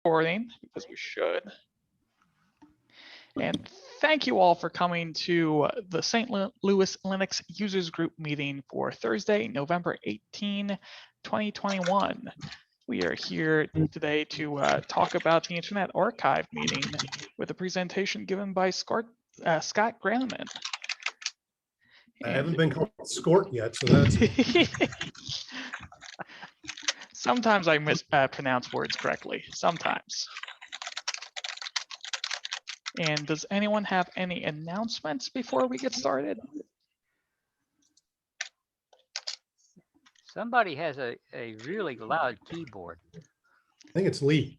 Recording because we should. And thank you all for coming to the St. Louis Linux Users Group meeting for Thursday, November 18, 2021. We are here today to talk about the Internet Archive meeting with a presentation given by Scott Granneman. I haven't been called Scort yet, so that's Sometimes I mispronounce words correctly, sometimes. And does anyone have any announcements before we get started? Somebody has a really loud keyboard. I think it's Lee.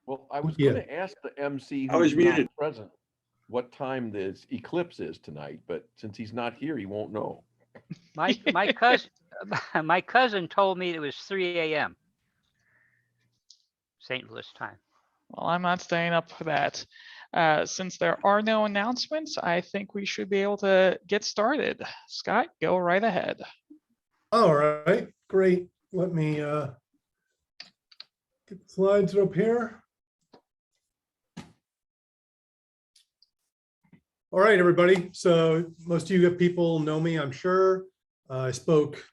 Well, I was Yeah. going to ask the MC I was who's not muted. present what time this eclipse is tonight, but since he's not here, he won't know. My cousin told me it was 3 a.m. St. Louis time. Well, I'm not staying up for that. Since there are no announcements, I think we should be able to get started. Scott, go right ahead. All right, great. Let me get the slides up here. All right, everybody. So most of you people know me, I'm sure. I spoke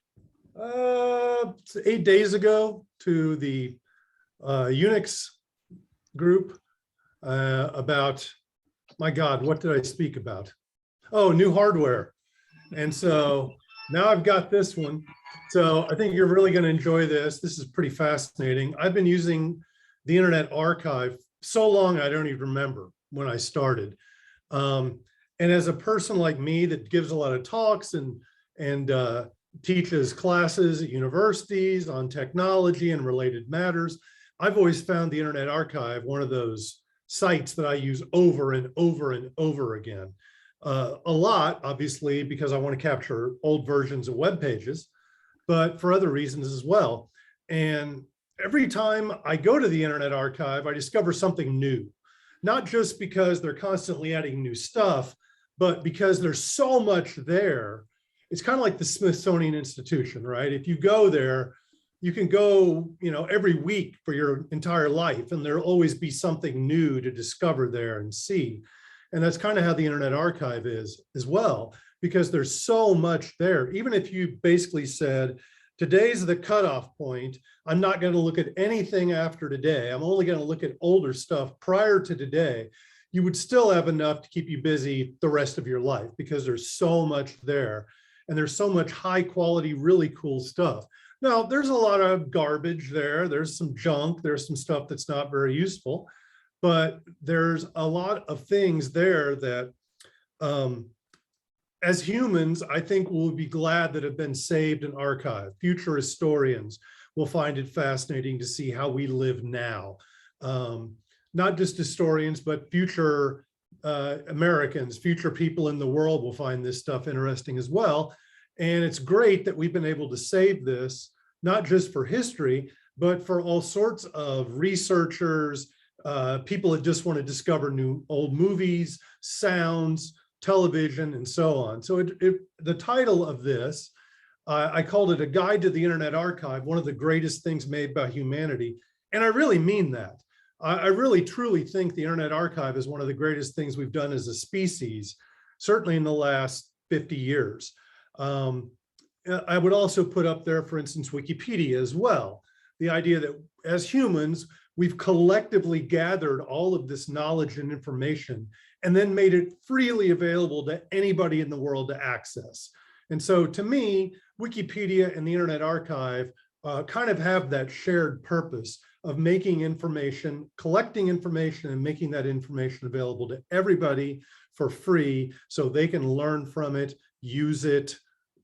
8 days ago to the Unix group about, my God, what did I speak about? Oh, new hardware. And so now I've got this one. So I think you're really going to enjoy this. This is pretty fascinating. I've been using the Internet Archive so long, I don't even remember when I started. And as a person like me that gives a lot of talks and teaches classes at universities on technology and related matters, I've always found the Internet Archive one of those sites that I use over and over and over again. A lot, obviously, because I want to capture old versions of web pages, but for other reasons as well. And every time I go to the Internet Archive, I discover something new, not just because they're constantly adding new stuff, but because there's so much there. It's kind of like the Smithsonian Institution, right? If you go there, you can go, every week for your entire life, and there'll always be something new to discover there and see. And that's kind of how the Internet Archive is as well, because there's so much there. Even if you basically said, today's the cutoff point, I'm not going to look at anything after today, I'm only going to look at older stuff prior to today, you would still have enough to keep you busy the rest of your life, because there's so much there. And there's so much high quality, really cool stuff. Now, there's a lot of garbage there. There's some junk. There's some stuff that's not very useful. But there's a lot of things there that, as humans, I think we'll be glad that have been saved and archived. Future historians will find it fascinating to see how we live now. Not just historians, but future Americans, future people in the world will find this stuff interesting as well. And it's great that we've been able to save this, not just for history, but for all sorts of researchers, people that just want to discover new old movies, sounds, television, and so on. So the title of this, I called it A Guide to the Internet Archive, one of the greatest things made by humanity. And I really mean that. I really truly think the Internet Archive is one of the greatest things we've done as a species, certainly in the last 50 years. I would also put up there, for instance, Wikipedia as well. The idea that as humans, we've collectively gathered all of this knowledge and information and then made it freely available to anybody in the world to access. And so to me, Wikipedia and the Internet Archive kind of have that shared purpose of making information, collecting information, and making that information available to everybody for free so they can learn from it, use it,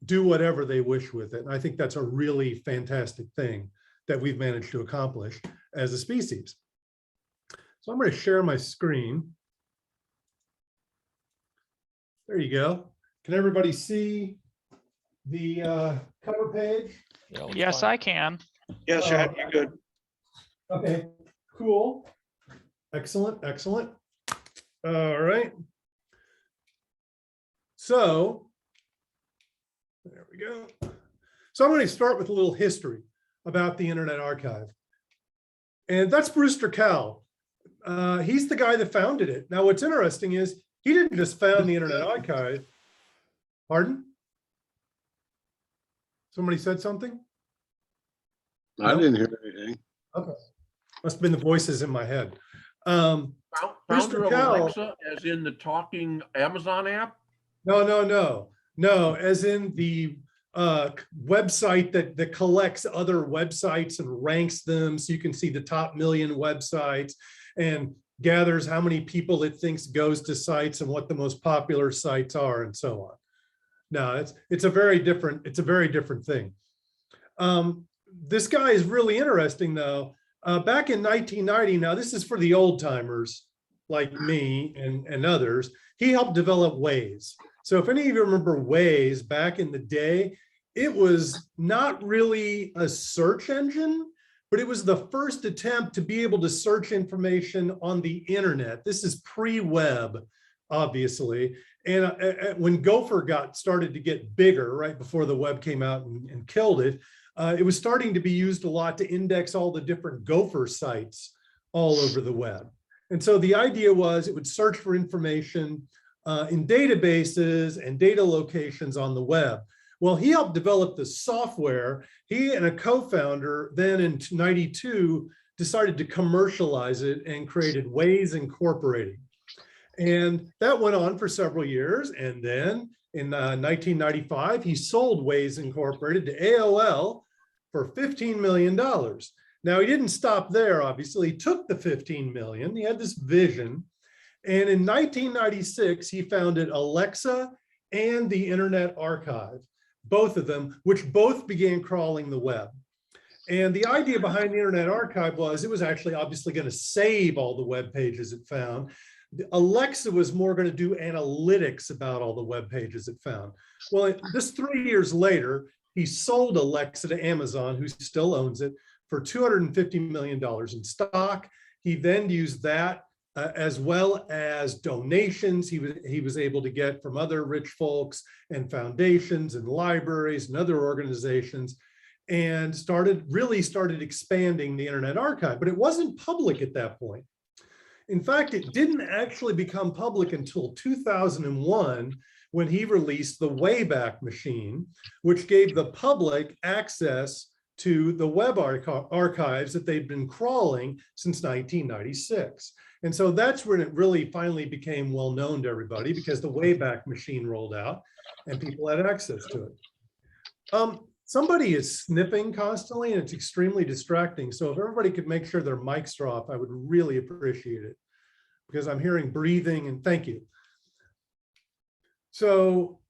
do whatever they wish with it. And I think that's a really fantastic thing that we've managed to accomplish as a species. So I'm going to share my screen. There you go. Can everybody see the cover page? Yes, I can. Yes, you're good. Okay, cool. Excellent, excellent. All right. So there we go. So I'm going to start with a little history about the Internet Archive. And that's Brewster Kahl. He's the guy that founded it. Now, what's interesting is he didn't just found the Internet Archive. Pardon? Somebody said something? I No? didn't hear anything. Okay. Must have been the voices in my head. Founder Brewster of Kahl- Alexa, as in the talking Amazon app? No, as in the website that collects other websites and ranks them so you can see the top 1,000,000 websites and gathers how many people it thinks goes to sites and what the most popular sites are and so on. No, it's a very different thing. This guy is really interesting though. Back in 1990, now this is for the old timers like me and others, he helped develop Waze. So if any of you remember Waze back in the day, it was not really a search engine, but it was the first attempt to be able to search information on the internet. This is pre-web, obviously. And when Gopher started to get bigger, right before the web came out and killed it, it was starting to be used a lot to index all the different Gopher sites all over the web. And so the idea was it would search for information in databases and data locations on the web. Well, he helped develop the software. He and a co-founder then in 92 decided to commercialize it and created Waze Incorporated. And that went on for several years. And then in 1995, he sold Waze Incorporated to AOL for $15 million. Now, he didn't stop there, obviously. He took the $15 million. He had this vision. And in 1996, he founded Alexa and the Internet Archive, both of them, which both began crawling the web. And the idea behind the Internet Archive was it was actually obviously going to save all the web pages it found. Alexa was more going to do analytics about all the web pages it found. Well, just 3 years later, he sold Alexa to Amazon, who still owns it, for $250 million in stock. He then used that as well as donations he was able to get from other rich folks and foundations and libraries and other organizations, and really started expanding the Internet Archive. But it wasn't public at that point. In fact, it didn't actually become public until 2001 when he released the Wayback Machine, which gave the public access to the web archives that they'd been crawling since 1996. And so that's when it really finally became well known to everybody, because the Wayback Machine rolled out and people had access to it. Somebody is sniffing constantly and it's extremely distracting. So if everybody could make sure their mics are off, I would really appreciate it, because I'm hearing breathing, and thank you. So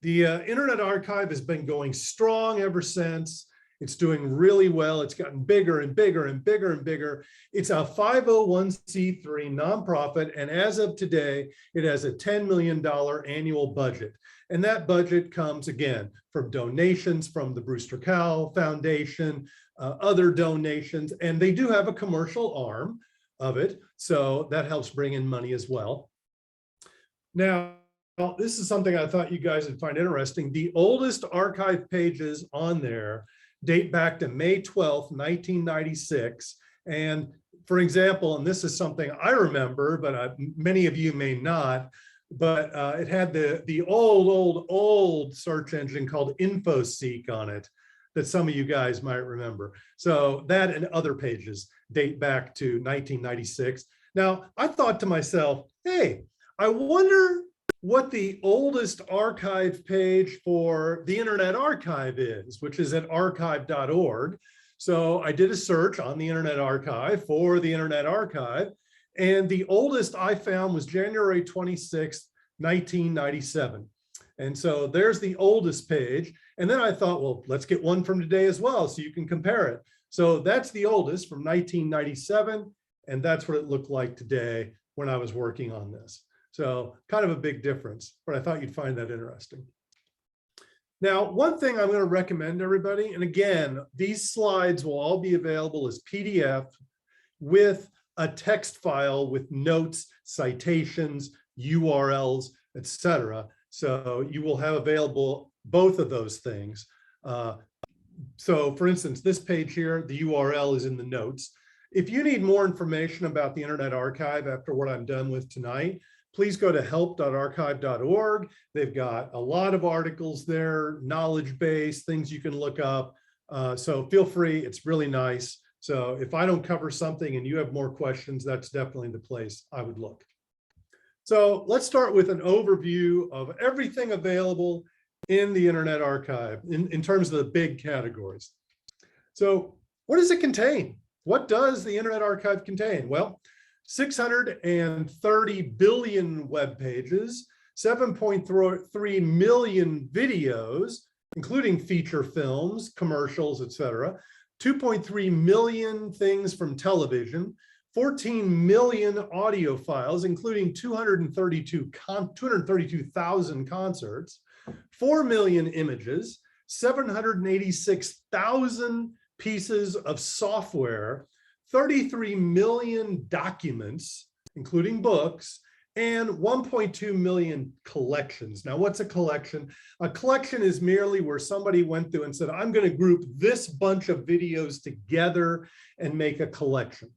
the Internet Archive has been going strong ever since. It's doing really well. It's gotten bigger and bigger and bigger and bigger. It's a 501c3 nonprofit. And as of today, it has a $10 million annual budget. And that budget comes, again, from donations from the Brewster Kahl Foundation, other donations, and they do have a commercial arm of it. So that helps bring in money as well. Now, this is something I thought you guys would find interesting. The oldest archive pages on there date back to May 12th, 1996. And for example, and this is something I remember, but many of you may not, but it had the old search engine called InfoSeek on it that some of you guys might remember. So that and other pages date back to 1996. Now, I thought to myself, hey, I wonder what the oldest archive page for the Internet Archive is, which is at archive.org. So I did a search on the Internet Archive for the Internet Archive, and the oldest I found was January 26th, 1997. And so there's the oldest page. And then I thought, well, let's get one from today as well so you can compare it. So that's the oldest from 1997. And that's what it looked like today when I was working on this. So kind of a big difference, but I thought you'd find that interesting. Now, one thing I'm going to recommend everybody, and again, these slides will all be available as PDF with a text file with notes, citations, URLs, etc. So you will have available both of those things. So for instance, this page here, the URL is in the notes. If you need more information about the Internet Archive after what I'm done with tonight, please go to help.archive.org. They've got a lot of articles there, knowledge base, things you can look up. So feel free, it's really nice. So if I don't cover something and you have more questions, that's definitely the place I would look. So let's start with an overview of everything available in the Internet Archive in terms of the big categories. So what does it contain? What does the Internet Archive contain? Well, 630 billion web pages, 7.3 million videos, including feature films, commercials, etc., 2.3 million things from television, 14 million audio files, including 232,000 concerts, 4 million images, 786,000 pieces of software, 33 million documents, including books, and 1.2 million collections. Now, what's a collection? A collection is merely where somebody went through and said, I'm going to group this bunch of videos together and make a collection.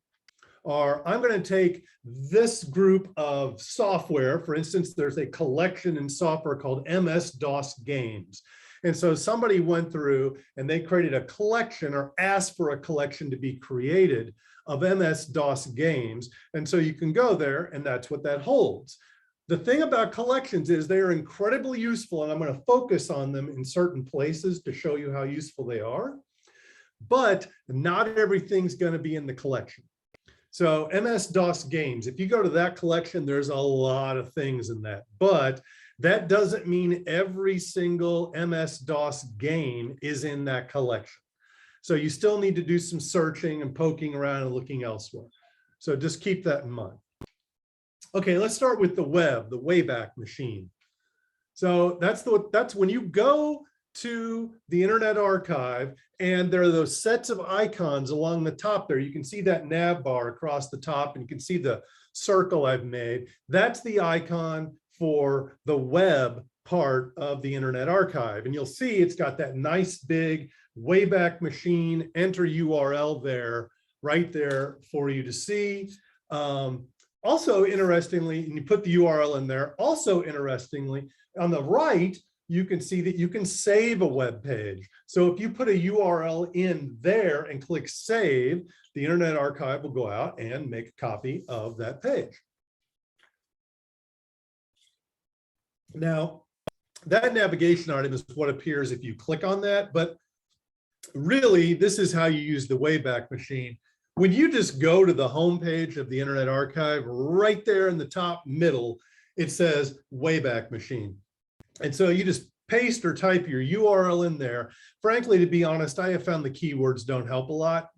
Or I'm going to take this group of software. For instance, there's a collection in software called MS-DOS games. And so somebody went through and they created a collection or asked for a collection to be created of MS-DOS games. And so you can go there and that's what that holds. The thing about collections is they are incredibly useful, and I'm going to focus on them in certain places to show you how useful they are. But not everything's going to be in the collection. So MS-DOS games, if you go to that collection, there's a lot of things in that, but that doesn't mean every single MS-DOS game is in that collection. So you still need to do some searching and poking around and looking elsewhere. So just keep that in mind. Okay, let's start with the web, the Wayback Machine. So that's when you go to the Internet Archive, and there are those sets of icons along the top there. You can see that nav bar across the top, and you can see the circle I've made. That's the icon for the web part of the Internet Archive. And you'll see it's got that nice big Wayback Machine, enter URL there, right there for you to see. Also, interestingly, and you put the URL in there, also interestingly, on the right, you can see that you can save a web page. So if you put a URL in there and click save, the Internet Archive will go out and make a copy of that page. Now, that navigation item is what appears if you click on that, but really, this is how you use the Wayback Machine. When you just go to the home page of the Internet Archive, right there in the top middle, it says Wayback Machine. And so you just paste or type your URL in there. Frankly, to be honest, I have found the keywords don't help a lot.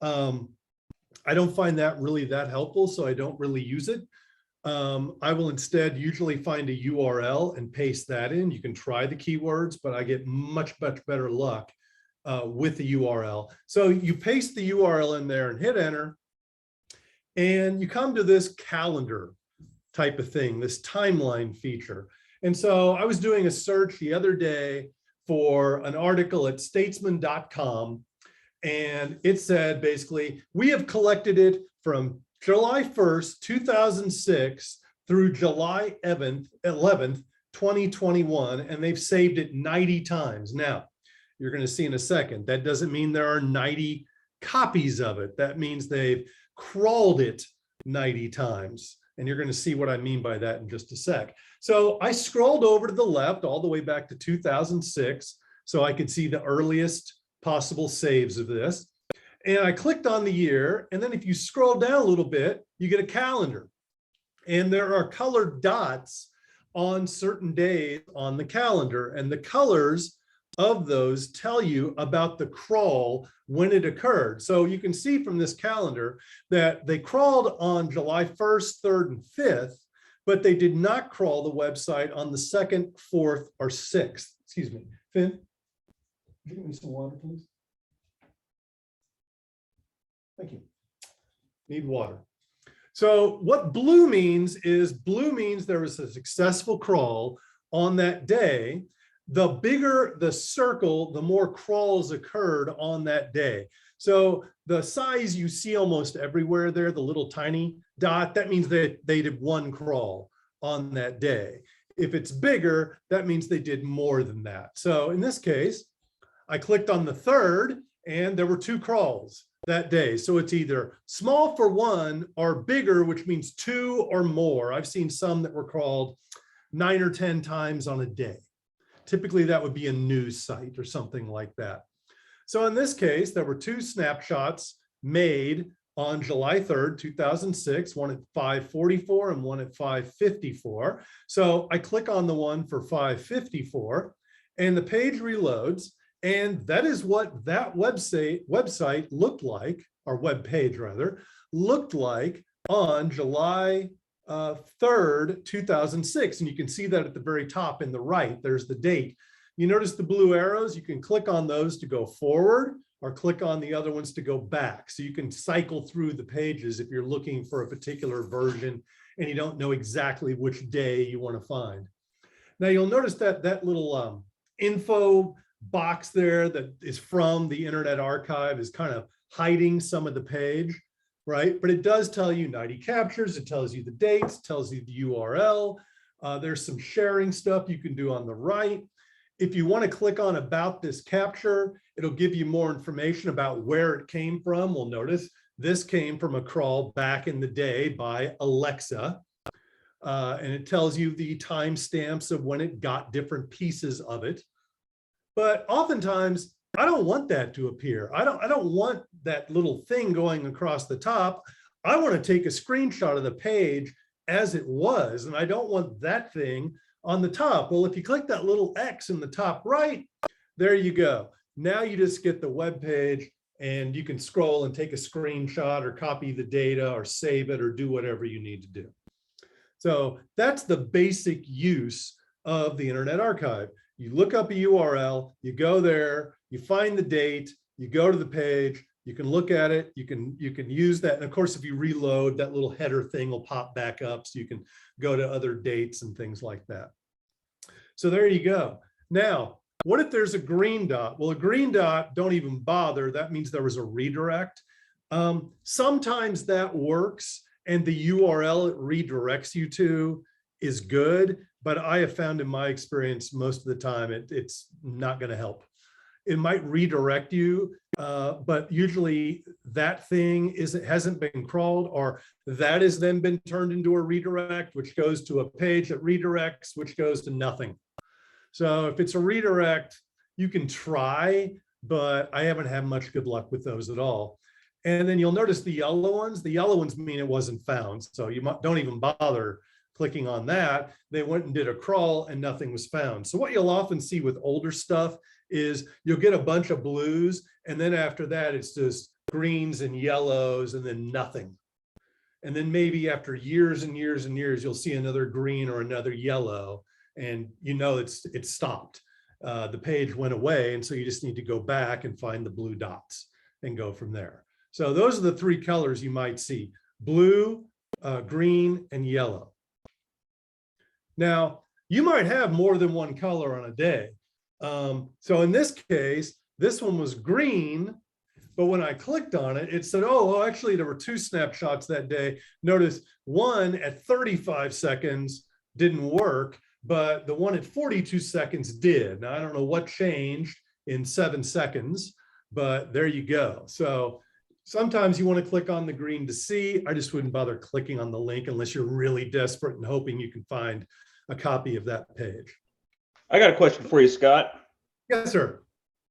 I don't find that really that helpful, so I don't really use it. I will instead usually find a URL and paste that in. You can try the keywords, but I get much better luck with the URL. So you paste the URL in there and hit enter, and you come to this calendar type of thing, this timeline feature. And so I was doing a search the other day for an article at statesman.com, and it said basically, we have collected it from July 1st, 2006 through July 11th, 2021, and they've saved it 90 times. Now, you're going to see in a second, that doesn't mean there are 90 copies of it. That means they've crawled it 90 times. And you're going to see what I mean by that in just a sec. So I scrolled over to the left all the way back to 2006, so I could see the earliest possible saves of this. And I clicked on the year, and then if you scroll down a little bit, you get a calendar. And there are colored dots on certain days on the calendar, and the colors of those tell you about the crawl when it occurred. So you can see from this calendar that they crawled on July 1st, 3rd, and 5th, but they did not crawl the website on the 2nd, 4th, or 6th. Excuse me. Finn, could you give me some water, please? Thank you. Need water. So what blue means is there was a successful crawl on that day. the bigger the circle, the more crawls occurred on that day. So the size you see almost everywhere there, the little tiny dot, that means that they did one crawl on that day. If it's bigger, that means they did more than that. So in this case, I clicked on the 3rd and there were 2 crawls that day. So it's either small for 1 or bigger, which means 2 or more. I've seen some that were crawled 9 or 10 times on a day. Typically that would be a news site or something like that. So in this case, there were 2 snapshots made on July 3rd, 2006, one at 5:44 and one at 5:54. So I click on the one for 5:54 and the page reloads. And that is what that website looked like, or web page rather, looked like on July 3rd, 2006. And you can see that at the very top in the right, there's the date. You notice the blue arrows, you can click on those to go forward or click on the other ones to go back. So you can cycle through the pages if you're looking for a particular version and you don't know exactly which day you want to find. Now you'll notice that that little info box there that is from the Internet Archive is kind of hiding some of the page, right? But it does tell you 90 captures, it tells you the dates, tells you the URL. There's some sharing stuff you can do on the right. If you want to click on about this capture, it'll give you more information about where it came from. We'll notice this came from a crawl back in the day by Alexa. And it tells you the timestamps of when it got different pieces of it. But oftentimes, I don't want that to appear. I don't want that little thing going across the top. I want to take a screenshot of the page as it was, and I don't want that thing on the top. Well, if you click that little X in the top right, there you go. Now you just get the web page and you can scroll and take a screenshot or copy the data or save it or do whatever you need to do. So that's the basic use of the Internet Archive. You look up a URL, you go there, you find the date, you go to the page, you can look at it, you can use that. And of course, if you reload, that little header thing will pop back up so you can go to other dates and things like that. So there you go. Now, what if there's a green dot? Well, a green dot, don't even bother. That means there was a redirect. Sometimes that works and the URL it redirects you to is good, but I have found in my experience, most of the time, it's not going to help. It might redirect you, but usually that thing hasn't been crawled, or that has then been turned into a redirect, which goes to a page that redirects, which goes to nothing. So if it's a redirect, you can try, but I haven't had much good luck with those at all. And then you'll notice the yellow ones mean it wasn't found. So you don't even bother clicking on that. They went and did a crawl and nothing was found. So what you'll often see with older stuff is you'll get a bunch of blues, and then after that, it's just greens and yellows and then nothing. And then maybe after years and years and years, you'll see another green or another yellow, and you know it's stopped. The page went away, and so you just need to go back and find the blue dots and go from there. So those are the 3 colors you might see: blue, green, and yellow. Now, you might have more than one color on a day. So in this case, this one was green, but when I clicked on it, it said, oh, actually there were 2 snapshots that day. Notice one at 35 seconds didn't work, but the one at 42 seconds did. Now, I don't know what changed in 7 seconds, but there you go. So sometimes you want to click on the green to see. I just wouldn't bother clicking on the link unless you're really desperate and hoping you can find a copy of that page. I got a question for you, Scott. Yes, sir.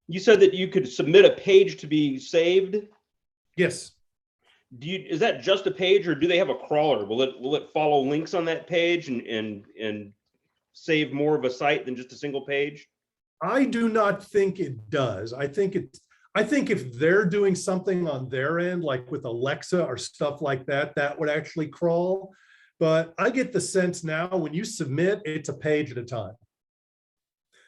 You said that you could submit a page to be saved. Yes. Is that just a page, or do they have a crawler? Will it follow links on that page and save more of a site than just a single page? I do not think it does. I think if they're doing something on their end, like with Alexa or stuff like that, that would actually crawl. But I get the sense now when you submit, it's a page at a time.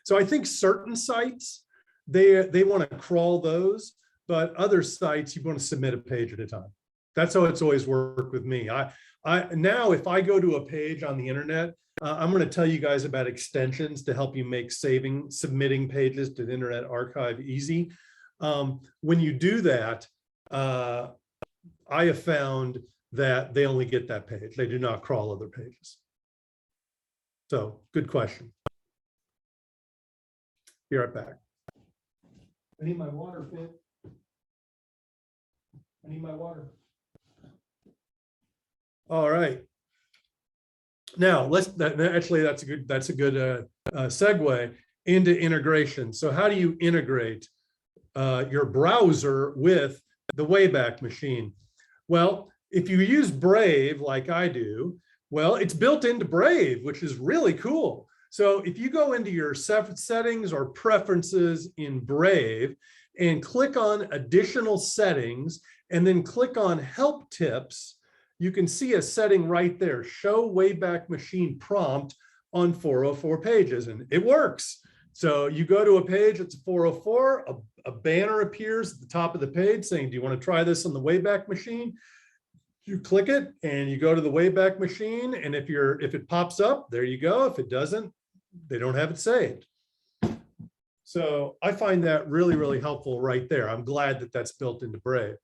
So I think certain sites, they want to crawl those, but other sites, you want to submit a page at a time. That's how it's always worked with me. Now, if I go to a page on the internet, I'm going to tell you guys about extensions to help you make submitting pages to the Internet Archive easy. When you do that, I have found that they only get that page. They do not crawl other pages. So good question. Be right back. I need my water, Fit. I need my water. All right. Now that's a good segue into integration. So how do you integrate your browser with the Wayback Machine? Well, if you use Brave like I do, well, it's built into Brave, which is really cool. So if you go into your settings or preferences in Brave and click on additional settings and then click on help tips, you can see a setting right there, show Wayback Machine prompt on 404 pages, and it works. So you go to a page, it's 404, a banner appears at the top of the page saying, do you want to try this on the Wayback Machine? You click it and you go to the Wayback Machine, and if it pops up, there you go. If it doesn't, they don't have it saved. So I find that really, really helpful right there. I'm glad that that's built into Brave.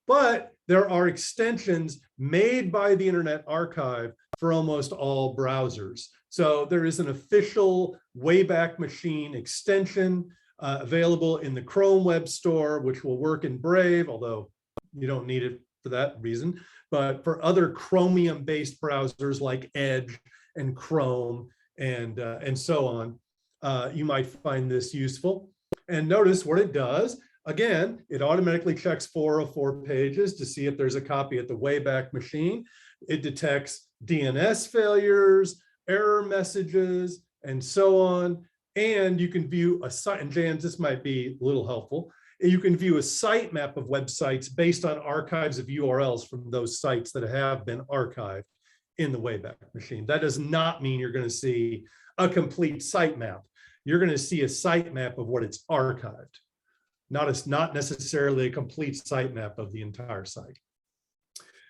But there are extensions made by the Internet Archive for almost all browsers. So there is an official Wayback Machine extension available in the Chrome Web Store, which will work in Brave, although you don't need it for that reason. But for other Chromium-based browsers like Edge and Chrome and so on, you might find this useful. And notice what it does. Again, it automatically checks 404 pages to see if there's a copy at the Wayback Machine. It detects DNS failures, error messages, and so on. And you can view a site, and Jan, this might be a little helpful. You can view a sitemap of websites based on archives of URLs from those sites that have been archived in the Wayback Machine. That does not mean you're going to see a complete sitemap. You're going to see a sitemap of what it's archived. Not necessarily a complete sitemap of the entire site.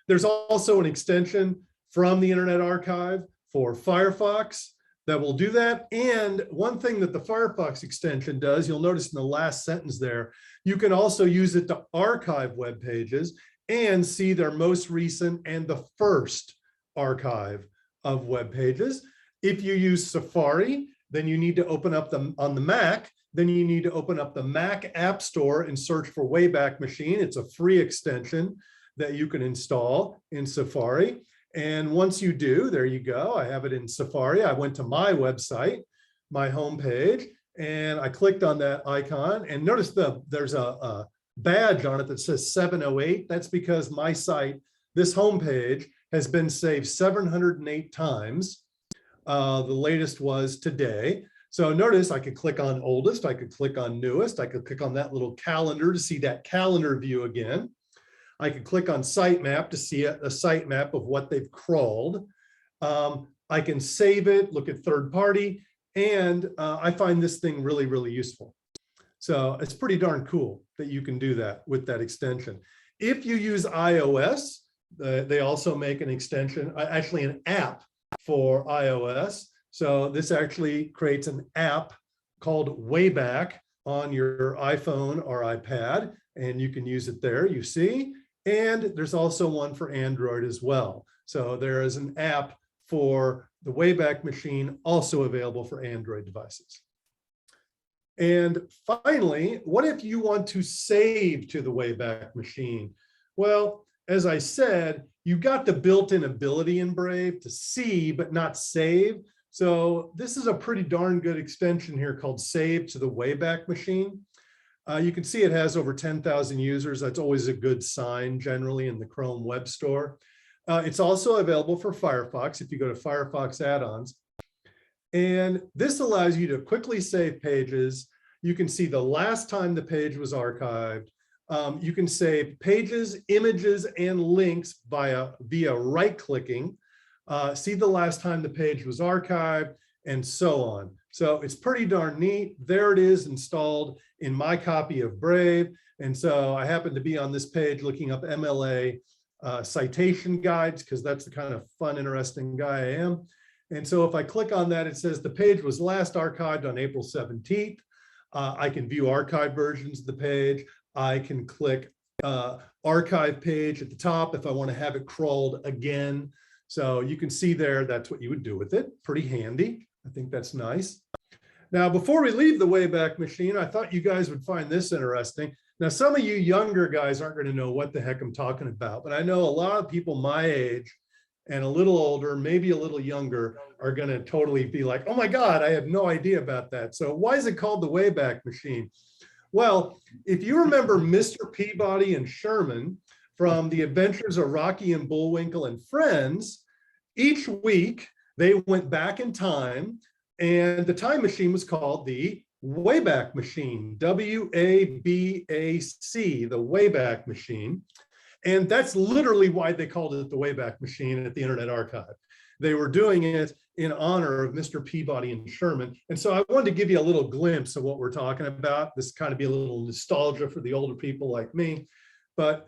There's also an extension from the Internet Archive for Firefox that will do that. And one thing that the Firefox extension does, you'll notice in the last sentence there, you can also use it to archive web pages and see their most recent and the first archive of web pages. If you use Safari, then you need to open up them on the Mac. Then you need to open up the Mac App Store and search for Wayback Machine. It's a free extension that you can install in Safari. And once you do, there you go. I have it in Safari. I went to my website, my homepage, and I clicked on that icon. And notice there's a badge on it that says 708. That's because my site, this homepage, has been saved 708 times. The latest was today. So notice I could click on oldest, I could click on newest, I could click on that little calendar to see that calendar view again. I could click on sitemap to see a sitemap of what they've crawled. I can save it, look at third party, and I find this thing really, really useful. So it's pretty darn cool that you can do that with that extension. If you use iOS, they also make an extension, actually an app for iOS. So this actually creates an app called Wayback on your iPhone or iPad, and you can use it there, you see. And there's also one for Android as well. So there is an app for the Wayback Machine also available for Android devices. And finally, what if you want to save to the Wayback Machine? Well, as I said, you've got the built-in ability in Brave to see but not save. So this is a pretty darn good extension here called Save to the Wayback Machine. You can see it has over 10,000 users. That's always a good sign generally in the Chrome Web Store. It's also available for Firefox if you go to Firefox add-ons. And this allows you to quickly save pages. You can see the last time the page was archived. You can save pages, images, and links via right-clicking. See the last time the page was archived, and so on. So it's pretty darn neat. There it is installed in my copy of Brave. And so I happen to be on this page looking up MLA citation guides, because that's the kind of fun, interesting guy I am. And so if I click on that, it says the page was last archived on April 17th. I can view archive versions of the page. I can click archive page at the top if I want to have it crawled again. So you can see there, that's what you would do with it. Pretty handy. I think that's nice. Now, before we leave the Wayback Machine, I thought you guys would find this interesting. Now, some of you younger guys aren't going to know what the heck I'm talking about, but I know a lot of people my age and a little older, maybe a little younger, are going to totally be like, oh my God, I have no idea about that. So why is it called the Wayback Machine? Well, if you remember Mr. Peabody and Sherman from the Adventures of Rocky and Bullwinkle and Friends, each week they went back in time, and the time machine was called the Wayback Machine, W-A-B-A-C, the Wayback Machine. And that's literally why they called it the Wayback Machine at the Internet Archive. They were doing it in honor of Mr. Peabody and Sherman. And so I wanted to give you a little glimpse of what we're talking about. This kind of be a little nostalgia for the older people like me. But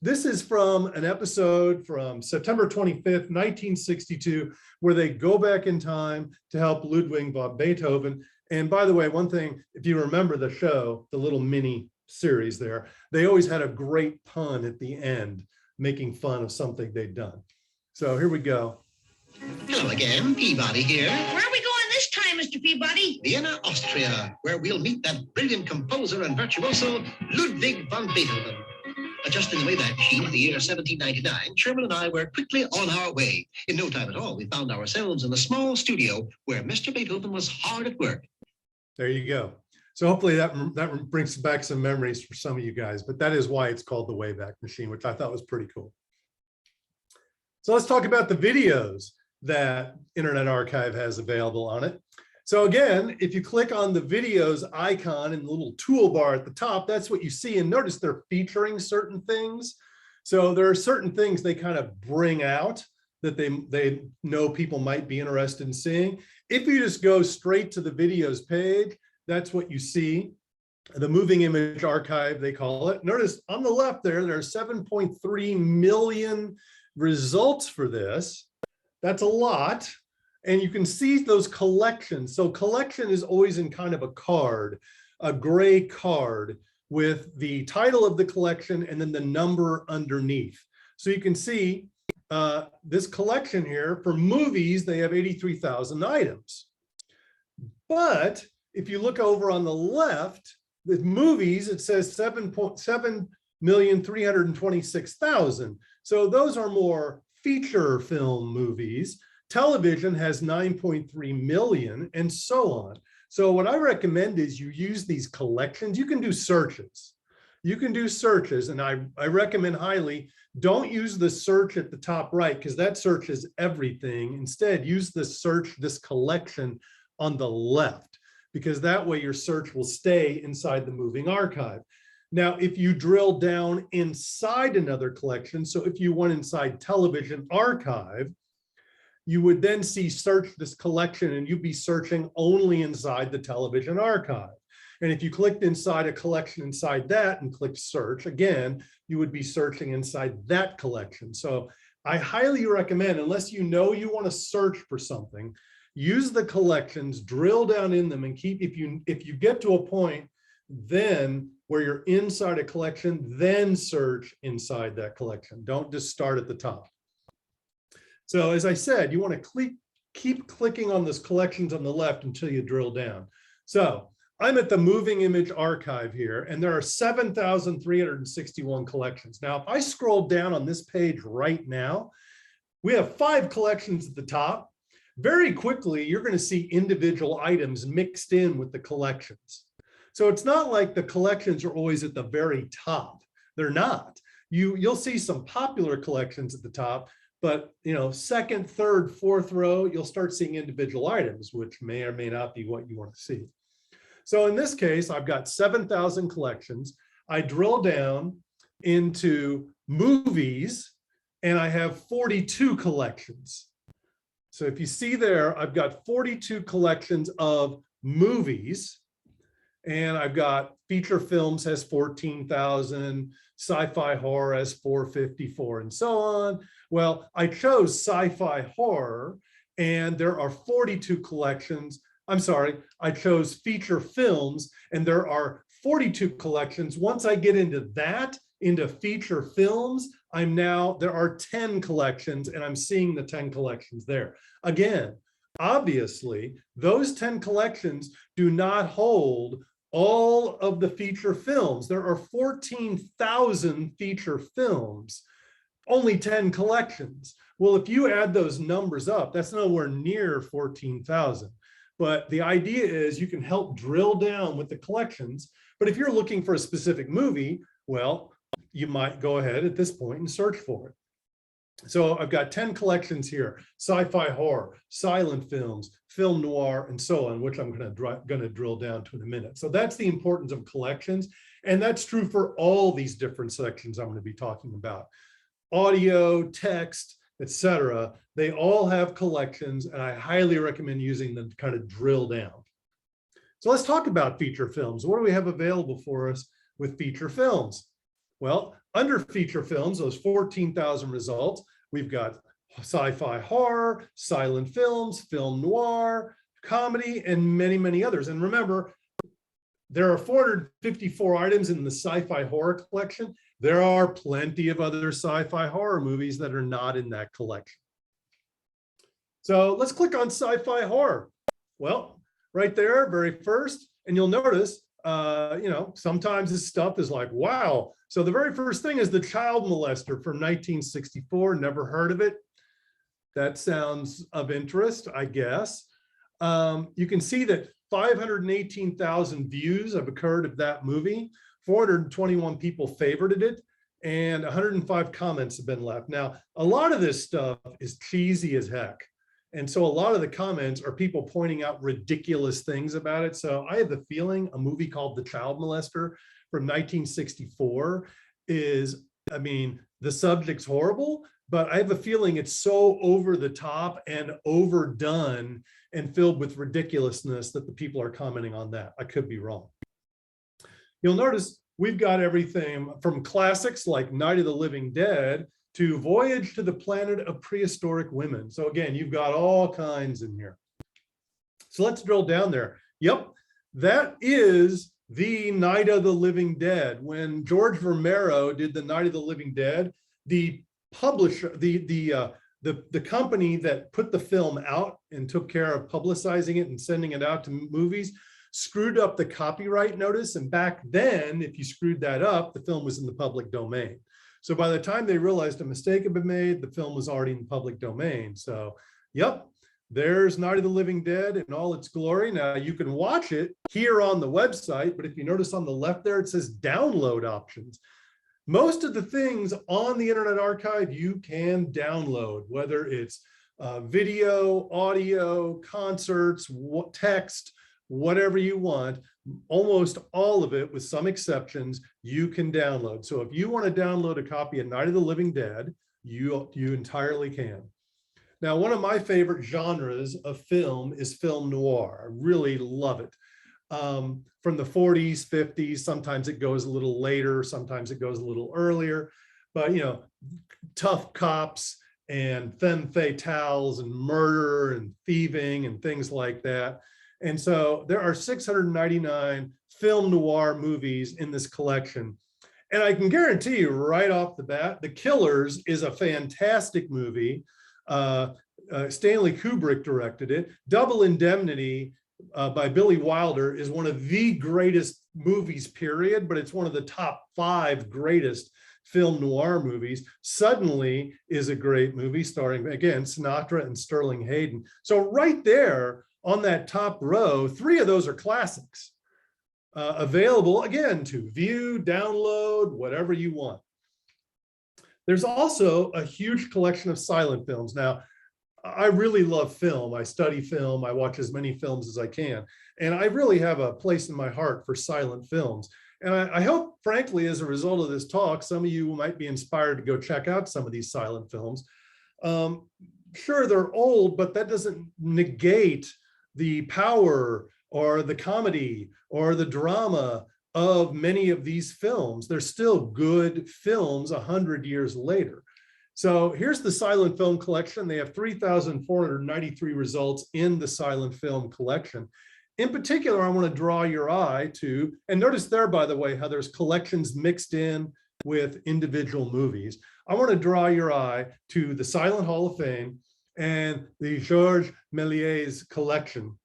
this is from an episode from September 25th, 1962, where they go back in time to help Ludwig von Beethoven. And by the way, one thing, if you remember the show, the little mini series there, they always had a great pun at the end, making fun of something they'd done. So here we go. Hello again, Peabody here. Where are we going this time, Mr. Peabody? Vienna, Austria, where we'll meet that brilliant composer and virtuoso, Ludwig von Beethoven. Just in the Wayback Machine of the year 1799, Sherman and I were quickly on our way. In no time at all, we found ourselves in a small studio where Mr. Beethoven was hard at work. There you go. So hopefully that brings back some memories for some of you guys, but that is why it's called the Wayback Machine, which I thought was pretty cool. So let's talk about the videos that Internet Archive has available on it. So again, if you click on the videos icon in the little toolbar at the top, that's what you see. And notice they're featuring certain things. So there are certain things they kind of bring out that they know people might be interested in seeing. If you just go straight to the videos page, that's what you see. The moving image archive, they call it. Notice on the left there are 7.3 million results for this. That's a lot. And you can see those collections. So collection is always in kind of a card, a gray card with the title of the collection and then the number underneath. So you can see this collection here for movies, they have 83,000 items. But if you look over on the left, with movies, it says 7,326,000. So those are more feature film movies. Television has 9.3 million and so on. So what I recommend is you use these collections. You can do searches. You can do searches, and I recommend highly, don't use the search at the top right because that searches everything. Instead, use the search, this collection on the left, because that way your search will stay inside the moving archive. Now, if you drill down inside another collection, so if you went inside television archive, you would then see search this collection and you'd be searching only inside the television archive. And if you clicked inside a collection inside that and clicked search, again, you would be searching inside that collection. So I highly recommend, unless you know you want to search for something, use the collections, drill down in them and keep, if you get to a point then where you're inside a collection, then search inside that collection. Don't just start at the top. So as I said, you want to keep clicking on those collections on the left until you drill down. So I'm at the moving image archive here, and there are 7,361 collections. Now, if I scroll down on this page right now, we have 5 collections at the top. Very quickly, you're going to see individual items mixed in with the collections. So it's not like the collections are always at the very top. They're not. You'll see some popular collections at the top, but second, third, fourth row, you'll start seeing individual items, which may or may not be what you want to see. So in this case, I've got 7,000 collections. I drill down into movies, and I have 42 collections. So if you see there, I've got 42 collections of movies. And I've got feature films has 14,000, sci-fi horror has 454, and so on. Well, I chose sci-fi horror, and there are 42 collections. I'm sorry, I chose feature films, and there are 42 collections. Once I get into that, into feature films, there are 10 collections, and I'm seeing the 10 collections there. Again, obviously, those 10 collections do not hold all of the feature films. There are 14,000 feature films, only 10 collections. Well, if you add those numbers up, that's nowhere near 14,000. But the idea is you can help drill down with the collections. But if you're looking for a specific movie, well, you might go ahead at this point and search for it. So I've got 10 collections here: sci-fi horror, silent films, film noir, and so on, which I'm going to drill down to in a minute. So that's the importance of collections. And that's true for all these different sections I'm going to be talking about. Audio, text, etc. They all have collections, and I highly recommend using them to kind of drill down. So let's talk about feature films. What do we have available for us with feature films? Well, under feature films, those 14,000 results, we've got sci-fi horror, silent films, film noir, comedy, and many, many others. And remember, there are 454 items in the sci-fi horror collection. There are plenty of other sci-fi horror movies that are not in that collection. So let's click on sci-fi horror. Well, right there, very first, and you'll notice, sometimes this stuff is like, wow. So the very first thing is The Child Molester from 1964. Never heard of it. That sounds of interest, I guess. You can see that 518,000 views have occurred of that movie. 421 people favorited it, and 105 comments have been left. Now, a lot of this stuff is cheesy as heck. And so a lot of the comments are people pointing out ridiculous things about it. So I have the feeling a movie called The Child Molester from 1964 is, the subject's horrible, but I have a feeling it's so over the top and overdone and filled with ridiculousness that the people are commenting on that. I could be wrong. You'll notice we've got everything from classics like Night of the Living Dead to Voyage to the Planet of Prehistoric Women. So again, you've got all kinds in here. So let's drill down there. Yep, that is the Night of the Living Dead. When George Romero did the Night of the Living Dead, the publisher, the company that put the film out and took care of publicizing it and sending it out to movies screwed up the copyright notice. And back then, if you screwed that up, the film was in the public domain. So by the time they realized a mistake had been made, the film was already in the public domain. So, yep, there's Night of the Living Dead in all its glory. Now you can watch it here on the website, but if you notice on the left there, it says download options. Most of the things on the Internet Archive you can download, whether it's video, audio, concerts, text, whatever you want. Almost all of it, with some exceptions, you can download. So if you want to download a copy of Night of the Living Dead, you entirely can. Now, one of my favorite genres of film is film noir. I really love it. From the 40s, 50s, sometimes it goes a little later, sometimes it goes a little earlier, but tough cops and femme fatales and murder and thieving and things like that. And so there are 699 film noir movies in this collection. And I can guarantee you right off the bat, The Killers is a fantastic movie. Stanley Kubrick directed it. Double Indemnity by Billy Wilder is one of the greatest movies, period, but it's one of the top 5 greatest film noir movies. Suddenly is a great movie starring, again, Sinatra and Sterling Hayden. So right there on that top row, 3 of those are classics, available again to view, download, whatever you want. There's also a huge collection of silent films. Now, I really love film. I study film. I watch as many films as I can. And I really have a place in my heart for silent films. And I hope, frankly, as a result of this talk, some of you might be inspired to go check out some of these silent films. Sure, they're old, but that doesn't negate the power or the comedy or the drama of many of these films. They're still good films 100 years later. So here's the silent film collection. They have 3,493 results in the silent film collection. In particular, I want to draw your eye to, and notice there, by the way, how there's collections mixed in with individual movies. I want to draw your eye to the Silent Hall of Fame and the Georges Méliès collection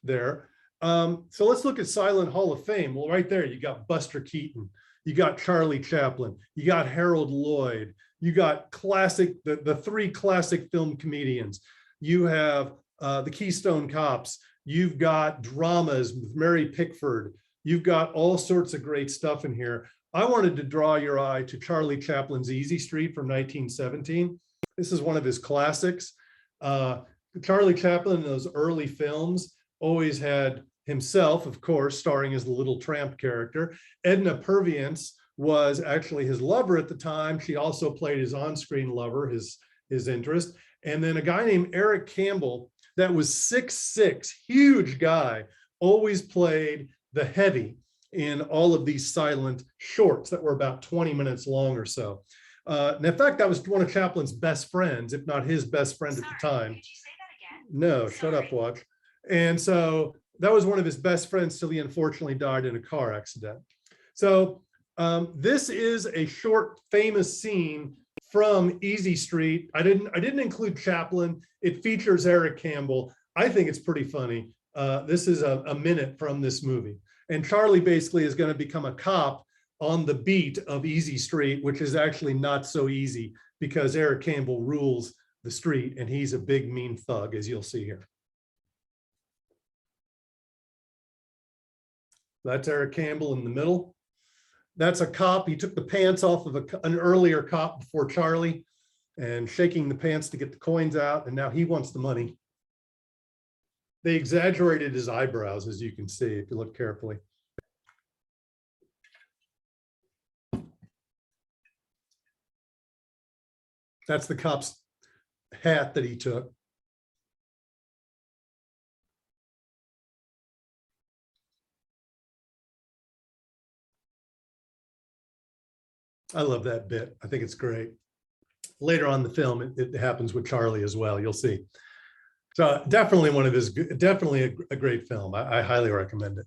there. So let's look at Silent Hall of Fame. Well, right there, you got Buster Keaton, you got Charlie Chaplin, you got Harold Lloyd, you got classic, the three classic film comedians. You have the Keystone Cops. You've got dramas with Mary Pickford. You've got all sorts of great stuff in here. I wanted to draw your eye to Charlie Chaplin's Easy Street from 1917. This is one of his classics. Charlie Chaplin in those early films always had himself, of course, starring as the little tramp character. Edna Purviance was actually his lover at the time. She also played his on-screen lover, his interest. And then a guy named Eric Campbell that was 6'6", huge guy, always played the heavy in all of these silent shorts that were about 20 minutes long or so. And in fact, that was one of Chaplin's best friends, if not his best friend at the time. Did you say that again? No, shut up, Watch. And so that was one of his best friends till he unfortunately died in a car accident. So this is a short, famous scene from Easy Street. I didn't include Chaplin. It features Eric Campbell. I think it's pretty funny. This is a minute from this movie. And Charlie basically is going to become a cop on the beat of Easy Street, which is actually not so easy because Eric Campbell rules the street and he's a big mean thug, as you'll see here. That's Eric Campbell in the middle. That's a cop. He took the pants off of an earlier cop before Charlie and shaking the pants to get the coins out. And now he wants the money. They exaggerated his eyebrows, as you can see, if you look carefully. That's the cop's hat that he took. I love that bit. I think it's great. Later on in the film, it happens with Charlie as well. You'll see. So definitely one of his, definitely a great film. I highly recommend it.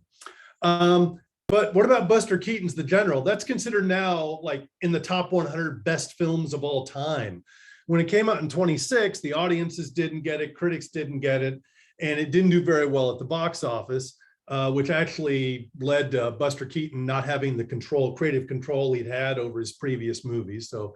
But what about Buster Keaton's The General? That's considered now like in the top 100 best films of all time. When it came out in 26, the audiences didn't get it, critics didn't get it, and it didn't do very well at the box office. Which actually led to Buster Keaton not having the creative control he'd had over his previous movies. So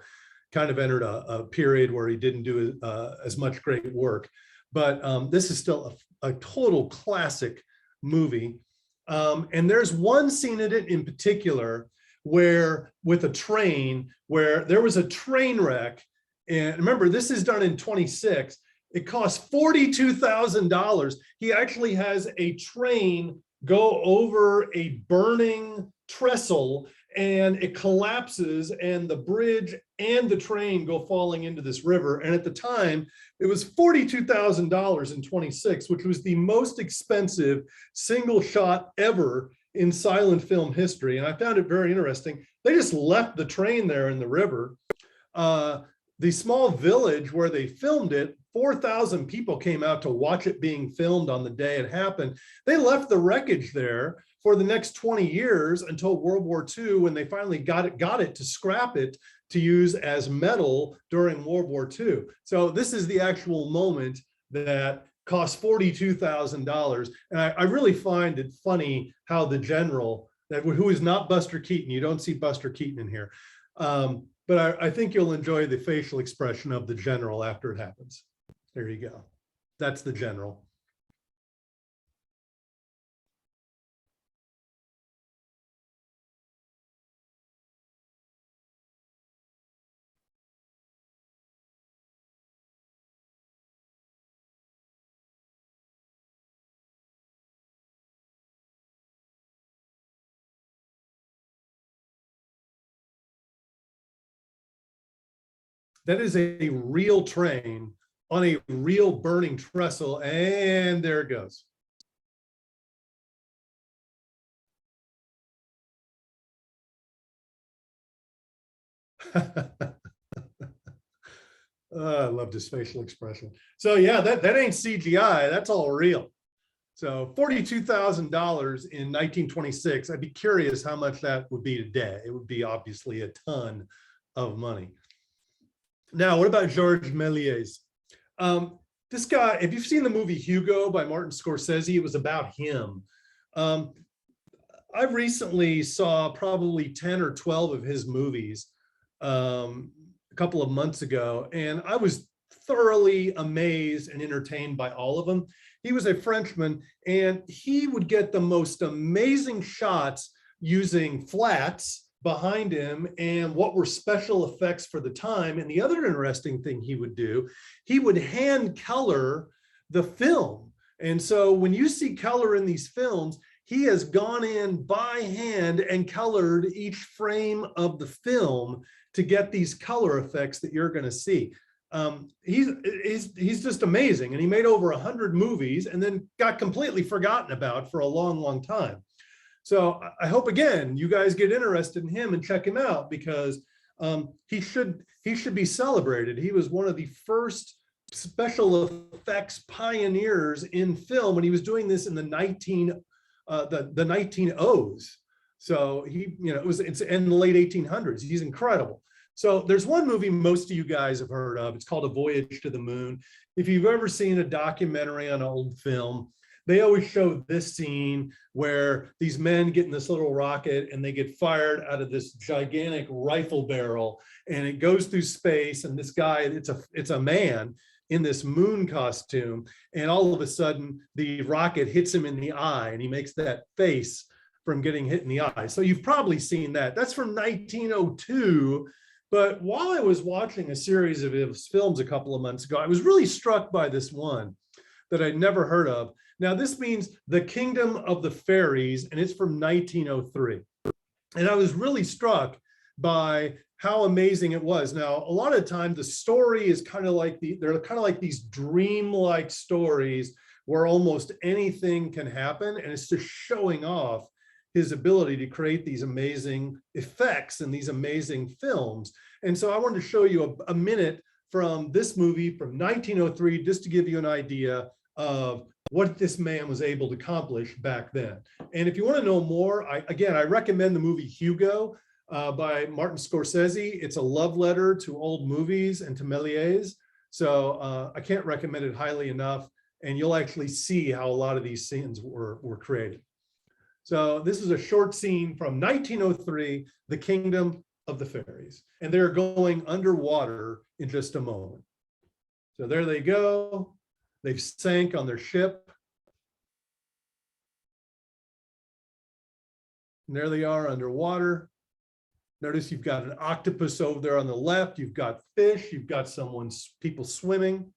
kind of entered a period where he didn't do as much great work. But this is still a total classic movie. And there's one scene in it in particular where, with a train, where there was a train wreck. And remember, this is done in 26. It costs $42,000. He actually has a train go over a burning trestle and it collapses and the bridge and the train go falling into this river. And at the time, it was $42,000 in 26, which was the most expensive single shot ever in silent film history. And I found it very interesting. They just left the train there in the river. The small village where they filmed it, 4,000 people came out to watch it being filmed on the day it happened. They left the wreckage there for the next 20 years until World War II, when they finally got it to scrap it to use as metal during World War II. So this is the actual moment that cost $42,000. And I really find it funny how the general, who is not Buster Keaton, you don't see Buster Keaton in here, but I think you'll enjoy the facial expression of the general after it happens. There you go. That's the general. That is a real train on a real burning trestle, and there it goes. I loved his facial expression. So yeah, that ain't CGI. That's all real. So $42,000 in 1926. I'd be curious how much that would be today. It would be obviously a ton of money. Now, what about Georges Méliès? This guy, if you've seen the movie Hugo by Martin Scorsese, it was about him. I recently saw probably 10 or 12 of his movies a couple of months ago, and I was thoroughly amazed and entertained by all of them. He was a Frenchman, and he would get the most amazing shots using flats behind him and what were special effects for the time. And the other interesting thing he would do, he would hand color the film. And so when you see color in these films, he has gone in by hand and colored each frame of the film to get these color effects that you're going to see. He's just amazing. And he made over 100 movies and then got completely forgotten about for a long, long time. So I hope, again, you guys get interested in him and check him out, because he should be celebrated. He was one of the first special effects pioneers in film, and he was doing this in the 1900s. So it's in the late 1800s. He's incredible. So there's one movie most of you guys have heard of. It's called A Voyage to the Moon. If you've ever seen a documentary on old film, they always show this scene where these men get in this little rocket and they get fired out of this gigantic rifle barrel, and it goes through space. And this guy, it's a man in this moon costume, and all of a sudden the rocket hits him in the eye, and he makes that face from getting hit in the eye. So you've probably seen that. That's from 1902. But while I was watching a series of his films a couple of months ago, I was really struck by this one that I'd never heard of. Now, this means The Kingdom of the Fairies, and it's from 1903. And I was really struck by how amazing it was. Now, a lot of times the story is they're kind of like these dreamlike stories where almost anything can happen, and it's just showing off his ability to create these amazing effects and these amazing films. And so I wanted to show you a minute from this movie from 1903, just to give you an idea of what this man was able to accomplish back then. And if you want to know more, I recommend the movie Hugo by Martin Scorsese. It's a love letter to old movies and to Méliès. So I can't recommend it highly enough. And you'll actually see how a lot of these scenes were created. So this is a short scene from 1903, The Kingdom of the Fairies. And they're going underwater in just a moment. So there they go. They've sank on their ship. And there they are underwater. Notice you've got an octopus over there on the left. You've got fish. You've got people swimming.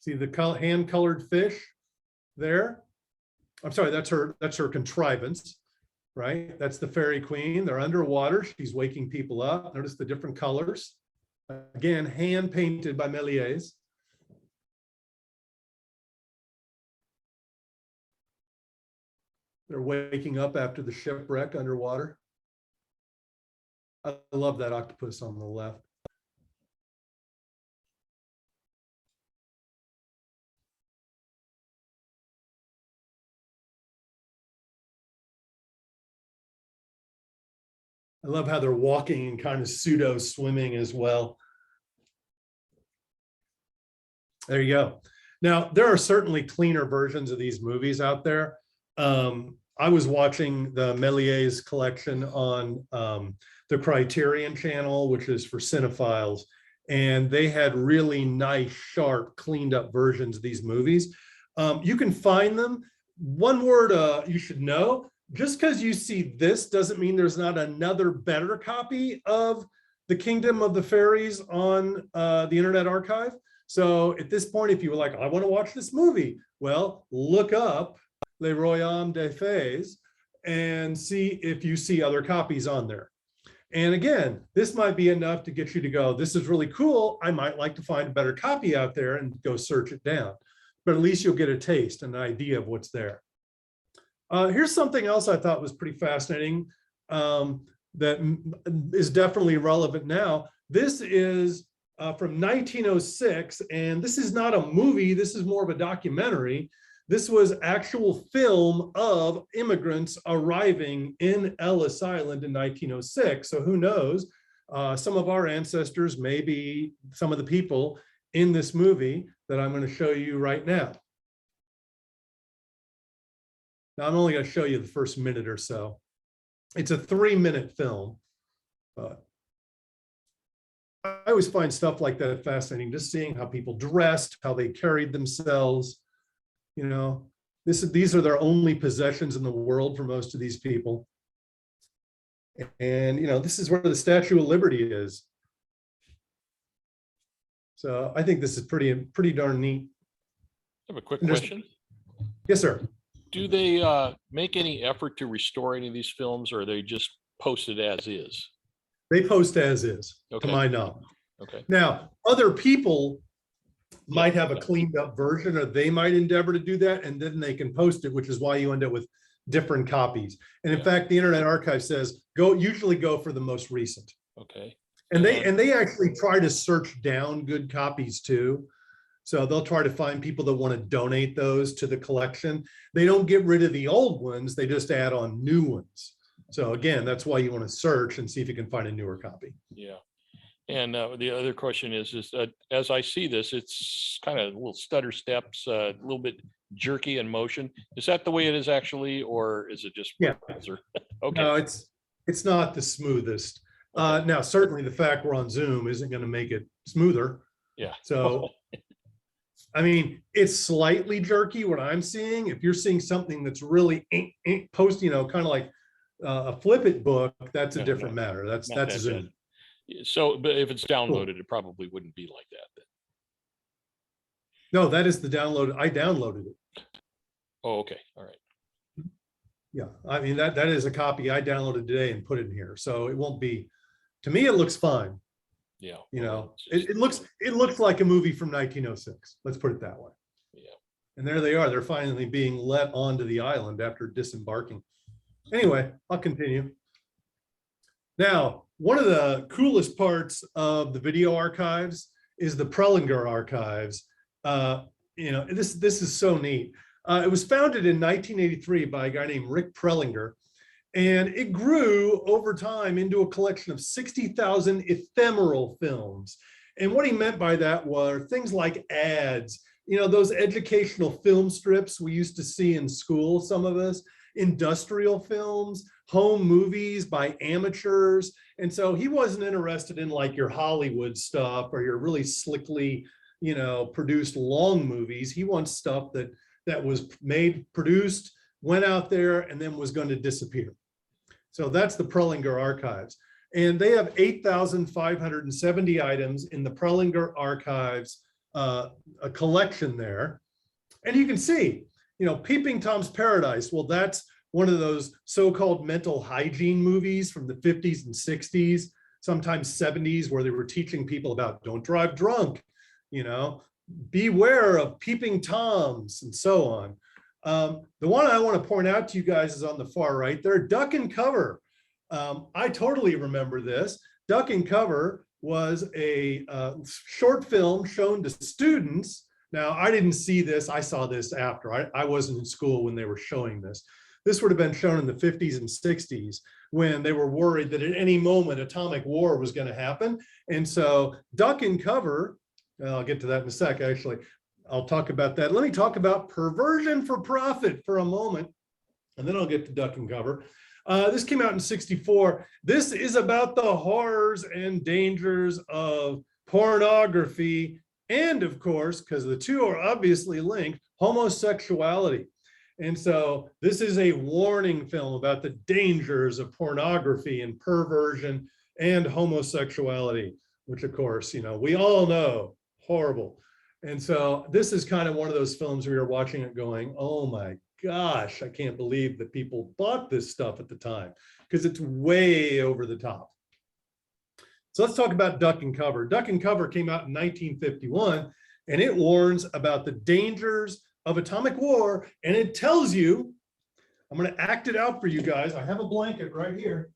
See the hand-colored fish there? I'm sorry, that's her contrivance, right? That's the fairy queen. They're underwater. She's waking people up. Notice the different colors. Again, hand painted by Méliès. They're waking up after the shipwreck underwater. I love that octopus on the left. I love how they're walking and kind of pseudo swimming as well. There you go. Now, there are certainly cleaner versions of these movies out there. I was watching the Méliès collection on the Criterion channel, which is for cinephiles, and they had really nice, sharp, cleaned up versions of these movies. You can find them. One word you should know, just because you see this doesn't mean there's not another better copy of The Kingdom of the Fairies on the Internet Archive. So at this point, if you were like, I want to watch this movie, well, look up Le Royaume des Fées and see if you see other copies on there. And again, this might be enough to get you to go, this is really cool. I might like to find a better copy out there and go search it down. But at least you'll get a taste and an idea of what's there. Here's something else I thought was pretty fascinating that is definitely relevant now. This is from 1906, and this is not a movie. This is more of a documentary. This was actual film of immigrants arriving in Ellis Island in 1906. So who knows? Some of our ancestors may be some of the people in this movie that I'm going to show you right now. Now, I'm only going to show you the first minute or so. It's a 3-minute film, but I always find stuff like that fascinating, just seeing how people dressed, how they carried themselves. You know, these are their only possessions in the world for most of these people. And, you know, this is where the Statue of Liberty is. So I think this is pretty darn neat. I have a quick And there's- question. Yes, sir. Do they make any effort to restore any of these films, or are they just posted as is? They post as is, Okay. to my knowledge. Okay. Now, other people might Yeah, have a yeah. cleaned up version, or they might endeavor to do that, and then they can post it, which is why you end up with different copies. And in Yeah. fact, the Internet Archive says usually go for the most recent. Okay. And they actually try to search down good copies too. So they'll try to find people that want to donate those to the collection. They don't get rid of the old ones, they just add on new ones. So again, that's why you want to search and see if you can find a newer copy. Yeah. And the other question is as I see this, it's kind of little stutter steps, a little bit jerky in motion. Is that the way it is actually, or is it just? Yeah. Okay. No, it's not the smoothest. Now, certainly the fact we're on Zoom isn't going to make it smoother. Yeah. So, I mean, it's slightly jerky what I'm seeing. If you're seeing something that's really post, you know, kind of like a flip it book, that's a No, different no, matter. That's not that Zoom. bad. So, but if it's downloaded, it probably wouldn't be like that then. No, that is the download. I downloaded it. Oh, okay. All right. Yeah, I mean, that is a copy I downloaded today and put in here. So it won't be, to me, it looks fine. Yeah. You well, know, it's- it looks like a movie from 1906. Let's put it that way. Yeah. And there they are. They're finally being let onto the island after disembarking. Anyway, I'll continue. Now, one of the coolest parts of the video archives is the Prelinger archives. You know, this is so neat. It was founded in 1983 by a guy named Rick Prelinger, and it grew over time into a collection of 60,000 ephemeral films. And what he meant by that were things like ads, you know, those educational film strips we used to see in school, some of us, industrial films, home movies by amateurs. And so he wasn't interested in like your Hollywood stuff or your really slickly, you know, produced long movies. He wants stuff that was made, produced, went out there, and then was going to disappear. So that's the Prelinger archives. And they have 8,570 items in the Prelinger archives, a collection there. And you can see, you know, Peeping Tom's Paradise. Well, that's one of those so-called mental hygiene movies from the 50s and 60s, sometimes 70s, where they were teaching people about don't drive drunk, you know, beware of peeping toms and so on. The one I want to point out to you guys is on the far right there, Duck and Cover. I totally remember this. Duck and Cover was a short film shown to students. Now, I didn't see this. I saw this after. I wasn't in school when they were showing this. This would have been shown in the 50s and 60s when they were worried that at any moment atomic war was going to happen. And so Duck and Cover, I'll get to that in a sec, actually. I'll talk about that. Let me talk about Perversion for Profit for a moment, and then I'll get to Duck and Cover. This came out in '64. This is about the horrors and dangers of pornography and, of course, because the two are obviously linked, homosexuality. And so this is a warning film about the dangers of pornography and perversion and homosexuality, which, of course, you know, we all know, horrible. And so this is kind of one of those films where you're watching it going, oh my gosh, I can't believe that people bought this stuff at the time, because it's way over the top. So let's talk about Duck and Cover. Duck and Cover came out in 1951, and it warns about the dangers of atomic war, and it tells you, I'm going to act it out for you guys. I have a blanket right here.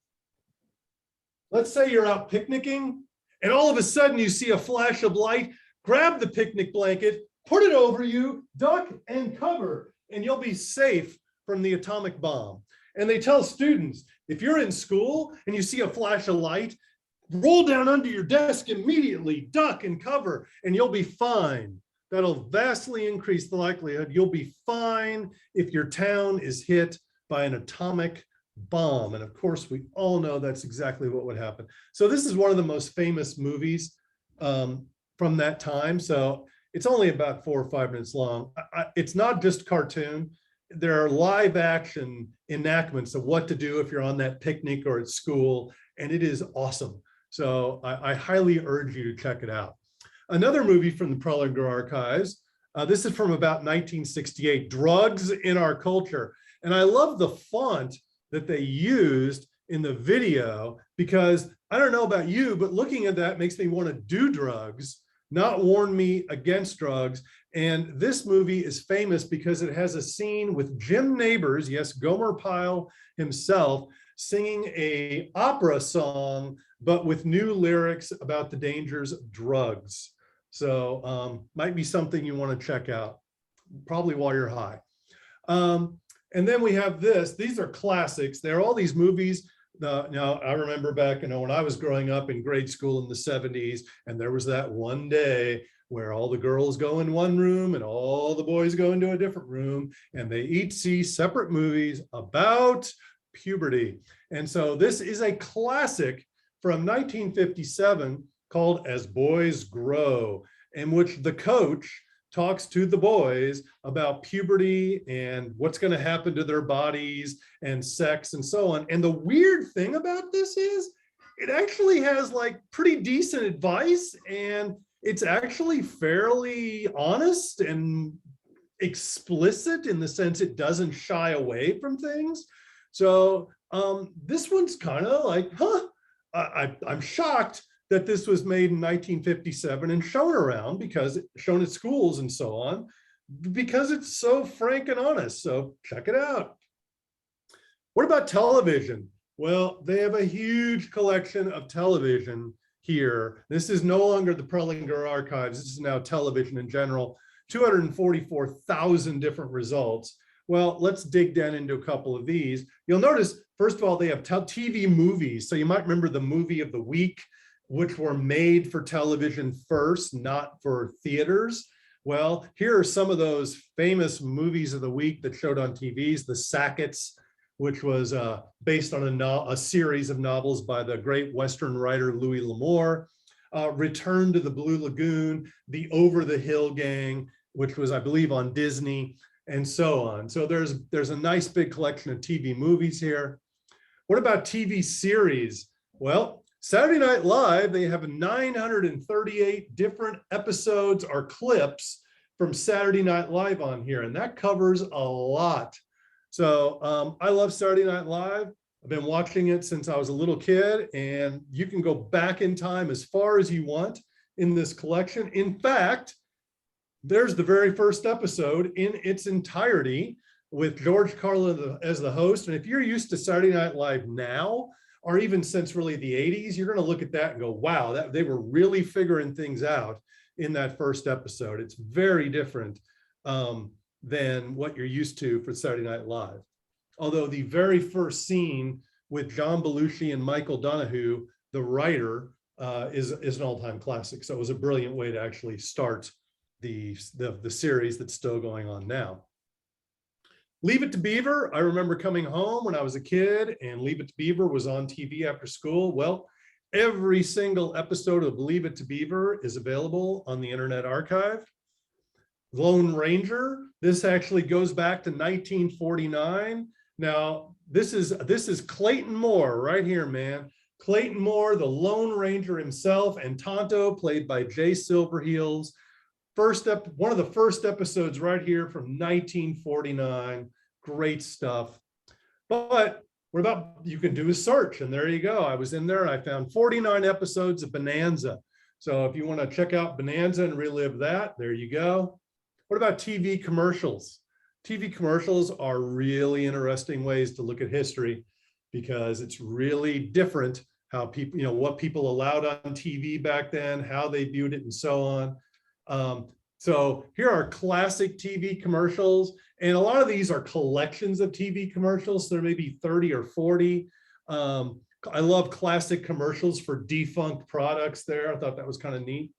Let's say you're out picnicking and all of a sudden you see a flash of light. Grab the picnic blanket, put it over you, duck and cover, and you'll be safe from the atomic bomb. And they tell students, if you're in school and you see a flash of light, roll down under your desk immediately, duck and cover, and you'll be fine. That'll vastly increase the likelihood you'll be fine if your town is hit by an atomic bomb. And of course, we all know that's exactly what would happen. So this is one of the most famous movies from that time. So it's only about 4 or 5 minutes long. It's not just cartoon. There are live action enactments of what to do if you're on that picnic or at school, and it is awesome. So I highly urge you to check it out. Another movie from the Prelinger Archives, this is from about 1968, Drugs in Our Culture. And I love the font that they used in the video, because I don't know about you, but looking at that makes me want to do drugs, not warn me against drugs. And this movie is famous because it has a scene with Jim Nabors, yes, Gomer Pyle himself, singing an opera song, but with new lyrics about the dangers of drugs. So might be something you want to check out, probably while you're high. And then we have this. These are classics. There are all these movies. Now, I remember back, when I was growing up in grade school in the 70s, and there was that one day where all the girls go in one room and all the boys go into a different room, and they each see separate movies about puberty. And so this is a classic from 1957 called As Boys Grow, in which the coach talks to the boys about puberty and what's going to happen to their bodies and sex and so on. And the weird thing about this is it actually has like pretty decent advice, and it's actually fairly honest and explicit in the sense it doesn't shy away from things. So this one's kind of like, I'm shocked that this was made in 1957 and shown around, because shown at schools and so on, because it's so frank and honest. So check it out. What about television? Well, they have a huge collection of television here. This is no longer the Prelinger Archives. This is now television in general, 244,000 different results. Well, let's dig down into a couple of these. You'll notice, first of all, they have TV movies. So you might remember the movie of the week, which were made for television first, not for theaters. Well, here are some of those famous movies of the week that showed on TVs. The Sackets, which was based on a series of novels by the great Western writer Louis L'Amour. Return to the Blue Lagoon, The Over the Hill Gang, which was, I believe, on Disney, and so on. So there's a nice big collection of TV movies here. What about TV series? Well, Saturday Night Live, they have 938 different episodes or clips from Saturday Night Live on here, and that covers a lot. So I love Saturday Night Live. I've been watching it since I was a little kid, and you can go back in time as far as you want in this collection. In fact, there's the very first episode in its entirety with George Carlin as the host. And if you're used to Saturday Night Live now, or even since really the 80s, you're going to look at that and go, wow, they were really figuring things out in that first episode. It's very different than what you're used to for Saturday Night Live. Although the very first scene with John Belushi and Michael Donahue, the writer, is an all-time classic. So it was a brilliant way to actually start the series that's still going on now. Leave It to Beaver. I remember coming home when I was a kid, and Leave It to Beaver was on TV after school. Well, every single episode of Leave It to Beaver is available on the Internet Archive. Lone Ranger. This actually goes back to 1949. Now, this is Clayton Moore right here, man. Clayton Moore, the Lone Ranger himself, and Tonto, played by Jay Silverheels. One of the first episodes right here from 1949. Great stuff. But what about, you can do a search, and there you go. I was in there and I found 49 episodes of Bonanza. So if you want to check out Bonanza and relive that, there you go. What about TV commercials? TV commercials are really interesting ways to look at history because it's really different how people, what people allowed on TV back then, how they viewed it and so on. So here are classic TV commercials. And a lot of these are collections of TV commercials. So there may be 30 or 40. I love classic commercials for defunct products there. I thought that was kind of neat.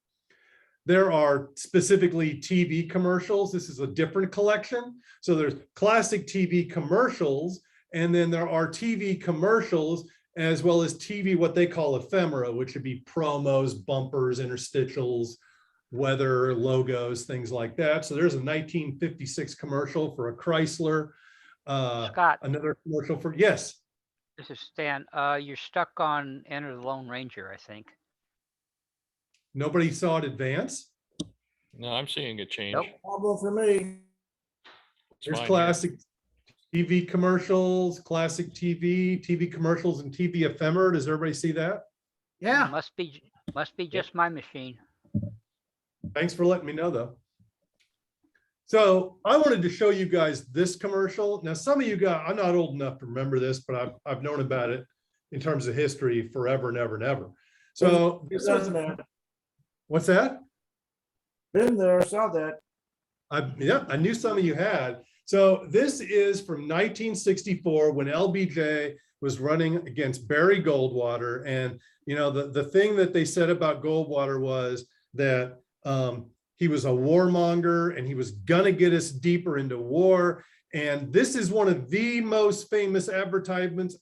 There are specifically TV commercials. This is a different collection. So there's classic TV commercials, and then there are TV commercials as well as TV, what they call ephemera, which would be promos, bumpers, interstitials, weather, logos, things like that. So there's a 1956 commercial for a Chrysler. Scott, Another commercial for, yes. this is Stan. You're stuck on Enter the Lone Ranger, I think. Nobody saw it advance. No, I'm seeing a change. Nope. Problem for me. It's There's mine here. classic TV commercials, classic TV commercials, and TV ephemera. Does everybody see that? Yeah. Must be just my machine. Thanks for letting me know, though. So I wanted to show you guys this commercial. Now, some of you guys, I'm not old enough to remember this, but I've known about it in terms of history forever and ever and ever. So this was, what's that? Been there, saw that. Yeah, I knew some of you had. So this is from 1964 when LBJ was running against Barry Goldwater. And, the thing that they said about Goldwater was that he was a warmonger and he was going to get us deeper into war. And this is one of the most famous advertisements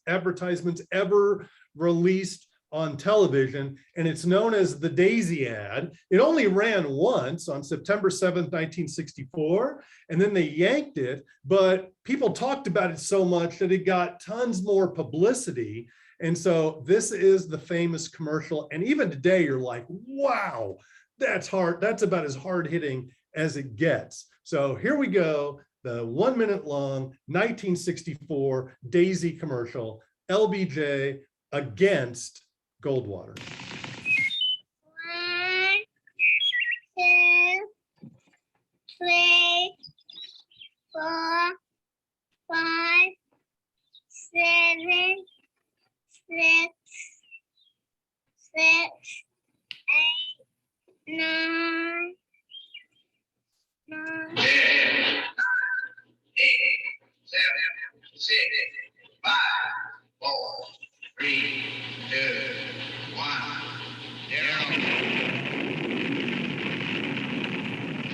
ever released on television, and it's known as the Daisy ad. It only ran once on September 7th, 1964, and then they yanked it, but people talked about it so much that it got tons more publicity. And so this is the famous commercial. And even today, you're like, wow, that's hard. That's about as hard hitting as it gets. So here we go. The 1 minute long 1964 Daisy commercial, LBJ against Goldwater. 1, 2, 3, 4, 5, 7, 6, 8, 9, 10, 9. 7, 6, 5, 4, 3, 2, 1, 0.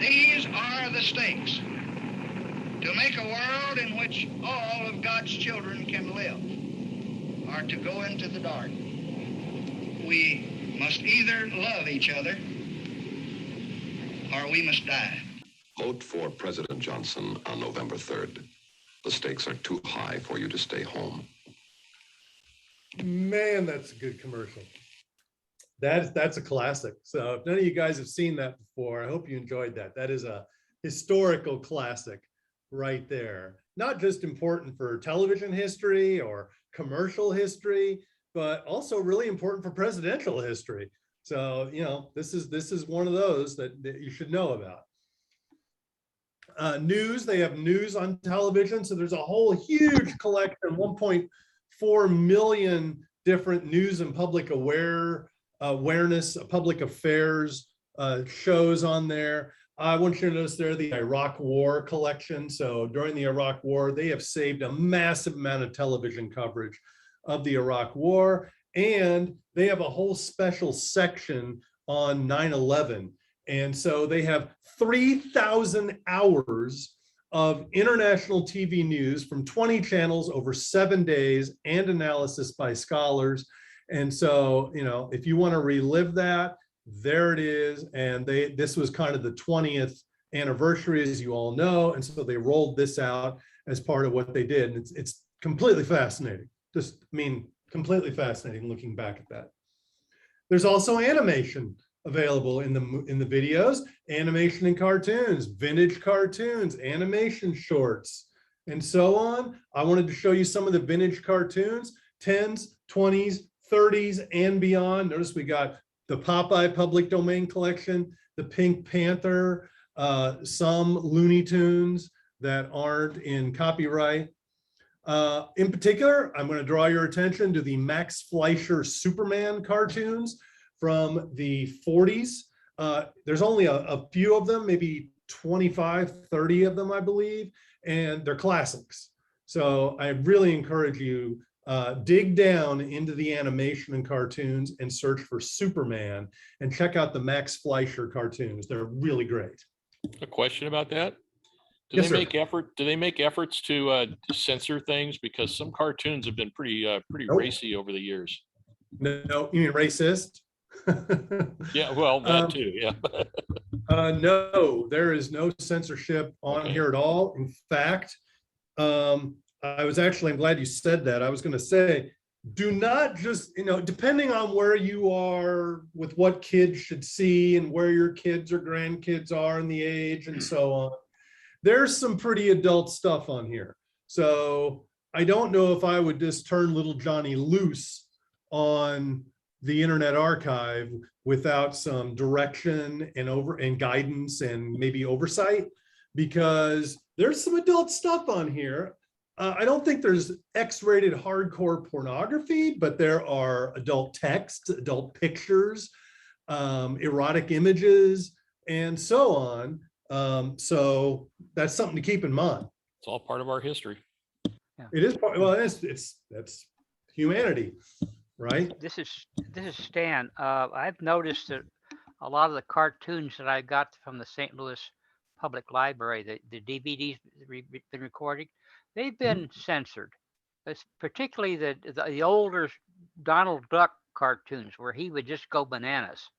These are the stakes. To make a world in which all of God's children can live, or to go into the dark. We must either love each other, or we must die. Vote for President Johnson on November 3rd. The stakes are too high for you to stay home. Man, that's a good commercial. That's a classic. So if none of you guys have seen that before, I hope you enjoyed that. That is a historical classic right there. Not just important for television history or commercial history, but also really important for presidential history. So, this is one of those that you should know about. News, they have news on television. So there's a whole huge collection, 1.4 million different news and public awareness, public affairs shows on there. I want you to notice there the Iraq War collection. So during the Iraq War, they have saved a massive amount of television coverage of the Iraq War. And they have a whole special section on 9/11. And so they have 3,000 hours of international TV news from 20 channels over 7 days and analysis by scholars. And so, if you want to relive that, there it is. And this was kind of the 20th anniversary, as you all know. And so they rolled this out as part of what they did. And it's completely fascinating. Completely fascinating looking back at that. There's also animation available in the videos, animation and cartoons, vintage cartoons, animation shorts, and so on. I wanted to show you some of the vintage cartoons, 10s, 20s, 30s, and beyond. Notice we got the Popeye public domain collection, the Pink Panther, some Looney Tunes. that aren't in copyright. In particular, I'm going to draw your attention to the Max Fleischer Superman cartoons from the 40s. There's only a few of them, maybe 25, 30 of them, I believe, and they're classics. So I really encourage you, dig down into the animation and cartoons and search for Superman and check out the Max Fleischer cartoons. They're really great. A question about that? Do Yes, they sir. make efforts to censor things? Because some cartoons have been pretty Nope. racy over the years. No, you mean racist? Yeah, well, that too, yeah. No, there is no censorship on Okay. here at all. In fact, I'm glad you said that. I was going to say, do not just, depending on where you are with what kids should see and where your kids or grandkids are and the age and so on, there's some pretty adult stuff on here. So I don't know if I would just turn little Johnny loose on the Internet Archive without some direction and guidance and maybe oversight, because there's some adult stuff on here. I don't think there's X-rated hardcore pornography, but there are adult texts, adult pictures, erotic images, and so on. So that's something to keep in mind. It's all part of our history. It is part, well, that's humanity, right? This is Stan. I've noticed that a lot of the cartoons that I got from the St. Louis Public Library, the DVDs we've been recording, they've been censored. It's particularly the older Donald Duck cartoons where he would just go bananas.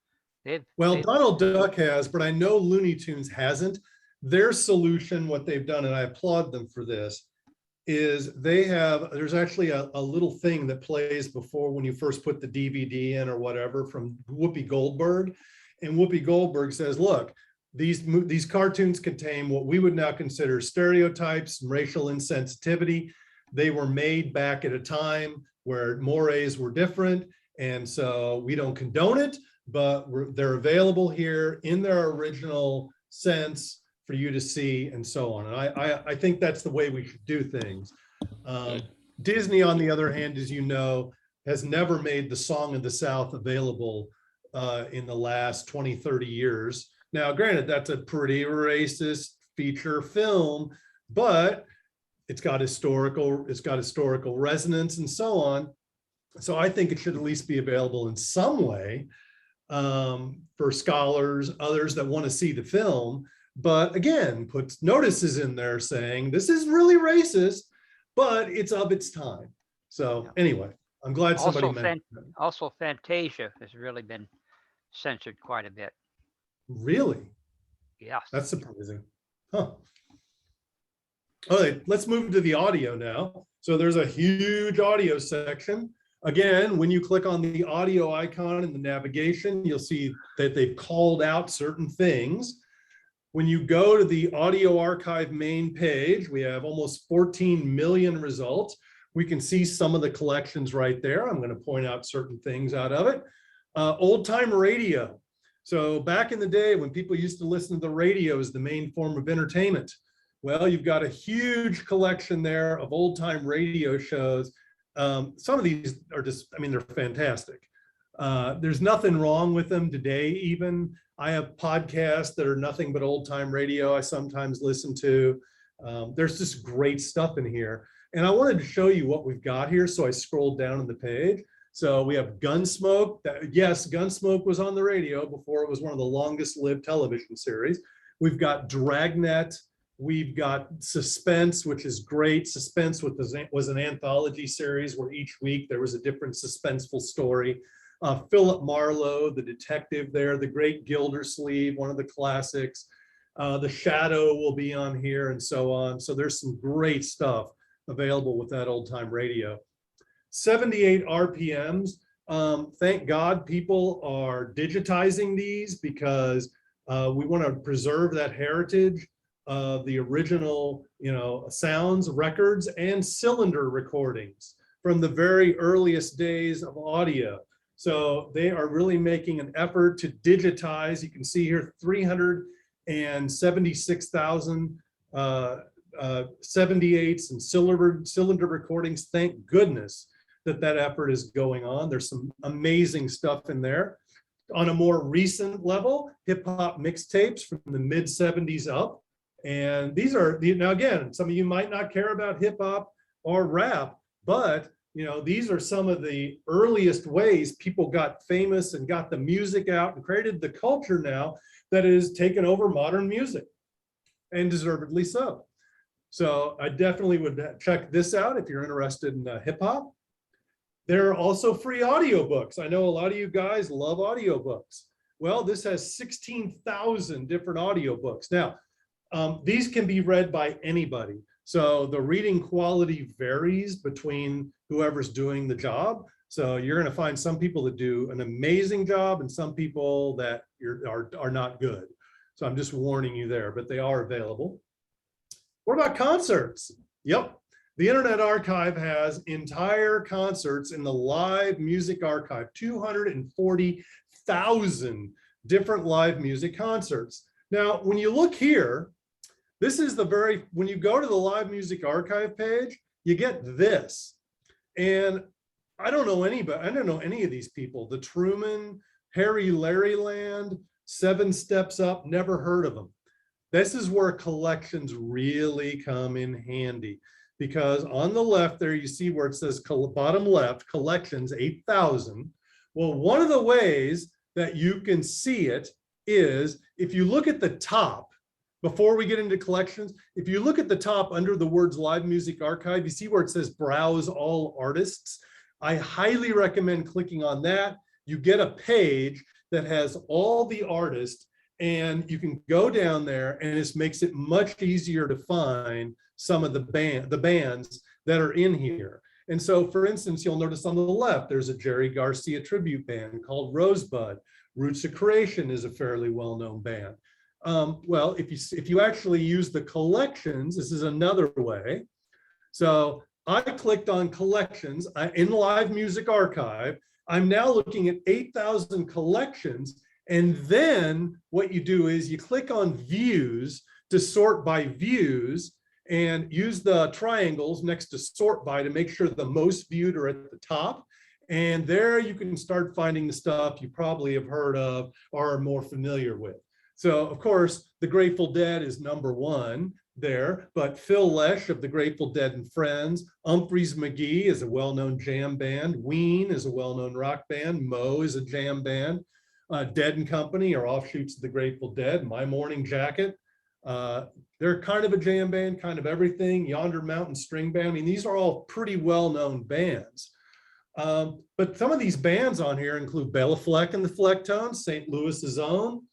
Donald Duck has, but I know Looney Tunes hasn't. Their solution, what they've done, and I applaud them for this, is there's actually a little thing that plays before when you first put the DVD in or whatever from Whoopi Goldberg. And Whoopi Goldberg says, look, these cartoons contain what we would now consider stereotypes and racial insensitivity. They were made back at a time where mores were different. And so we don't condone it, but they're available here in their original sense for you to see and so on. And I think that's the way we should do things. Disney, on the other hand, as you know, has never made the Song of the South available in the last 20, 30 years. Now, granted, that's a pretty racist feature film, but it's got historical resonance and so on. So I think it should at least be available in some way for scholars, others that want to see the film. But again, puts notices in there saying this is really racist, but it's of its time. So anyway, I'm glad somebody mentioned that. Also, Fantasia has really been censored quite a bit. Really? Yeah. That's surprising. Huh. All right, let's move to the audio now. So there's a huge audio section. Again, when you click on the audio icon in the navigation, you'll see that they've called out certain things. When you go to the audio archive main page, we have almost 14 million results. We can see some of the collections right there. I'm going to point out certain things out of it. Old time radio. So back in the day when people used to listen to the radio as the main form of entertainment, well, you've got a huge collection there of old time radio shows. Some of these are just, I mean, they're fantastic. There's nothing wrong with them today even. I have podcasts that are nothing but old time radio I sometimes listen to. There's just great stuff in here. And I wanted to show you what we've got here. So I scrolled down on the page. So we have Gunsmoke. Yes, Gunsmoke was on the radio before it was one of the longest lived television series. We've got Dragnet. We've got Suspense, which is great. Suspense was an anthology series where each week there was a different suspenseful story. Philip Marlowe, the detective there, The Great Gildersleeve, one of the classics. The Shadow will be on here and so on. So there's some great stuff available with that old time radio. 78 RPMs. Thank God people are digitizing these because we want to preserve that heritage of the original, sounds, records, and cylinder recordings from the very earliest days of audio. So they are really making an effort to digitize. You can see here 376,000 78s and cylinder recordings. Thank goodness that effort is going on. There's some amazing stuff in there. On a more recent level, hip hop mixtapes from the mid 70s up. And these are, now again, some of you might not care about hip hop or rap, but these are some of the earliest ways people got famous and got the music out and created the culture now that is taken over modern music, and deservedly so. So I definitely would check this out if you're interested in hip hop. There are also free audiobooks. I know a lot of you guys love audiobooks. Well, this has 16,000 different audiobooks. Now, these can be read by anybody. So the reading quality varies between whoever's doing the job. So you're going to find some people that do an amazing job and some people that are not good. So I'm just warning you there, but they are available. What about concerts? Yep. The Internet Archive has entire concerts in the live music archive, 240,000 different live music concerts. Now, when you look here, this is when you go to the live music archive page, you get this. And I don't know anybody, I don't know any of these people. The Truman, Harry Larryland, Seven Steps Up, never heard of them. This is where collections really come in handy, because on the left there, you see where it says bottom left, collections 8,000. Well, one of the ways that you can see it is if you look at the top, before we get into collections, if you look at the top under the words Live Music Archive, you see where it says Browse All Artists. I highly recommend clicking on that. You get a page that has all the artists, and you can go down there, and it makes it much easier to find some of the bands that are in here. And so, for instance, you'll notice on the left, there's a Jerry Garcia tribute band called Rosebud. Roots of Creation is a fairly well-known band. Well, if you actually use the collections, this is another way. So I clicked on collections in Live Music Archive. I'm now looking at 8,000 collections. And then what you do is you click on views to sort by views and use the triangles next to sort by to make sure the most viewed are at the top. And there you can start finding the stuff you probably have heard of or are more familiar with. So, of course, the Grateful Dead is #1 there, but Phil Lesh of the Grateful Dead and Friends, Humphreys McGee is a well-known jam band, Ween is a well-known rock band, Moe is a jam band, Dead and Company are offshoots of the Grateful Dead, My Morning Jacket, they're kind of a jam band, kind of everything, Yonder Mountain String Band. I mean, these are all pretty well-known bands. But some of these bands on here include Bela Fleck and the Flecktones, St. Louis's own,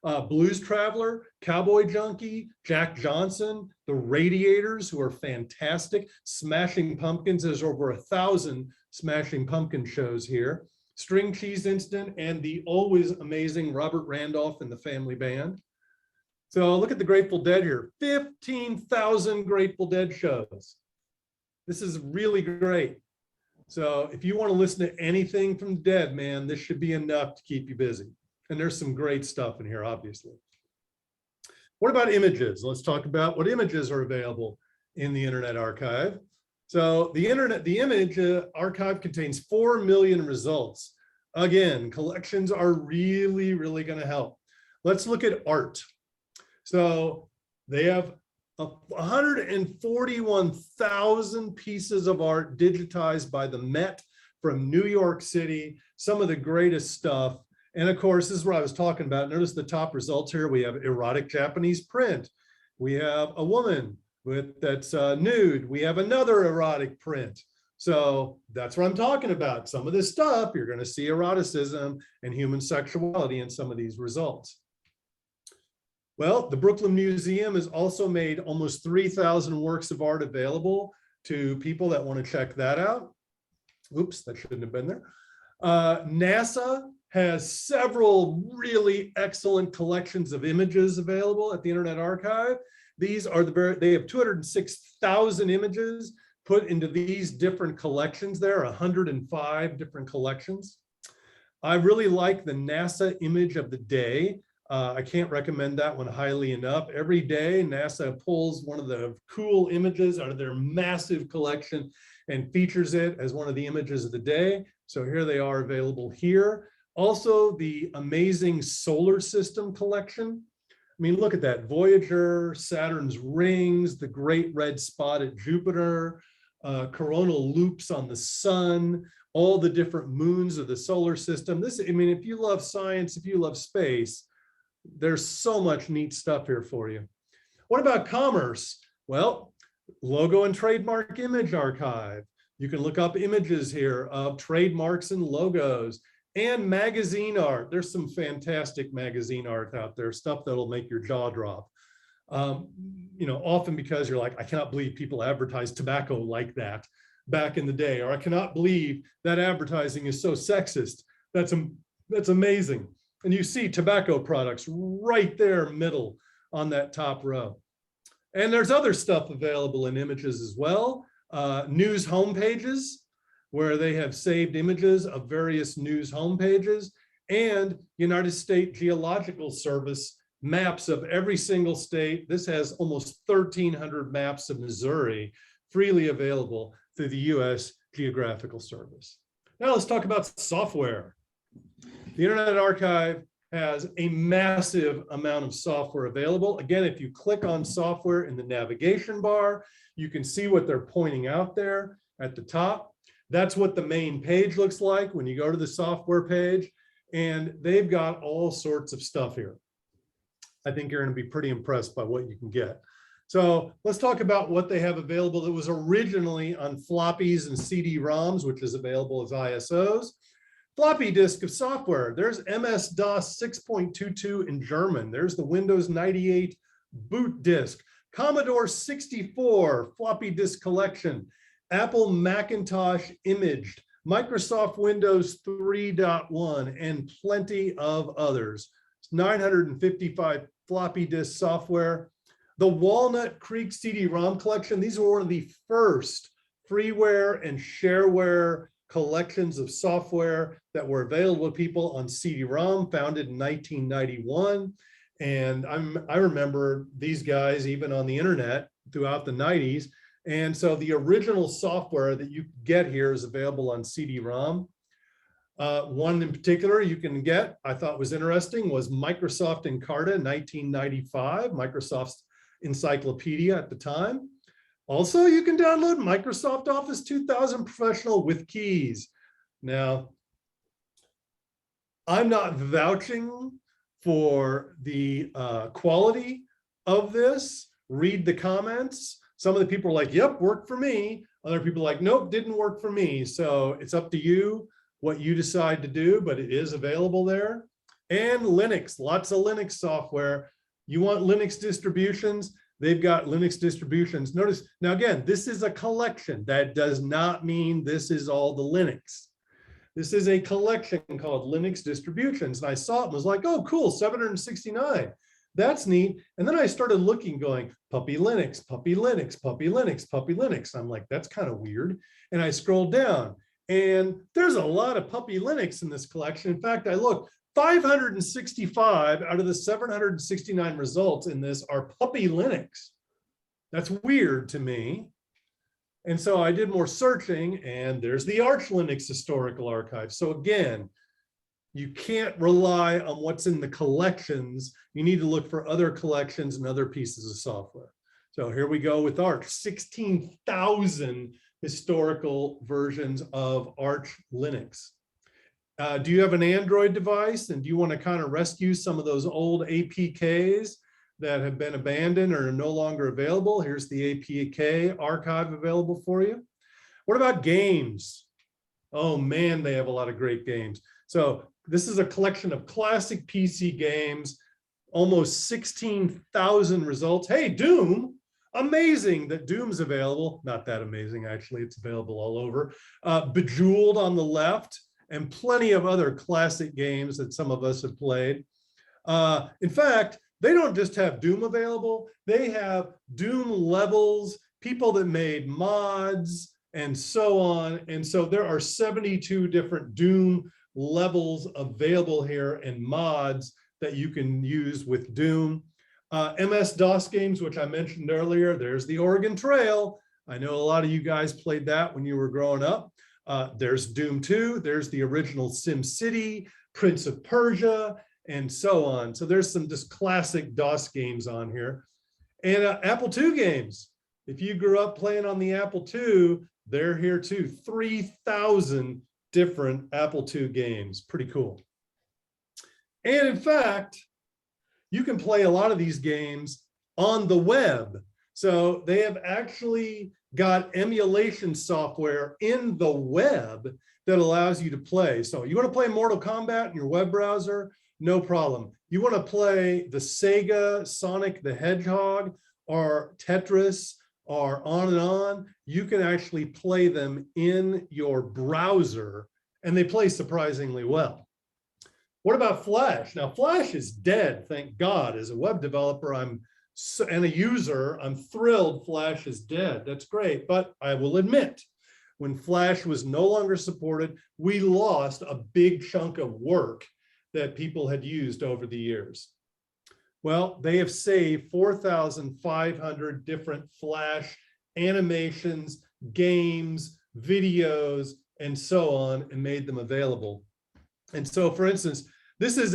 Blues Traveler, Cowboy Junkie, Jack Johnson, the Radiators, who are fantastic. Smashing Pumpkins, there's over 1,000 Smashing Pumpkin shows here. String Cheese Instant, and the always amazing Robert Randolph and the Family Band. So look at the Grateful Dead here, 15,000 Grateful Dead shows. This is really great. So if you want to listen to anything from the Dead, man, this should be enough to keep you busy. And there's some great stuff in here, obviously. What about images? Let's talk about what images are available in the Internet Archive. So the image archive contains 4 million results. Again, collections are really, really going to help. Let's look at art. So they have 141,000 pieces of art digitized by the Met from New York City, some of the greatest stuff. And of course, this is what I was talking about. Notice the top results here. We have erotic Japanese print. We have a woman that's nude. We have another erotic print. So that's what I'm talking about. Some of this stuff, you're going to see eroticism and human sexuality in some of these results. Well, the Brooklyn Museum has also made almost 3,000 works of art available to people that want to check that out. Oops, that shouldn't have been there. NASA has several really excellent collections of images available at the Internet Archive. These are they have 206,000 images put into these different collections. There are 105 different collections. I really like the NASA image of the day. I can't recommend that one highly enough. Every day, NASA pulls one of the cool images out of their massive collection and features it as one of the images of the day. So here they are available here. Also, the amazing solar system collection. I mean, look at that. Voyager, Saturn's rings, the great red spot at Jupiter, coronal loops on the sun, all the different moons of the solar system. This, I mean, if you love science, if you love space, there's so much neat stuff here for you. What about commerce? Well, logo and trademark image archive. You can look up images here of trademarks and logos and magazine art. There's some fantastic magazine art out there, stuff that'll make your jaw drop. You know, often because you're like, I cannot believe people advertise tobacco like that back in the day, or I cannot believe that advertising is so sexist. That's amazing. And you see tobacco products right there middle on that top row. And there's other stuff available in images as well. News homepages, where they have saved images of various news homepages, and United States Geological Service maps of every single state. This has almost 1,300 maps of Missouri freely available through the US Geographical Service. Now let's talk about software. The Internet Archive has a massive amount of software available. Again, if you click on software in the navigation bar, you can see what they're pointing out there at the top. That's what the main page looks like when you go to the software page, and they've got all sorts of stuff here. I think you're going to be pretty impressed by what you can get. So let's talk about what they have available that was originally on floppies and CD-ROMs, which is available as ISOs. Floppy disk of software. There's MS-DOS 6.22 in German. There's the Windows 98 boot disk. Commodore 64 floppy disk collection. Apple Macintosh imaged. Microsoft Windows 3.1 and plenty of others. 955 floppy disk software. The Walnut Creek CD-ROM collection. These were one of the first freeware and shareware collections of software that were available to people on CD-ROM, founded in 1991. And I remember these guys even on the internet throughout the 90s. And so the original software that you get here is available on CD-ROM. One in particular you can get, I thought was interesting, was Microsoft Encarta 1995, Microsoft's encyclopedia at the time. Also, you can download Microsoft Office 2000 Professional with keys. Now, I'm not vouching for the quality of this. Read the comments. Some of the people are like, yep, worked for me. Other people are like, nope, didn't work for me. So it's up to you what you decide to do, but it is available there. And Linux, lots of Linux software. You want Linux distributions? They've got Linux distributions. Notice, now again, this is a collection. That does not mean this is all the Linux. This is a collection called Linux distributions. And I saw it and was like, oh, cool, 769. That's neat. And then I started looking, going, Puppy Linux, Puppy Linux, Puppy Linux, Puppy Linux. I'm like, that's kind of weird. And I scrolled down, and there's a lot of Puppy Linux in this collection. In fact, I looked, 565 out of the 769 results in this are Puppy Linux. That's weird to me. And so I did more searching, and there's the Arch Linux Historical Archive. So again, you can't rely on what's in the collections. You need to look for other collections and other pieces of software. So here we go with Arch, 16,000 historical versions of Arch Linux. Do you have an Android device, and do you want to kind of rescue some of those old APKs that have been abandoned or are no longer available? Here's the APK archive available for you. What about games? Oh man, they have a lot of great games. So this is a collection of classic PC games, almost 16,000 results. Hey, Doom, amazing that Doom's available. Not that amazing, actually, it's available all over. Bejeweled on the left, and plenty of other classic games that some of us have played. In fact, they don't just have Doom available, they have Doom levels, people that made mods, and so on. And so there are 72 different Doom levels available here and mods that you can use with Doom. MS-DOS games, which I mentioned earlier, there's the Oregon Trail. I know a lot of you guys played that when you were growing up. There's Doom 2, there's the original Sim City, Prince of Persia, and so on. So there's some just classic DOS games on here. And Apple II games. If you grew up playing on the Apple II, they're here too. 3,000 different Apple II games. Pretty cool. And in fact, you can play a lot of these games on the web. So they have actually got emulation software in the web that allows you to play. So you want to play Mortal Kombat in your web browser? No problem. You want to play the Sega Sonic the Hedgehog or Tetris or on, you can actually play them in your browser, and they play surprisingly well. What about Flash? Now, Flash is dead, thank God. As a web developer and a user, I'm thrilled Flash is dead. That's great, but I will admit, when Flash was no longer supported, we lost a big chunk of work that people had used over the years. Well, they have saved 4,500 different Flash animations, games, videos, and so on, and made them available. And so, for instance, this is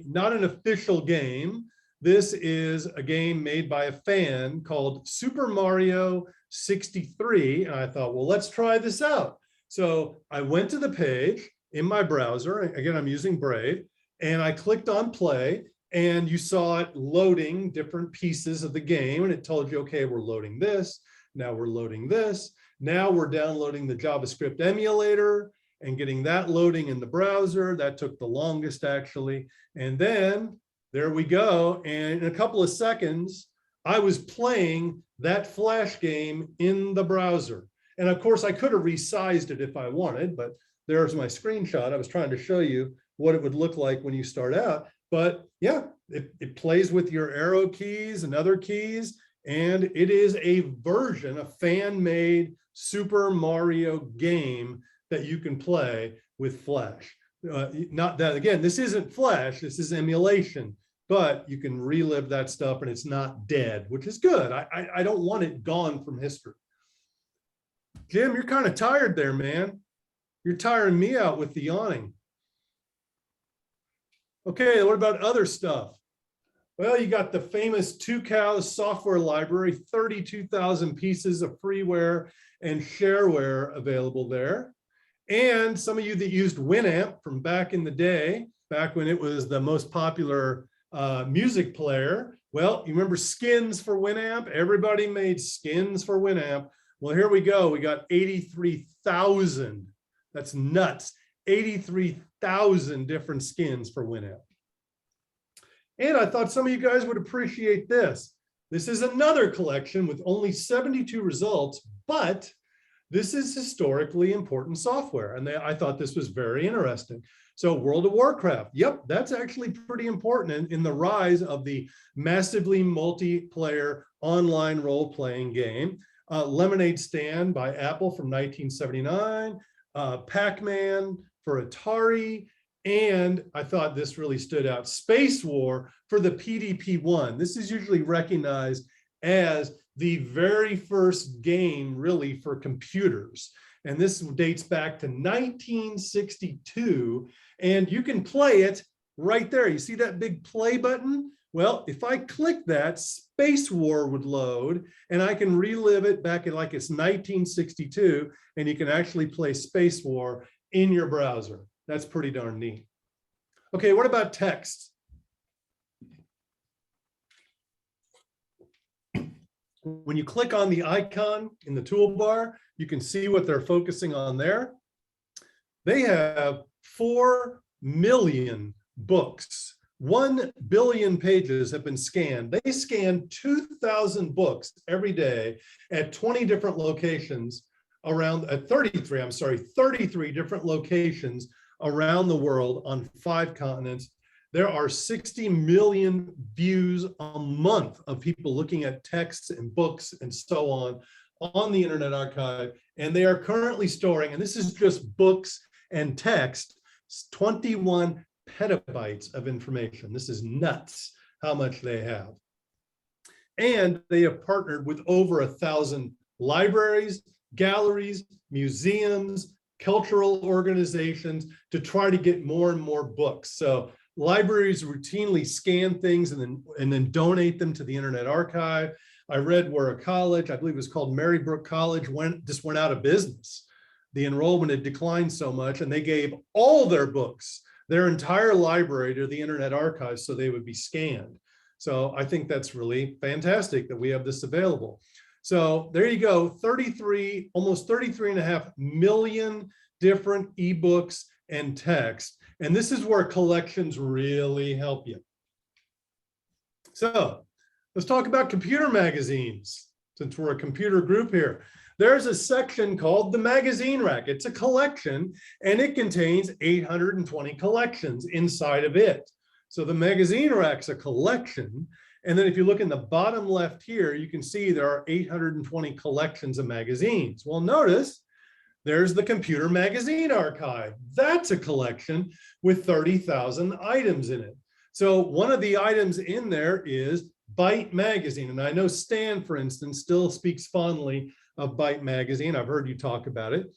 not an official game. This is a game made by a fan called Super Mario 63. And I thought, well, let's try this out. So I went to the page in my browser. Again, I'm using Brave. And I clicked on play. And you saw it loading different pieces of the game. And it told you, okay, we're loading this. Now we're loading this. Now we're downloading the JavaScript emulator and getting that loading in the browser. That took the longest, actually. And then there we go. And in a couple of seconds, I was playing that Flash game in the browser. And of course, I could have resized it if I wanted, but there's my screenshot. I was trying to show you what it would look like when you start out. But yeah, it plays with your arrow keys and other keys. And it is a version, a fan-made Super Mario game that you can play with Flash. Not that, again, this isn't Flash, this is emulation, but you can relive that stuff and it's not dead, which is good. I don't want it gone from history. Jim, you're kind of tired there, man. You're tiring me out with the yawning. Okay, what about other stuff? Well, you got the famous 2Cows software library, 32,000 pieces of freeware and shareware available there. And some of you that used Winamp from back in the day, back when it was the most popular music player. Well, you remember skins for Winamp? Everybody made skins for Winamp. Well, here we go. We got 83,000. That's nuts. 83,000 different skins for Winamp. And I thought some of you guys would appreciate this. This is another collection with only 72 results, but this is historically important software. And I thought this was very interesting. So World of Warcraft, yep, that's actually pretty important in the rise of the massively multiplayer online role-playing game. Lemonade Stand by Apple from 1979, Pac-Man for Atari, and I thought this really stood out, Space War for the PDP-1. This is usually recognized as the very first game really for computers. And this dates back to 1962, and you can play it right there. You see that big play button? Well, if I click that, Space War would load, and I can relive it back in like it's 1962, and you can actually play Space War in your browser. That's pretty darn neat. Okay, what about text? When you click on the icon in the toolbar, you can see what they're focusing on there. They have 4 million books. 1 billion pages have been scanned. They scan 2,000 books every day at 20 different locations around, at 33 different locations around the world on 5 continents. There are 60 million views a month of people looking at texts and books and so on the Internet Archive. And they are currently storing, and this is just books and text, 21 petabytes of information. This is nuts how much they have. And they have partnered with over 1,000 libraries, galleries, museums, cultural organizations to try to get more and more books. So libraries routinely scan things and then donate them to the Internet Archive. I read where a college, I believe it was called Marybrook College, just went out of business. The enrollment had declined so much, and they gave all their books, their entire library, to the Internet Archive so they would be scanned. So I think that's really fantastic that we have this available. So there you go, almost 33.5 million different ebooks and text. And this is where collections really help you. So let's talk about computer magazines, since we're a computer group here. There's a section called the magazine rack. It's a collection, and it contains 820 collections inside of it. So the magazine rack's a collection. And then if you look in the bottom left here, you can see there are 820 collections of magazines. Well, notice there's the Computer Magazine Archive. That's a collection with 30,000 items in it. So one of the items in there is Byte Magazine. And I know Stan, for instance, still speaks fondly of Byte Magazine. I've heard you talk about it.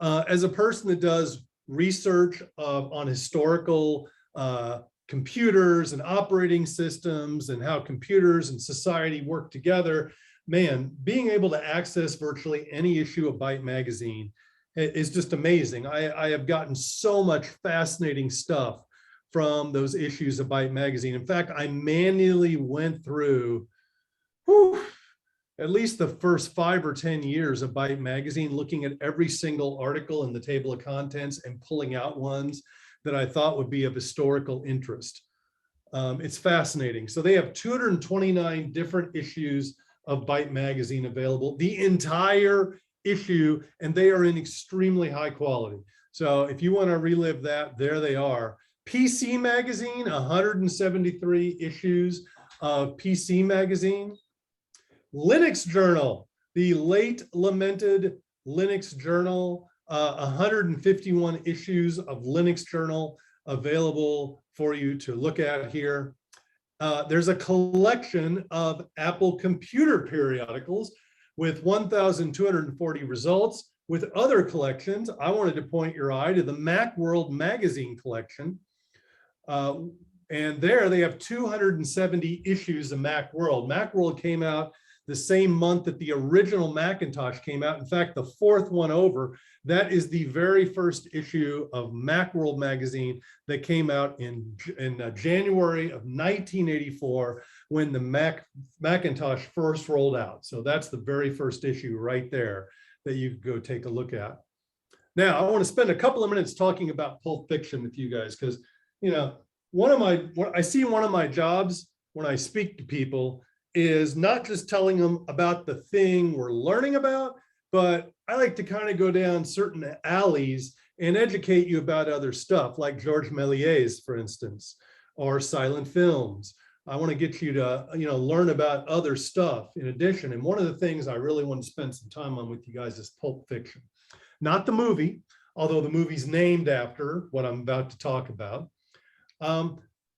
As a person that does research on historical computers and operating systems and how computers and society work together, man, being able to access virtually any issue of Byte Magazine is just amazing. I have gotten so much fascinating stuff from those issues of Byte Magazine. In fact, I manually went through at least the first 5 or 10 years of Byte Magazine, looking at every single article in the table of contents and pulling out ones that I thought would be of historical interest. It's fascinating. So they have 229 different issues of Byte Magazine available, the entire issue, and they are in extremely high quality. So if you want to relive that, there they are. PC Magazine, 173 issues of PC Magazine. Linux Journal, the late lamented Linux Journal, 151 issues of Linux Journal available for you to look at here. There's a collection of Apple computer periodicals with 1,240 results. With other collections, I wanted to point your eye to the Macworld magazine collection. And there they have 270 issues of Macworld. Macworld came out the same month that the original Macintosh came out. In fact, the 4th one over, that is the very first issue of Macworld magazine that came out in January of 1984 when the Macintosh first rolled out. So that's the very first issue right there that you could go take a look at. Now, I want to spend a couple of minutes talking about Pulp Fiction with you guys, because, you know, I see one of my jobs when I speak to people is not just telling them about the thing we're learning about, but I like to kind of go down certain alleys and educate you about other stuff, like Georges Méliès, for instance, or silent films. I want to get you to, learn about other stuff in addition. And one of the things I really want to spend some time on with you guys is Pulp Fiction. Not the movie, although the movie's named after what I'm about to talk about.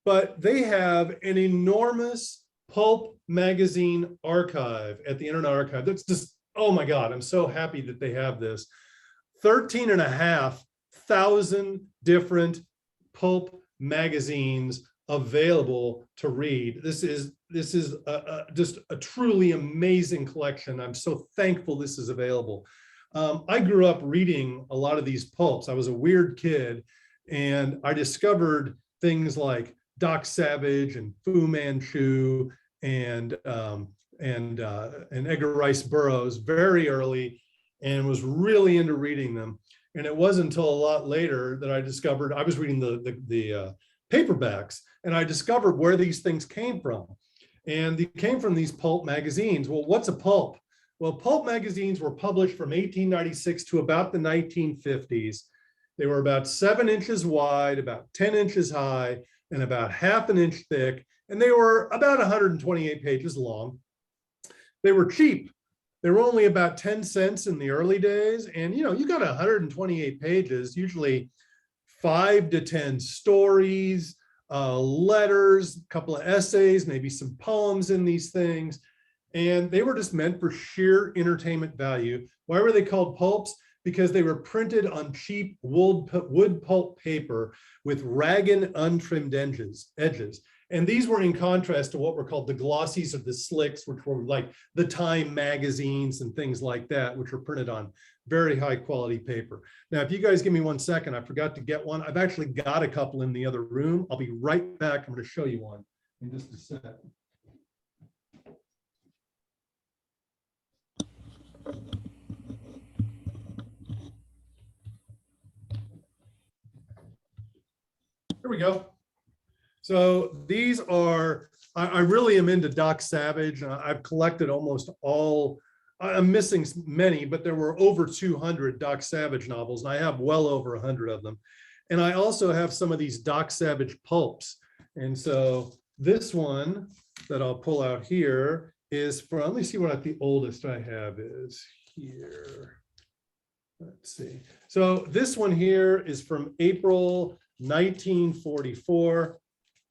But they have an enormous Pulp magazine archive at the Internet Archive. That's just, oh my God, I'm so happy that they have this. 13,500 different Pulp magazines available to read. This is just a truly amazing collection. I'm so thankful this is available. I grew up reading a lot of these pulps. I was a weird kid, and I discovered things like Doc Savage and Fu Manchu and Edgar Rice Burroughs very early, and was really into reading them. And it wasn't until a lot later that I discovered, I was reading the paperbacks, and I discovered where these things came from. And they came from these pulp magazines. Well, what's a pulp? Well, pulp magazines were published from 1896 to about the 1950s. They were about 7 inches wide, about 10 inches high, and about ½ an inch thick, and they were about 128 pages long. They were cheap. They were only about 10 cents in the early days, and you got 128 pages, usually 5 to 10 stories, letters, a couple of essays, maybe some poems in these things. And they were just meant for sheer entertainment value. Why were they called pulps? Because they were printed on cheap wood pulp paper with ragged, untrimmed edges. And these were in contrast to what were called the glossies or the slicks, which were like the Time magazines and things like that, which were printed on very high quality paper. Now, if you guys give me 1 second, I forgot to get one. I've actually got a couple in the other room. I'll be right back. I'm going to show you one in just a sec. Here we go. So these are, I really am into Doc Savage. I've collected almost all, I'm missing many, but there were over 200 Doc Savage novels, and I have well over 100 of them. And I also have some of these Doc Savage pulps. And so this one that I'll pull out here is from, let me see what the oldest I have is here. Let's see. So this one here is from April 1944.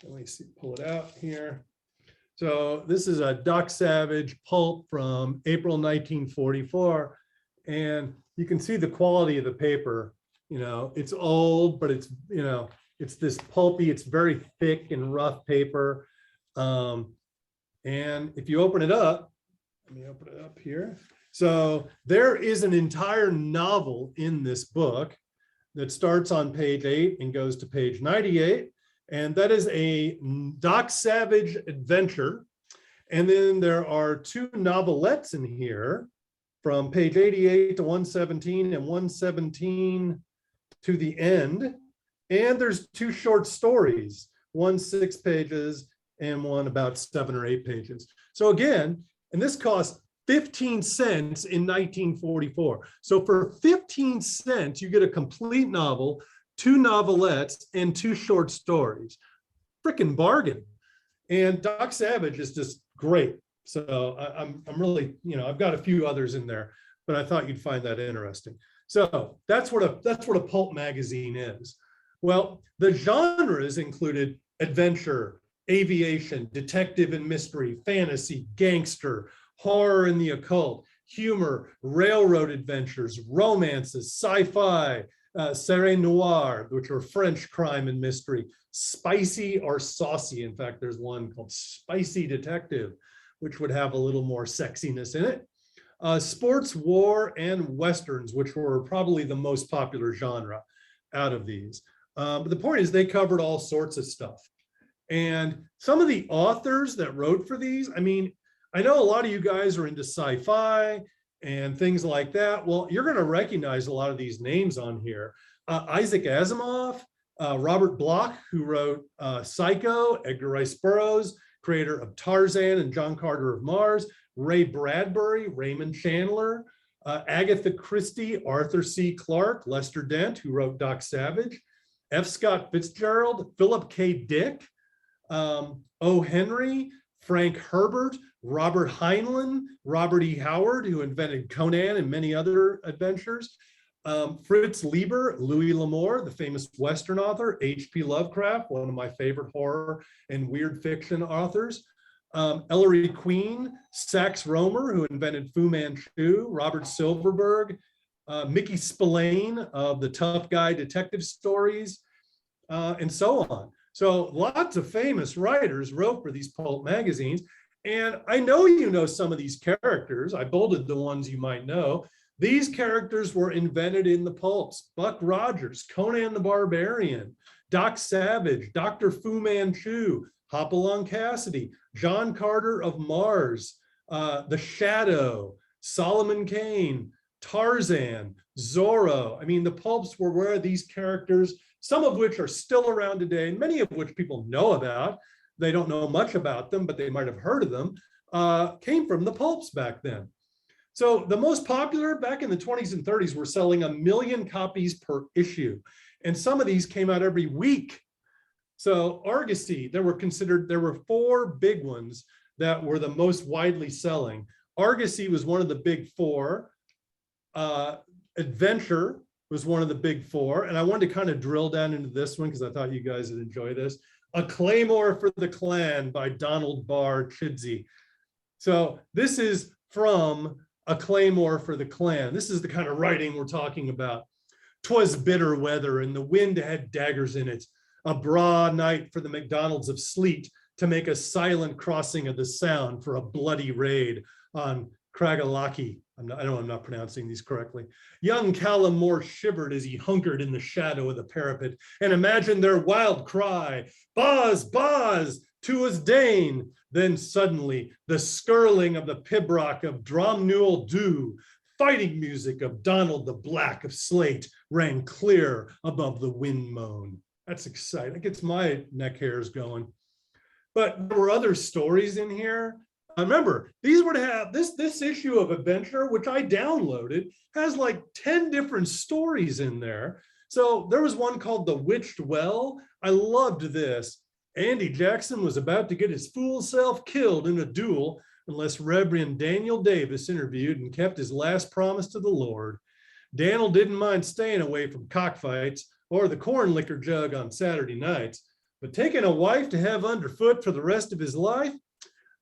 Let me see, pull it out here. So this is a Doc Savage pulp from April 1944. And you can see the quality of the paper. You know, it's old, but it's, you know, it's this pulpy, it's very thick and rough paper. And if you open it up, let me open it up here. So there is an entire novel in this book that starts on page 8 and goes to page 98. And that is a Doc Savage adventure. And then there are 2 novelettes in here from page 88 to 117 and 117 to the end. And there's 2 short stories, one 6 pages and one about 7 or 8 pages. So again, and this costs 15 cents in 1944. So for 15 cents, you get a complete novel, 2 novelettes, and 2 short stories. Freaking bargain. And Doc Savage is just great. So I'm really, you know, I've got a few others in there, but I thought you'd find that interesting. So that's what a pulp magazine is. Well, the genres included adventure, aviation, detective and mystery, fantasy, gangster, horror and the occult, humor, railroad adventures, romances, sci-fi, série noir, which are French crime and mystery, spicy or saucy. In fact, there's one called Spicy Detective, which would have a little more sexiness in it. Sports, war, and westerns, which were probably the most popular genre out of these. But the point is they covered all sorts of stuff. And some of the authors that wrote for these, I mean, I know a lot of you guys are into sci-fi and things like that. Well, you're going to recognize a lot of these names on here. Isaac Asimov, Robert Bloch, who wrote Psycho, Edgar Rice Burroughs, creator of Tarzan and John Carter of Mars, Ray Bradbury, Raymond Chandler, Agatha Christie, Arthur C. Clarke, Lester Dent, who wrote Doc Savage, F. Scott Fitzgerald, Philip K. Dick, O. Henry, Frank Herbert, Robert Heinlein, Robert E. Howard, who invented Conan and many other adventures, Fritz Leiber, Louis L'Amour, the famous Western author, H.P. Lovecraft, one of my favorite horror and weird fiction authors, Ellery Queen, Sax Rohmer, who invented Fu Manchu, Robert Silverberg, Mickey Spillane of the Tough Guy Detective Stories, and so on. So lots of famous writers wrote for these pulp magazines. And I know you know some of these characters. I bolded the ones you might know. These characters were invented in the pulps. Buck Rogers, Conan the Barbarian, Doc Savage, Dr. Fu Manchu, Hopalong Cassidy, John Carter of Mars, The Shadow, Solomon Kane, Tarzan, Zorro. I mean, the pulps were where these characters, some of which are still around today, and many of which people know about. They don't know much about them, but they might have heard of them, came from the pulps back then. So the most popular back in the 20s and 30s were selling 1 million copies per issue. And some of these came out every week. So Argosy, there were 4 big ones that were the most widely selling. Argosy was one of the big 4. Adventure was one of the big four. And I wanted to kind of drill down into this one because I thought you guys would enjoy this. A Claymore for the Clan by Donald Barr Chidsey. So this is from A Claymore for the Clan. This is the kind of writing we're talking about. 'Twas bitter weather and the wind had daggers in it. A braw night for the McDonalds of Sleet to make a silent crossing of the Sound for a bloody raid on Craigellachie. I know I'm not pronouncing these correctly. Young Callum Moore shivered as he hunkered in the shadow of the parapet and imagined their wild cry, "Boz, Boz, to us Dane." Then suddenly the skirling of the pibroch of Dromnewell Dhu, fighting music of Donald the Black of Slate rang clear above the wind moan. That's exciting. That gets my neck hairs going. But there were other stories in here. Remember, these were to have this issue of Adventure, which I downloaded, has like 10 different stories in there. So there was one called The Witched Well. I loved this. Andy Jackson was about to get his fool self killed in a duel unless Reverend Daniel Davis interviewed and kept his last promise to the Lord. Daniel didn't mind staying away from cockfights or the corn liquor jug on Saturday nights, but taking a wife to have underfoot for the rest of his life,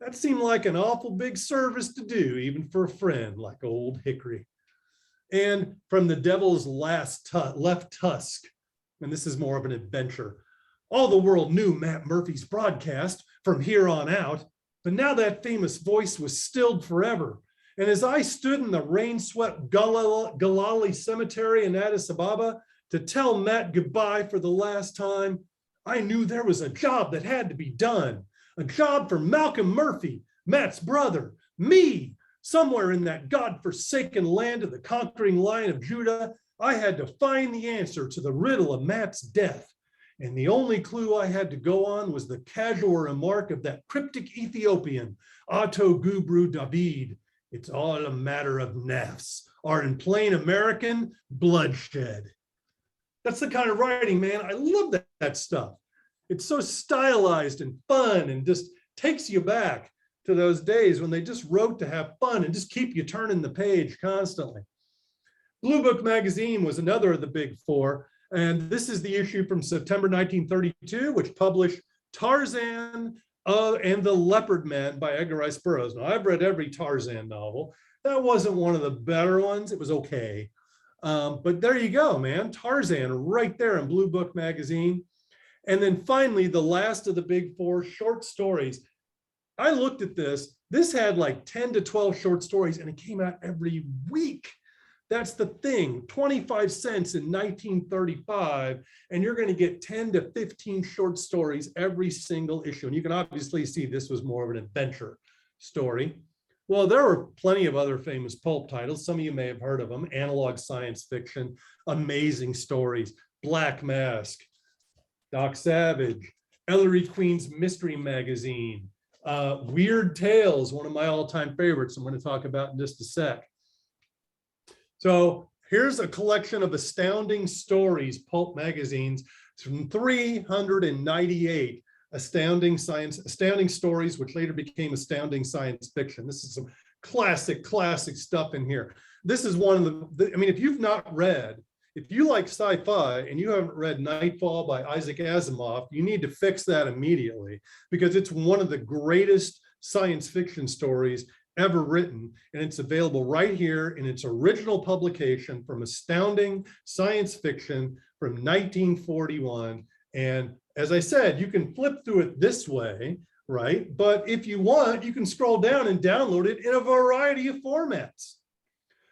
that seemed like an awful big service to do, even for a friend like old Hickory. And from The Devil's Left Tusk, and this is more of an adventure. All the world knew Matt Murphy's broadcast from here on out, but now that famous voice was stilled forever. And as I stood in the rain-swept Galali Cemetery in Addis Ababa to tell Matt goodbye for the last time, I knew there was a job that had to be done. A job for Malcolm Murphy, Matt's brother, me. Somewhere in that godforsaken land of the conquering Lion of Judah, I had to find the answer to the riddle of Matt's death. And the only clue I had to go on was the casual remark of that cryptic Ethiopian, Otto Gubru David. It's all a matter of nafs, or in plain American, bloodshed. That's the kind of writing, man. I love that stuff. It's so stylized and fun and just takes you back to those days when they just wrote to have fun and just keep you turning the page constantly. Blue Book magazine was another of the big four. And this is the issue from September 1932, which published Tarzan and the Leopard Man by Edgar Rice Burroughs. Now, I've read every Tarzan novel. That wasn't one of the better ones. It was okay. But there you go, man. Tarzan right there in Blue Book magazine. And then finally, the last of the big four, short stories. I looked at this. This had like 10 to 12 short stories, and it came out every week. That's the thing, 25 cents in 1935, and you're going to get 10 to 15 short stories every single issue. And you can obviously see this was more of an adventure story. Well, there were plenty of other famous pulp titles. Some of you may have heard of them. Analog science fiction, amazing stories, Black Mask, Doc Savage, Ellery Queen's Mystery Magazine, Weird Tales, one of my all-time favorites I'm going to talk about in just a sec. So here's a collection of astounding stories, pulp magazines from 398 astounding stories, which later became astounding science fiction. This is some classic stuff in here. This is one of the, I mean, if you've not read, if you like sci-fi and you haven't read Nightfall by Isaac Asimov, you need to fix that immediately because it's one of the greatest science fiction stories ever written, and it's available right here in its original publication from Astounding Science Fiction from 1941. And as I said, you can flip through it this way, right? But if you want, you can scroll down and download it in a variety of formats.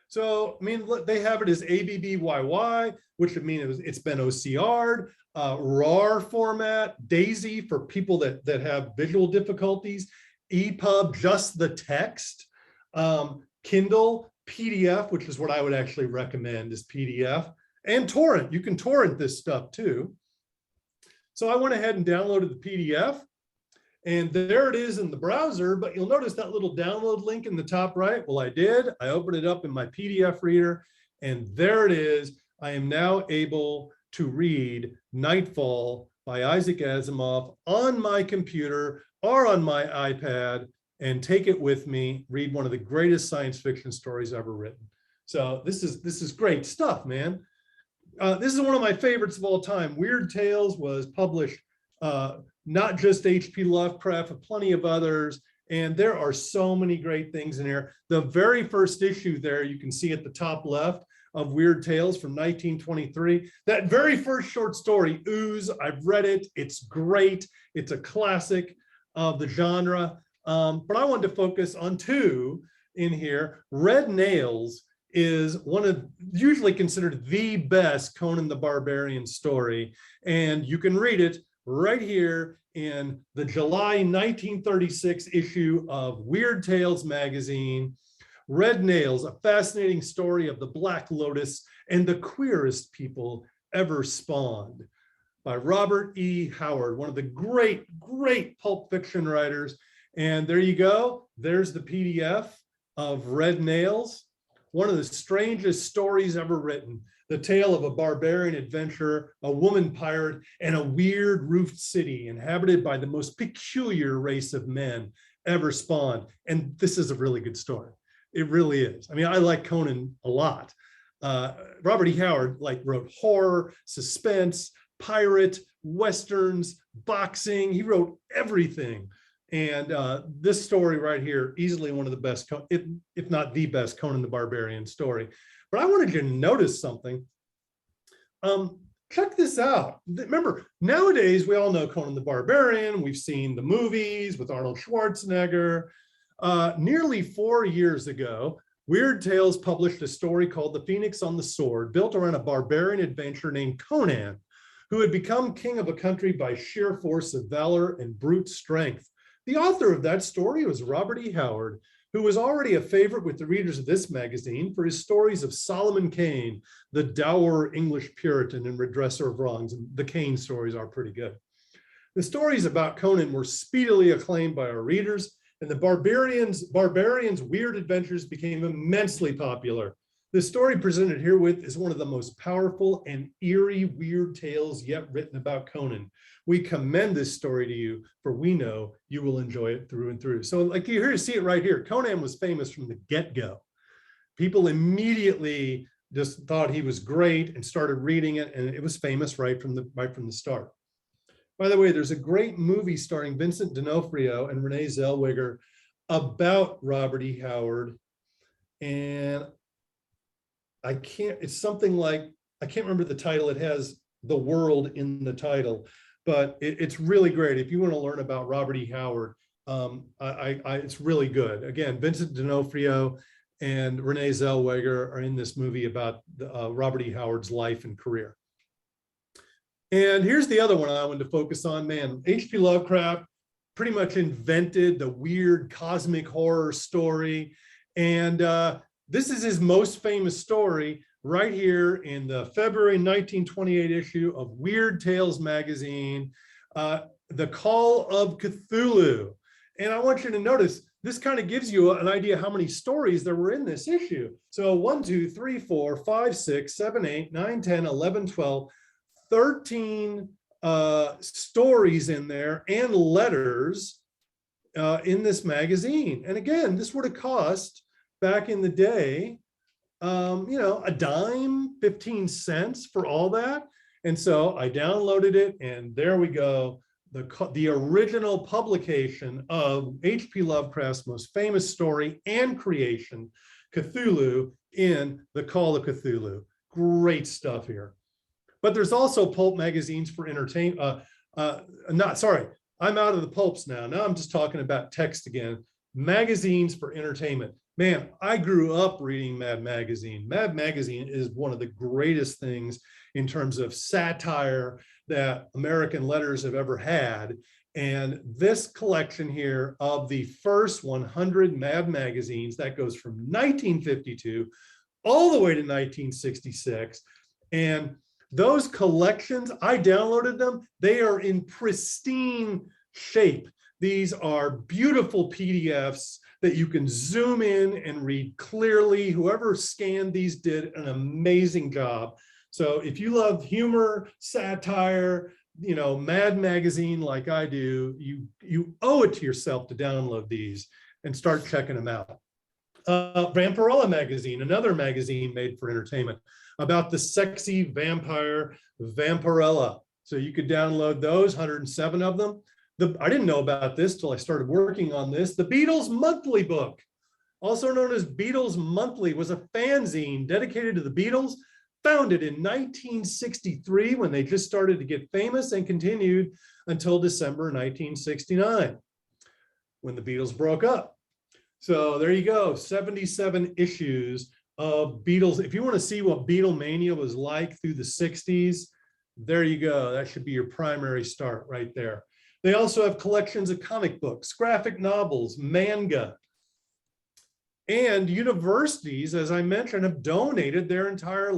So, I mean, they have it as ABBYY, which would mean it's been OCR'd, RAR format, DAISY for people that have visual difficulties, EPUB, just the text, Kindle, PDF, which is what I would actually recommend is PDF, and torrent. You can torrent this stuff too. So I went ahead and downloaded the PDF, and there it is in the browser, but you'll notice that little download link in the top right. Well, I did. I opened it up in my PDF reader, and there it is. I am now able to read Nightfall by Isaac Asimov on my computer or on my iPad and take it with me, read one of the greatest science fiction stories ever written. So this is great stuff, man. This is one of my favorites of all time. Weird Tales was published, not just H.P. Lovecraft, but plenty of others. And there are so many great things in here. The very first issue there, you can see at the top left of Weird Tales from 1923. That very first short story, Ooze, I've read it. It's great. It's a classic of the genre. But I wanted to focus on two in here. Red Nails is one of usually considered the best Conan the Barbarian story. And you can read it right here in the July 1936 issue of Weird Tales magazine. Red Nails, a fascinating story of the Black Lotus and the queerest people ever spawned, by Robert E. Howard, one of the great, great pulp fiction writers. And there you go. There's the PDF of Red Nails, one of the strangest stories ever written. The tale of a barbarian adventurer, a woman pirate, and a weird roofed city inhabited by the most peculiar race of men ever spawned. And this is a really good story. It really is. I mean, I like Conan a lot. Robert E. Howard wrote horror, suspense, pirate, westerns, boxing. He wrote everything. And this story right here, easily one of the best, if not the best, Conan the Barbarian story. But I wanted you to notice something. Check this out. Remember, nowadays, we all know Conan the Barbarian. We've seen the movies with Arnold Schwarzenegger. Nearly 4 years ago, Weird Tales published a story called The Phoenix on the Sword, built around a barbarian adventurer named Conan, who had become king of a country by sheer force of valor and brute strength. The author of that story was Robert E. Howard, who was already a favorite with the readers of this magazine for his stories of Solomon Kane, the dour English Puritan and redresser of wrongs. And the Kane stories are pretty good. The stories about Conan were speedily acclaimed by our readers, and the barbarians' weird adventures became immensely popular. The story presented herewith is one of the most powerful and eerie weird tales yet written about Conan. We commend this story to you, for we know you will enjoy it through and through. So like you hear, see it right here. Conan was famous from the get-go. People immediately just thought he was great and started reading it, and it was famous right from the start. By the way, there's a great movie starring Vincent D'Onofrio and Renee Zellweger about Robert E. Howard. And it's something like, I can't remember the title. It has the world in the title, but it's really great. If you want to learn about Robert E. Howard, it's really good. Again, Vincent D'Onofrio and Renee Zellweger are in this movie about Robert E. Howard's life and career. And here's the other one I wanted to focus on. Man, H.P. Lovecraft pretty much invented the weird cosmic horror story. And this is his most famous story right here in the February 1928 issue of Weird Tales magazine, The Call of Cthulhu. And I want you to notice, this kind of gives you an idea how many stories there were in this issue. So 1, 2, 3, 4, 5, 6, 7, 8, 9, 10, 11, 12, 13 stories in there and letters in this magazine. And again, this would have cost back in the day, a dime, 15 cents for all that. And so I downloaded it, and there we go. The original publication of H.P. Lovecraft's most famous story and creation, Cthulhu, in The Call of Cthulhu. Great stuff here. But there's also pulp magazines for entertainment. I'm out of the pulps now. Now I'm just talking about text again. Magazines for entertainment. Man, I grew up reading Mad Magazine. Mad Magazine is one of the greatest things in terms of satire that American letters have ever had. And this collection here of the first 100 Mad magazines, that goes from 1952 all the way to 1966. And those collections, I downloaded them. They are in pristine shape. These are beautiful PDFs that you can zoom in and read clearly. Whoever scanned these did an amazing job. So if you love humor, satire, Mad Magazine like I do, you owe it to yourself to download these and start checking them out. Vampirella Magazine, another magazine made for entertainment. about the sexy vampire Vampirella. So you could download those, 107 of them. I didn't know about this till I started working on this. The Beatles Monthly book, also known as Beatles Monthly, was a fanzine dedicated to the Beatles, founded in 1963 when they just started to get famous, and continued until December 1969 when the Beatles broke up. So there you go, 77 issues of Beatles. If you want to see what Beatlemania was like through the 60s, there you go. That should be your primary start right there. They also have collections of comic books, graphic novels, manga. And universities, as I mentioned, have donated their entire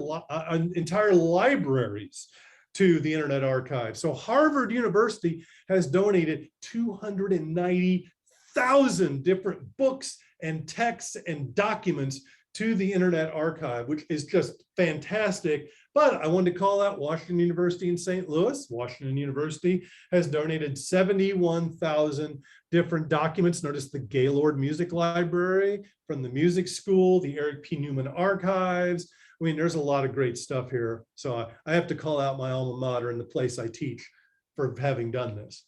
libraries to the Internet Archive. So Harvard University has donated 290,000 different books and texts and documents to the Internet Archive, which is just fantastic. But I wanted to call out Washington University in St. Louis. Washington University has donated 71,000 different documents. Notice the Gaylord Music Library from the music school, the Eric P. Newman Archives. I mean, there's a lot of great stuff here. So I have to call out my alma mater and the place I teach for having done this.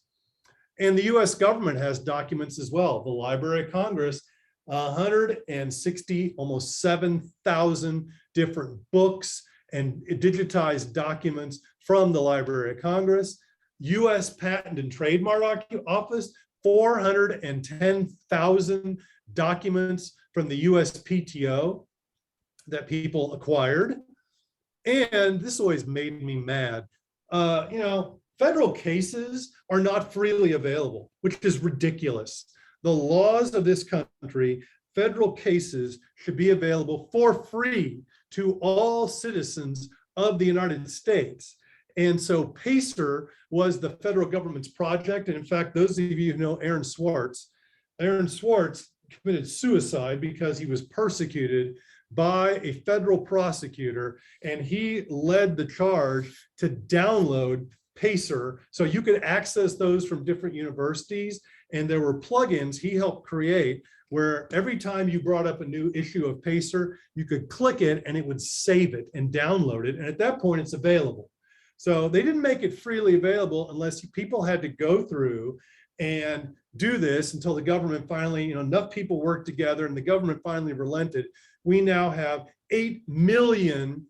And the US government has documents as well. The Library of Congress, 160, almost 7,000 different books and digitized documents from the Library of Congress. US Patent and Trademark Office, 410,000 documents from the USPTO that people acquired. And this always made me mad. You know, federal cases are not freely available, which is ridiculous. The laws of this country, federal cases should be available for free to all citizens of the United States. And so PACER was the federal government's project. And in fact, those of you who know Aaron Swartz committed suicide because he was persecuted by a federal prosecutor, and he led the charge to download PACER. So you could access those from different universities, and there were plugins he helped create where every time you brought up a new issue of PACER, you could click it and it would save it and download it. And at that point, it's available. So they didn't make it freely available unless people had to go through and do this until the government finally, you know, enough people worked together and the government finally relented. We now have 8 million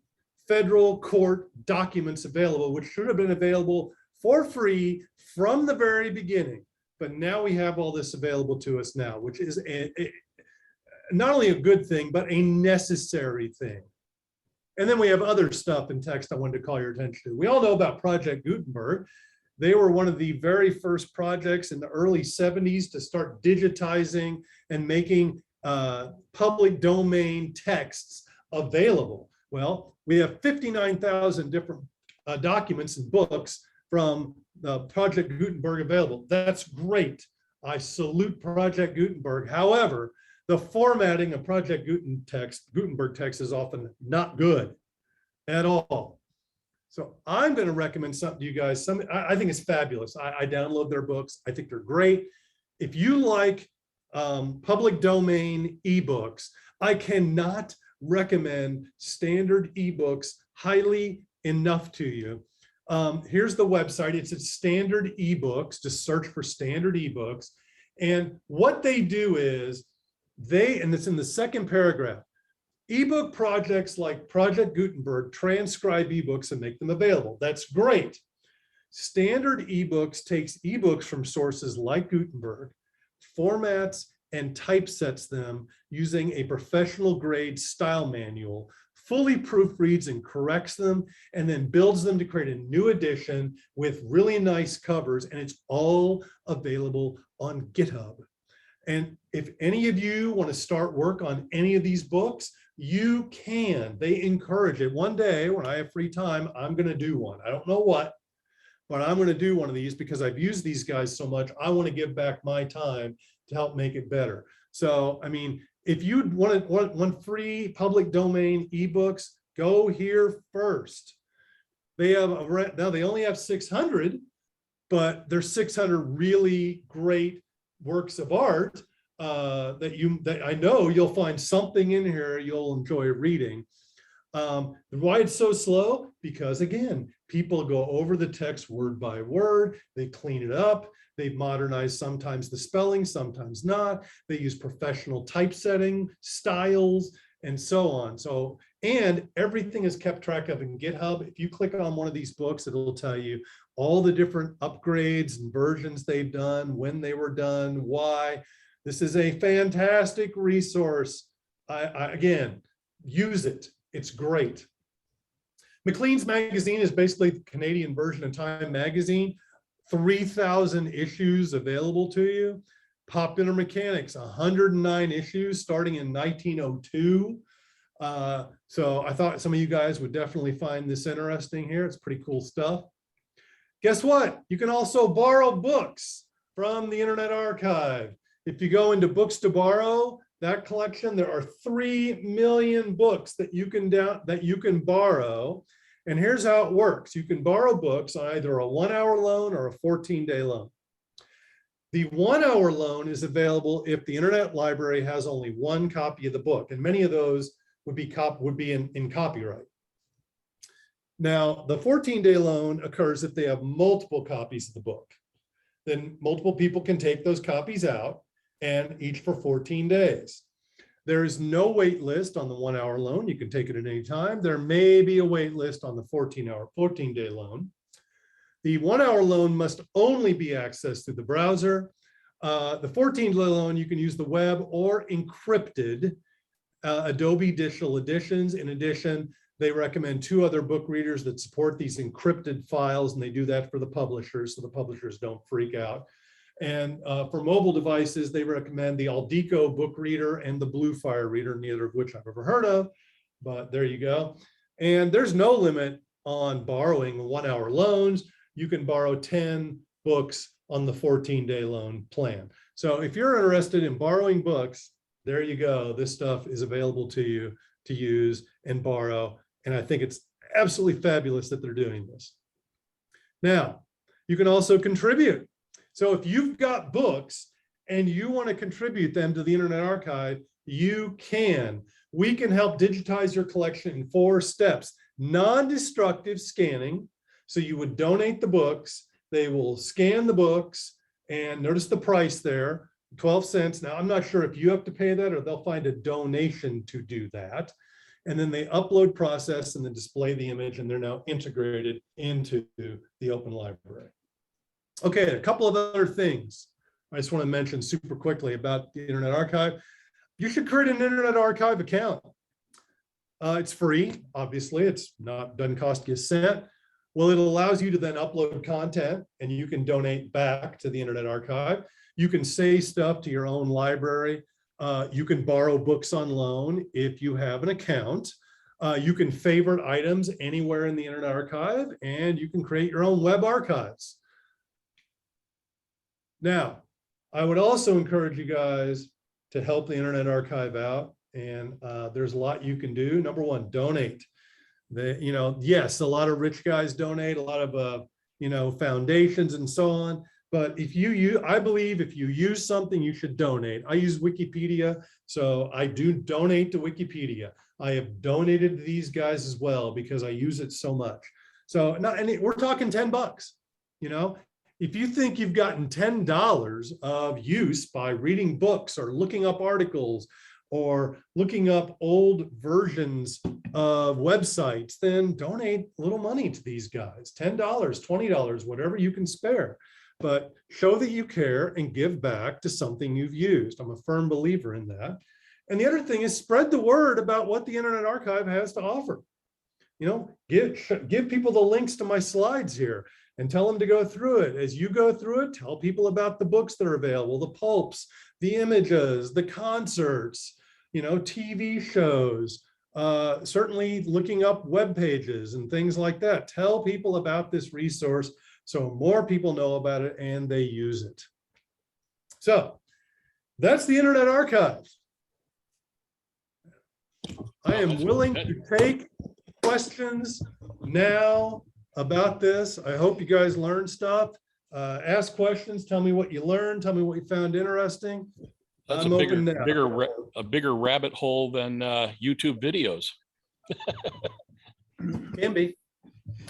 federal court documents available, which should have been available for free from the very beginning. But now we have all this available to us now, which is not only a good thing, but a necessary thing. And then we have other stuff in text I wanted to call your attention to. We all know about Project Gutenberg. They were one of the very first projects in the early 70s to start digitizing and making public domain texts available. Well, we have 59,000 different documents and books from Project Gutenberg available. That's great. I salute Project Gutenberg. However, the formatting of Project Gutenberg text is often not good at all. So I'm going to recommend something to you guys. I think it's fabulous. I download their books. I think they're great. If you like public domain ebooks, I cannot recommend standard ebooks highly enough to you. Here's the website. It's at Standard eBooks. Just search for Standard eBooks. And what they do is and it's in the second paragraph, ebook projects like Project Gutenberg transcribe ebooks and make them available. That's great. Standard eBooks takes ebooks from sources like Gutenberg, formats and typesets them using a professional grade style manual, fully proofreads and corrects them, and then builds them to create a new edition with really nice covers, and it's all available on GitHub. And if any of you want to start work on any of these books, you can. They encourage it. One day when I have free time, I'm going to do one. I don't know what, but I'm going to do one of these because I've used these guys so much. I want to give back my time to help make it better. So, I mean, if you want free public domain ebooks, go here first. They have now they only have 600, but there's 600 really great works of art that I know you'll find something in here you'll enjoy reading. Why it's so slow? Because again, people go over the text word by word, they clean it up, they've modernized sometimes the spelling, sometimes not. They use professional typesetting styles and so on. So, and everything is kept track of in GitHub. If you click on one of these books, it'll tell you all the different upgrades and versions they've done, when they were done, why. This is a fantastic resource. Again, use it. It's great. Maclean's magazine is basically the Canadian version of Time magazine. 3,000 issues available to you. Popular Mechanics, 109 issues starting in 1902. So I thought some of you guys would definitely find this interesting here. It's pretty cool stuff. Guess what? You can also borrow books from the Internet Archive. If you go into Books to Borrow, that collection, there are 3 million books that you can borrow. And here's how it works. You can borrow books on either a 1-hour loan or a 14-day loan. The 1-hour loan is available if the Internet Library has only one copy of the book, and many of those would be in copyright. Now, the 14-day loan occurs if they have multiple copies of the book. Then multiple people can take those copies out, and each for 14 days. There is no wait list on the 1-hour loan. You can take it at any time. There may be a wait list on the 14-day loan. The 1-hour loan must only be accessed through the browser. The 14-day loan, you can use the web or encrypted Adobe Digital Editions. In addition, they recommend 2 other book readers that support these encrypted files, and they do that for the publishers so the publishers don't freak out. And for mobile devices, they recommend the Aldeco book reader and the Blue Fire reader, neither of which I've ever heard of, but there you go. And there's no limit on borrowing 1-hour loans. You can borrow 10 books on the 14-day loan plan. So if you're interested in borrowing books, there you go. This stuff is available to you to use and borrow. And I think it's absolutely fabulous that they're doing this. Now, you can also contribute. So if you've got books and you want to contribute them to the Internet Archive, you can. We can help digitize your collection in 4 steps. Non-destructive scanning. So you would donate the books. They will scan the books, and notice the price there, 12 cents. Now, I'm not sure if you have to pay that or they'll find a donation to do that. And then they upload, process, and then display the image, and they're now integrated into the Open Library. Okay, a couple of other things I just want to mention super quickly about the Internet Archive. You should create an Internet Archive account. It's free, obviously. It's doesn't cost you a cent. Well, it allows you to then upload content, and you can donate back to the Internet Archive. You can say stuff to your own library. You can borrow books on loan if you have an account. You can favorite items anywhere in the Internet Archive, and you can create your own web archives. Now, I would also encourage you guys to help the Internet Archive out, and there's a lot you can do. Number one, donate. Yes, a lot of rich guys donate, a lot of foundations and so on. But I believe if you use something, you should donate. I use Wikipedia, so I do donate to Wikipedia. I have donated to these guys as well because I use it so much. So, and we're talking $10. If you think you've gotten $10 of use by reading books or looking up articles or looking up old versions of websites, then donate a little money to these guys, $10, $20, whatever you can spare. But show that you care and give back to something you've used. I'm a firm believer in that. And the other thing is spread the word about what the Internet Archive has to offer. Give people the links to my slides here and tell them to go through it. As you go through it, tell people about the books that are available, the pulps, the images, the concerts, TV shows, certainly looking up web pages and things like that. Tell people about this resource so more people know about it and they use it. So that's the Internet Archive. I am willing to take questions now about this. I hope you guys learned stuff. Ask questions, tell me what you learned, tell me what you found interesting. That's I'm a open now. bigger rabbit hole than YouTube videos. Can be.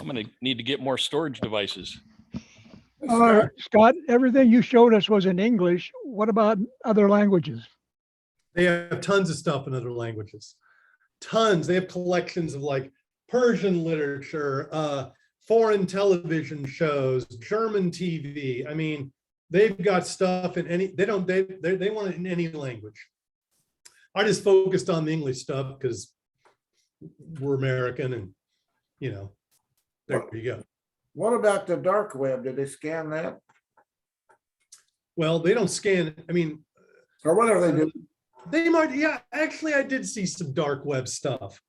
I'm gonna need to get more storage devices. Scott, everything you showed us was in English. What about other languages? They have tons of stuff in other languages. Tons. They have collections of like Persian literature, foreign television shows, German TV. I mean, they've got stuff in any, they want it in any language. I just focused on the English stuff because we're American and, you know, there you go. What about the dark web? Did they scan that? Well, they don't scan, I mean. Or whatever they do. They might, yeah, actually, I did see some dark web stuff.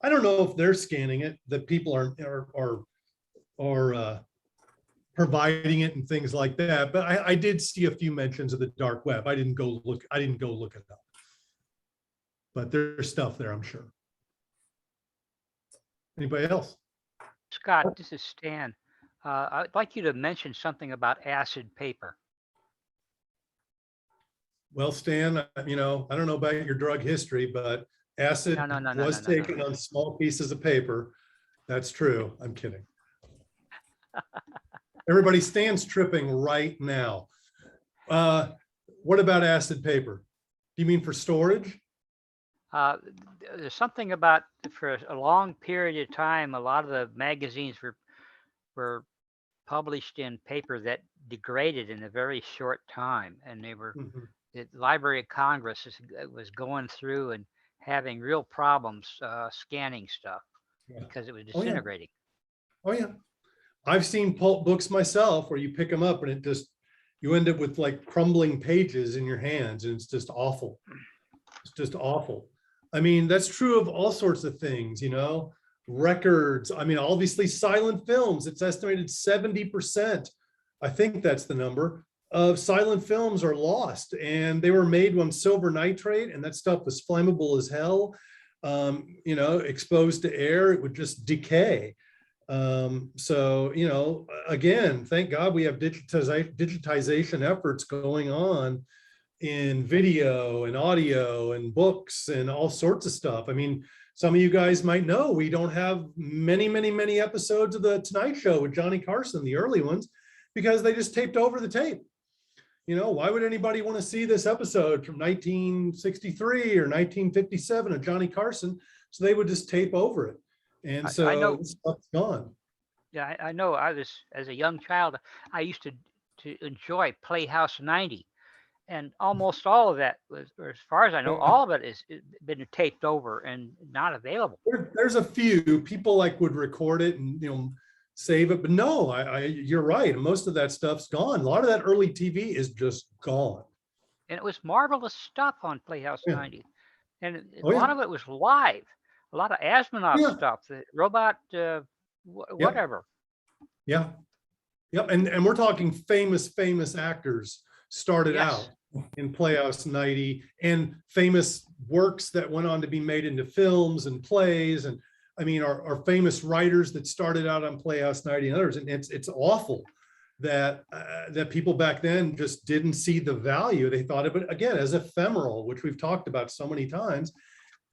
I don't know if they're scanning it, that people are providing it and things like that. But I did see a few mentions of the dark web. I didn't go look it up. But there's stuff there, I'm sure. Anybody else? Scott, this is Stan. I'd like you to mention something about acid paper. Well, Stan, you know, I don't know about your drug history, but acid was taken on small pieces of paper. That's true. I'm kidding. Everybody, Stan's tripping right now. What about acid paper? Do you mean for storage? There's something about, for a long period of time, a lot of the magazines were published in paper that degraded in a very short time, and they were. The Library of Congress was going through and having real problems scanning stuff because it was disintegrating. Oh yeah. I've seen pulp books myself where you pick them up and it just, you end up with like crumbling pages in your hands and it's just awful. It's just awful. I mean, that's true of all sorts of things, you know, records. I mean, obviously silent films, it's estimated 70%. I think that's the number of silent films are lost, and they were made on silver nitrate, and that stuff was flammable as hell. You know, exposed to air, it would just decay. So, you know, again, thank God we have digitization efforts going on in video and audio and books and all sorts of stuff. I mean, some of you guys might know we don't have many episodes of the Tonight Show with Johnny Carson, the early ones, because they just taped over the tape. You know, why would anybody want to see this episode from 1963 or 1957 of Johnny Carson? So they would just tape over it. And so I know, stuff's gone. Yeah, I know. I was, as a young child, I used to enjoy Playhouse 90. And almost all of that was, or as far as I know, all of it is been taped over and not available. There's a few people like would record it and, you know, save it, but no, you're right. Most of that stuff's gone. A lot of that early TV is just gone. And it was marvelous stuff on Playhouse 90. And a lot of it was live. A lot of Asimov stuff, the robot, whatever. Yeah. Yep. And we're talking famous actors started out in Playhouse 90, and famous works that went on to be made into films and plays. And I mean, our famous writers that started out on Playhouse 90 and others. And it's awful that that people back then just didn't see the value. They thought of it, again, as ephemeral, which we've talked about so many times.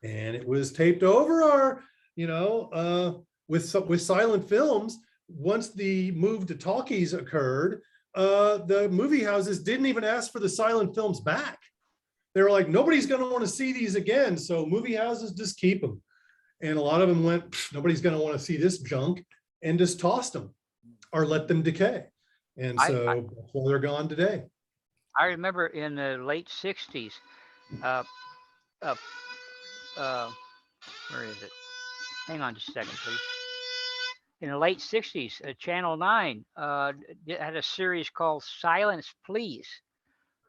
And it was taped over our, you know, with silent films. Once the move to talkies occurred, the movie houses didn't even ask for the silent films back. They were like, nobody's going to want to see these again. So movie houses just keep them. And a lot of them went, nobody's going to want to see this junk, and just tossed them or let them decay. And so well, they're gone today. I remember in the late 60s, where is it? Hang on just a second, please. In the late 60s, Channel 9 had a series called Silence Please,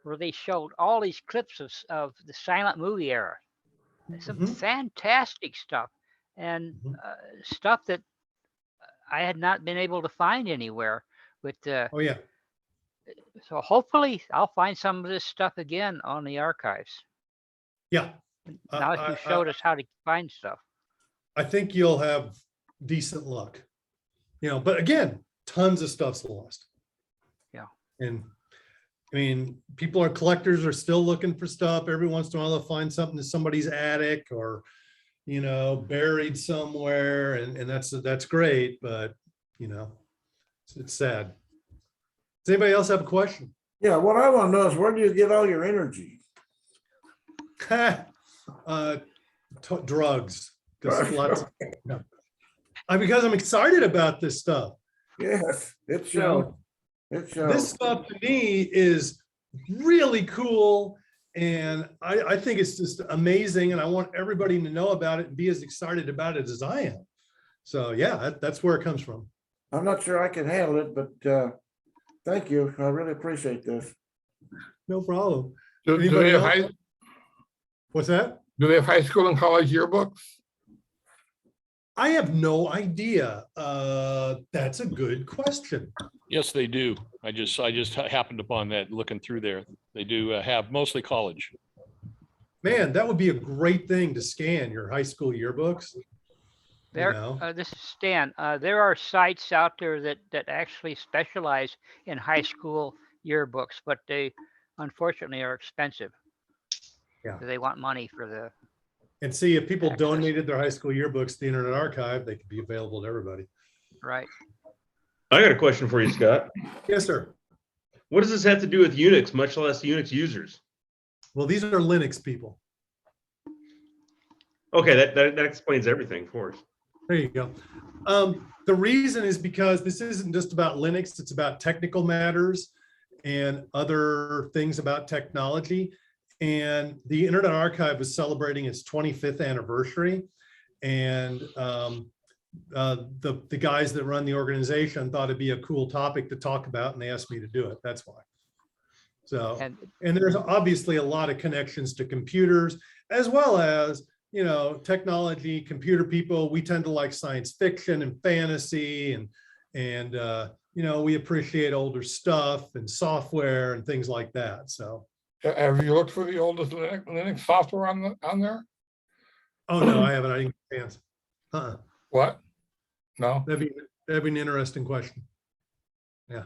where they showed all these clips of the silent movie era. Some fantastic stuff, and stuff that I had not been able to find anywhere. With so hopefully I'll find some of this stuff again on the archives. Yeah. Now that you showed us how to find stuff, I think you'll have decent luck. You know, but again, tons of stuff's lost. Yeah. And I mean, collectors are still looking for stuff. Every once in a while they'll find something in somebody's attic, or, you know, buried somewhere, and that's great, but you know, it's sad. Does anybody else have a question? Yeah, what I want to know is where do you get all your energy? Drugs. Because I'm excited about this stuff. Yes, it You know, shows. It this shows. stuff to me is really cool, and I think it's just amazing, and I want everybody to know about it and be as excited about it as I am. So yeah, that's where it comes from. I'm not sure I can handle it, but thank you. I really appreciate this. No problem. Do they Anybody have else? What's that? do they have high school and college yearbooks? I have no idea. That's a good question. Yes, they do. I just happened upon that looking through there. They do have mostly college. Man, that would be a great thing to scan your high school yearbooks. There, this is Stan. There are sites out there that actually specialize in high school yearbooks, but they unfortunately are expensive. Yeah. They want money for the. And see, if people access. donated their high school yearbooks to the Internet Archive, they could be available to everybody. Right. I got a question for you, Scott. Yes, sir. What does this have to do with Unix, much less Unix users? Well, these are Linux people. Okay, that explains everything for us. There you go. The reason is because this isn't just about Linux, it's about technical matters and other things about technology. And the Internet Archive was celebrating its 25th anniversary. And the guys that run the organization thought it'd be a cool topic to talk about, and they asked me to do it. That's why. So, and there's obviously a lot of connections to computers, as well as, you know, technology, computer people. We tend to like science fiction and fantasy, and you know, we appreciate older stuff and software and things like that. So, Have you looked for the oldest Linux software on there? oh no, I haven't. I didn't get a chance. What? No. That'd be an interesting question. Yeah.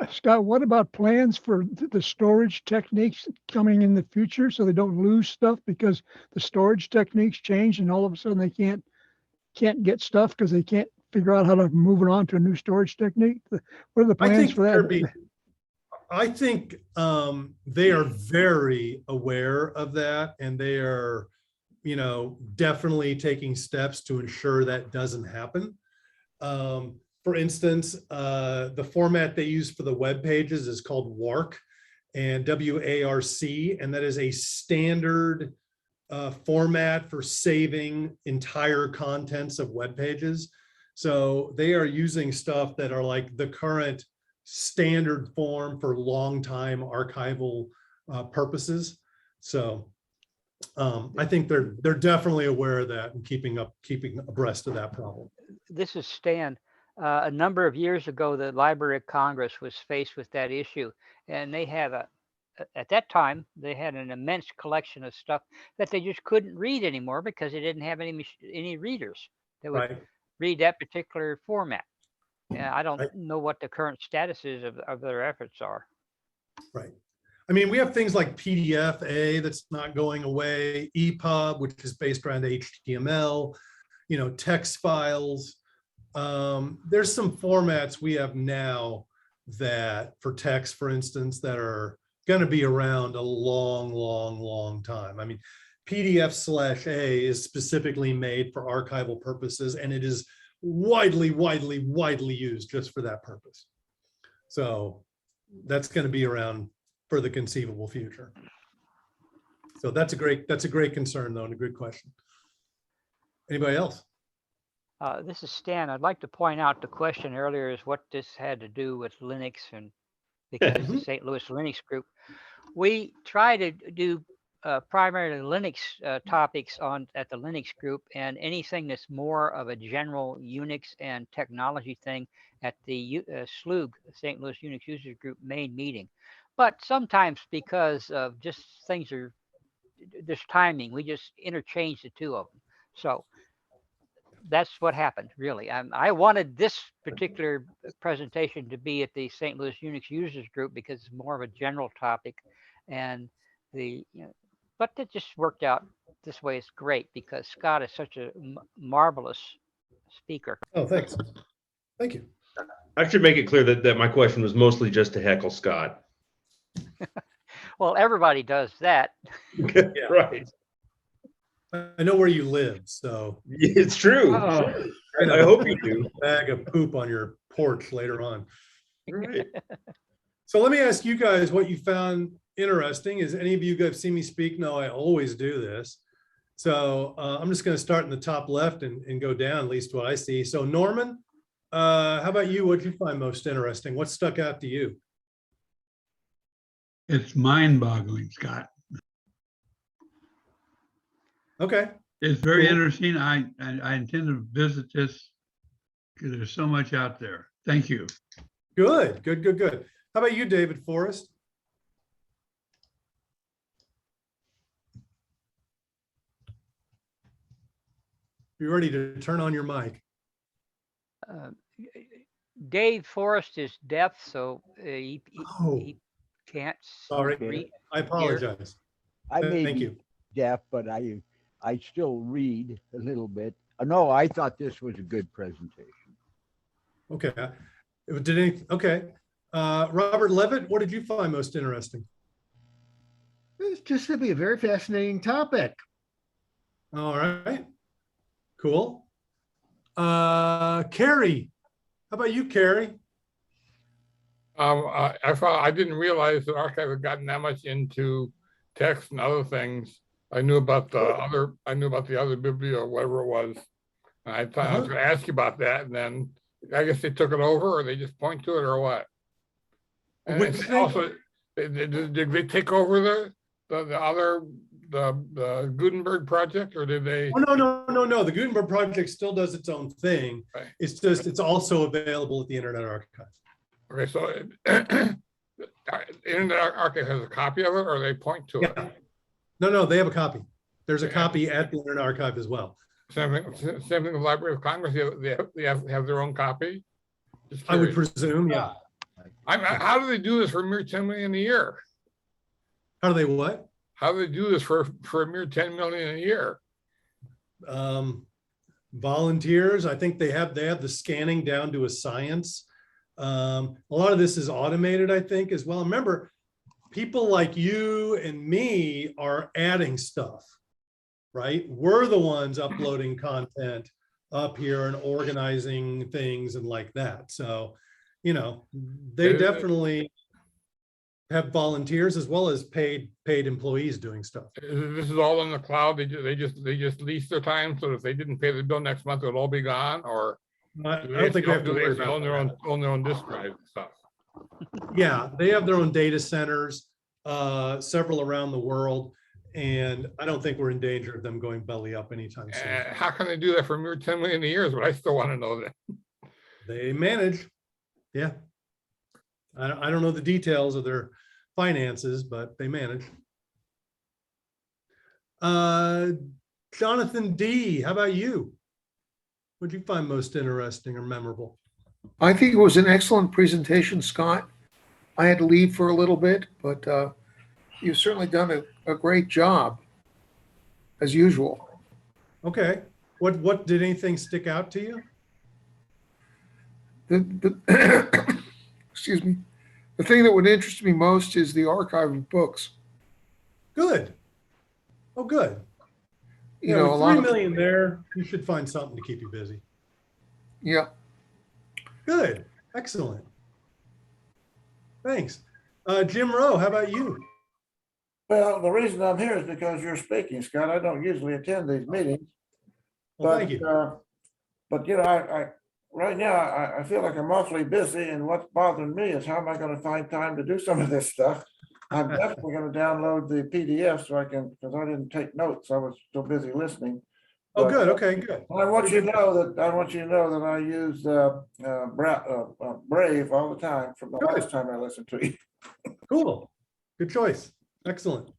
Scott, what about plans for the storage techniques coming in the future so they don't lose stuff because the storage techniques change and all of a sudden they can't get stuff because they can't figure out how to move it on to a new storage technique? What are the plans for that? I think they are very aware of that, and they are, you know, definitely taking steps to ensure that doesn't happen. For instance, the format they use for the web pages is called WARC, and W-A-R-C, and that is a standard format for saving entire contents of web pages. So they are using stuff that are like the current standard form for long time archival purposes. So I think they're definitely aware of that and keeping abreast of that problem. This is Stan. A number of years ago, the Library of Congress was faced with that issue, and they had at that time, they had an immense collection of stuff that they just couldn't read anymore because they didn't have any readers that would read that particular format. And I don't know what the current status is of their efforts are. Right. I mean, we have things like PDF-A that's not going away, EPUB, which is based around HTML, you know, text files. There's some formats we have now that for text, for instance, that are going to be around a long time. I mean, PDF/A is specifically made for archival purposes, and it is widely used just for that purpose. So that's going to be around for the conceivable future. So that's a great concern, though, and a good question. Anybody else? This is Stan. I'd like to point out the question earlier is what this had to do with Linux, and because it's the St. Louis Linux group. We try to do primarily Linux topics at the Linux group, and anything that's more of a general Unix and technology thing at the STLLUG, St. Louis Unix Users Group main meeting. But sometimes because of just things are, there's timing, we just interchange the two of them. So that's what happened, really. I wanted this particular presentation to be at the St. Louis Unix Users Group because it's more of a general topic, and but it just worked out this way. It's great because Scott is such a marvelous speaker. Oh, thanks. Thank you. I should make it clear that my question was mostly just to heckle Scott. Well, everybody does that. Right. I know where you live, so. It's true. Oh, I hope you do. Bag of poop on your porch later on. Right. So let me ask you guys what you found interesting. Is any of you guys seen me speak? No, I always do this. So I'm just going to start in the top left and go down, at least what I see. So Norman, how about you? What did you find most interesting? What stuck out to you? It's mind-boggling, Scott. Okay. It's very Cool. interesting. I intend to visit this because there's so much out there. Thank you. Good, good, good, good. How about you, David Forrest? You ready to turn on your mic? Dave Forrest is deaf, so he can't Sorry, read. I apologize. I may Thank be you. deaf, but I still read a little bit. No, I thought this was a good presentation. Okay. Okay. Robert Levitt, what did you find most interesting? It's just simply a very fascinating topic. All right. Cool. Carrie, how about you, Carrie? I didn't realize that archive had gotten that much into text and other things. I knew about the other biblio or whatever it was. And I thought I was going to ask you about that, and then I guess they took it over, or they just point to it, or what? And it's also, did they take over the Gutenberg project, or did they? Oh, no. The Gutenberg project still does its own thing. Right. It's also available at the Internet Archive. Okay, so the Internet Archive has a copy of it, or they point to it? No, they have a copy. There's a copy at the Internet Archive as well. Same thing with Library of Congress. They have their own copy. I would presume, yeah. How do they do this for a mere 10 million a year? How do they what? How do they do this for a mere 10 million a year? Volunteers. I think they have the scanning down to a science. A lot of this is automated, I think, as well. Remember, people like you and me are adding stuff, right? We're the ones uploading content up here and organizing things and like that. So, they definitely have volunteers as well as paid employees doing stuff. This is all in the cloud. They just lease their time, so if they didn't pay the bill next month, it'll all be gone. Or I don't think we have to worry about own their own disk drive and stuff. Yeah, they have their own data centers, several around the world, and I don't think we're in danger of them going belly up anytime soon. How can they do that for a mere 10 million a year? Is what I still want to know. That they manage. Yeah, I don't know the details of their finances, but they manage. Jonathan D., how about you? What did you find most interesting or memorable? I think it was an excellent presentation, Scott. I had to leave for a little bit, but you've certainly done a great job, as usual. Okay. What did anything stick out to you? Excuse me. The thing that would interest me most is the archive of books. Good. Oh, good. You know, with a lot 3 million there, you should find something to keep you busy. Yeah. Good. Excellent. Thanks. Jim Rowe, how about you? Well, the reason I'm here is because you're speaking, Scott. I don't usually attend these meetings. Well, thank you. But I right now I feel like I'm awfully busy, and what's bothering me is how am I going to find time to do some of this stuff? I'm definitely going to download the PDF so I can, because I didn't take notes. I was so busy listening. Oh, good. Okay, good. I want you to know that I use Brave all the time from the last time I listened to you. Cool. Good choice. Excellent.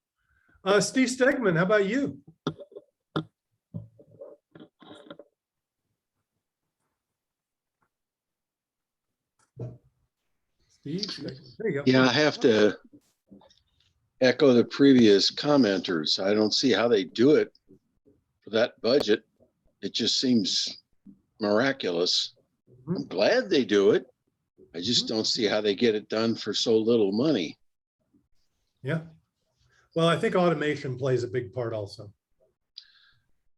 Steve Stegman, how about you? Steve, there you go. Yeah, I have to echo the previous commenters. I don't see how they do it for that budget. It just seems miraculous. I'm glad they do it. I just don't see how they get it done for so little money. Yeah. Well, I think automation plays a big part also.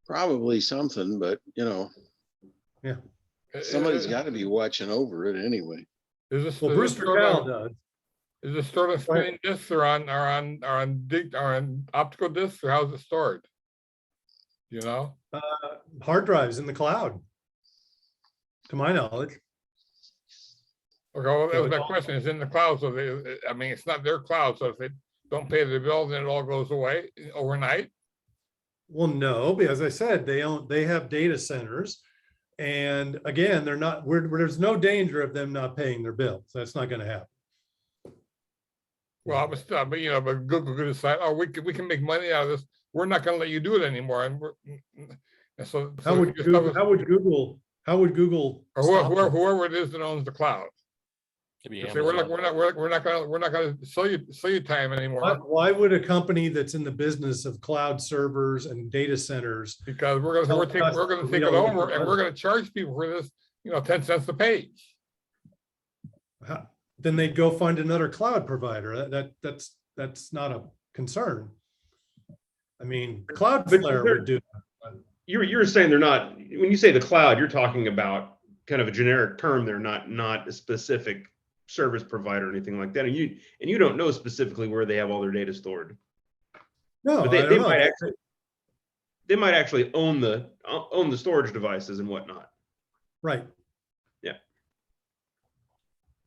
Probably something, but Yeah. somebody's got to be watching over it anyway. Is this, Well, is this Brewster stored Cal on, does. is this stored on Go ahead. screen discs or on optical discs, or how's it stored? You know? Hard drives in the cloud, to my knowledge. Okay, well, that So was it's my all- question. It's in the cloud, so I mean, it's not their cloud, so if they don't pay the bill, then it all goes away overnight. Well, no, because as I said, they have data centers. And again, there's no danger of them not paying their bills. That's not going to happen. Well, but but Google could decide, oh, we can make money out of this. We're not going to let you do it anymore. And so How would Google or stop them? whoever it is that owns the cloud? Maybe Say, we're not Amazon. gonna sell you time anymore Why would a company that's in the business of cloud servers and data centers? because we're gonna take it over and we're gonna charge people for this, 10 cents a page. Then they'd go find another cloud provider. That's not a concern. I mean, Cloudflare would do that. You're saying they're not, when you say the cloud, you're talking about kind of a generic term. They're not a specific service provider or anything like that. And you don't know specifically where they have all their data stored. No, but they might actually own the storage devices and whatnot. Right. Yeah.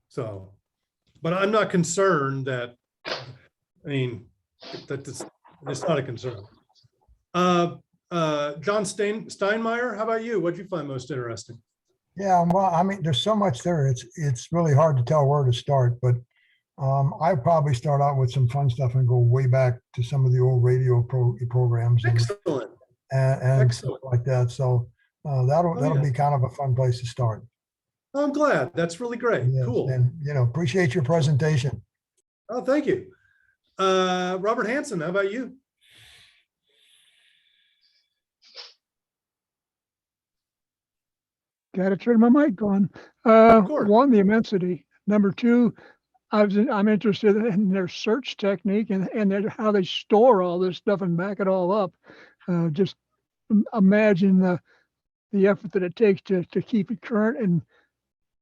So, but I'm not concerned that, it's not a concern. John Steinmeier, how about you? What'd you find most interesting? Yeah, well, I mean, there's so much there. It's really hard to tell where to start, but I'd probably start out with some fun stuff and go way back to some of the old radio programs Excellent. and stuff like that. So that'll be kind of a fun place to start. I'm glad. That's really great. Yes, Cool. and appreciate your presentation. Oh, thank you. Robert Hanson, how about you? Got to turn my mic on. course. One, the immensity. Number two, I'm interested in their search technique and how they store all this stuff and back it all up. Just imagine the effort that it takes to keep it current. And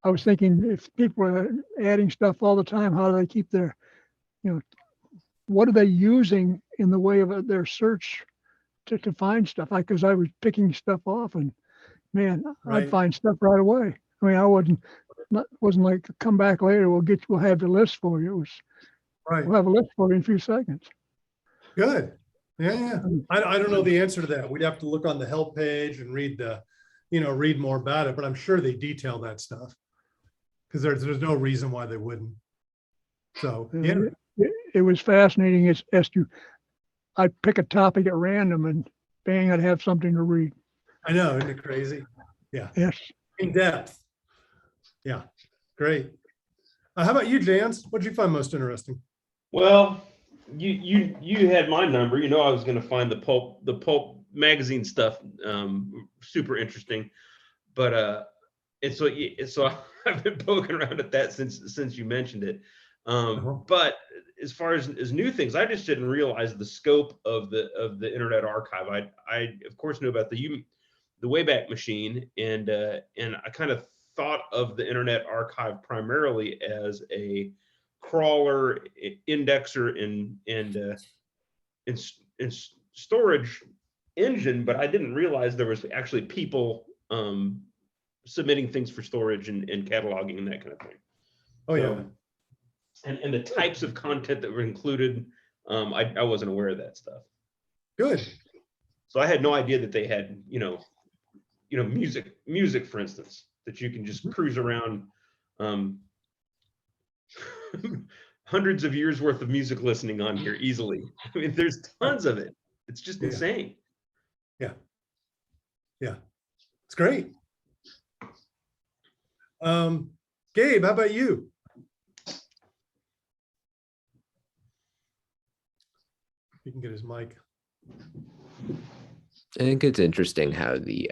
I was thinking, if people are adding stuff all the time, how do they keep their, what are they using in the way of their search to find stuff? Because I was picking stuff off and man, Right. I'd find stuff right away. I mean, I wasn't like come back later. We'll have the list for you. It was Right. we'll have a list for you in a few seconds. Good. Yeah. I don't know the answer to that. We'd have to look on the help page and read more about it, but I'm sure they detail that stuff because there's no reason why they wouldn't. So yeah. It was fascinating as to I'd pick a topic at random and bang, I'd have something to read. I know, isn't it crazy? Yeah. Yes. In depth. Yeah. Great. How about you, Jans? What did you find most interesting? Well, you had my number. I was going to find the pulp magazine stuff super interesting, but so I've been poking around at that since you mentioned it. But as far as new things, I just didn't realize the scope of the Internet Archive. I of course knew about the Wayback Machine, and I kind of thought of the Internet Archive primarily as a crawler, indexer, and storage engine, but I didn't realize there was actually people submitting things for storage and cataloging and that kind of thing. Oh yeah. And the types of content that were included, I wasn't aware of that stuff. Good. So I had no idea that they had, music, for instance, that you can just cruise around hundreds of years worth of music listening on here easily. I mean, there's tons of it. It's just insane. Yeah. It's great. Gabe, how about you? you can get his mic. I think it's interesting how the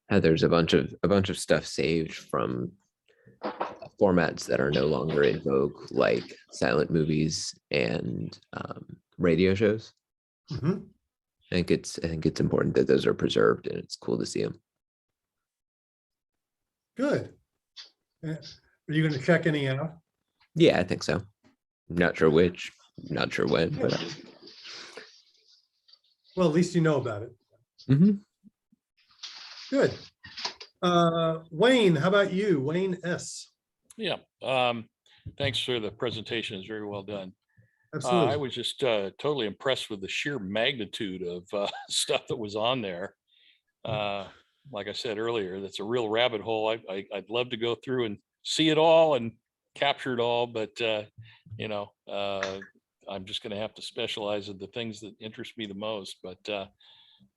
how there's a bunch of stuff saved from formats that are no longer in vogue, like silent movies and radio shows. Mhm. I think it's important that those are preserved, and it's cool to see them. Good. Are you going to check any out? Yeah, I think so. Not sure which, not sure when, but Well, at least you know about it. Mhm. Good. Wayne, how about you? Wayne S. Yeah. Thanks for the presentation. It's very well done. Absolutely. I was just totally impressed with the sheer magnitude of stuff that was on there. Like I said earlier, that's a real rabbit hole. I'd love to go through and see it all and capture it all, but you know, I'm just going to have to specialize in the things that interest me the most. But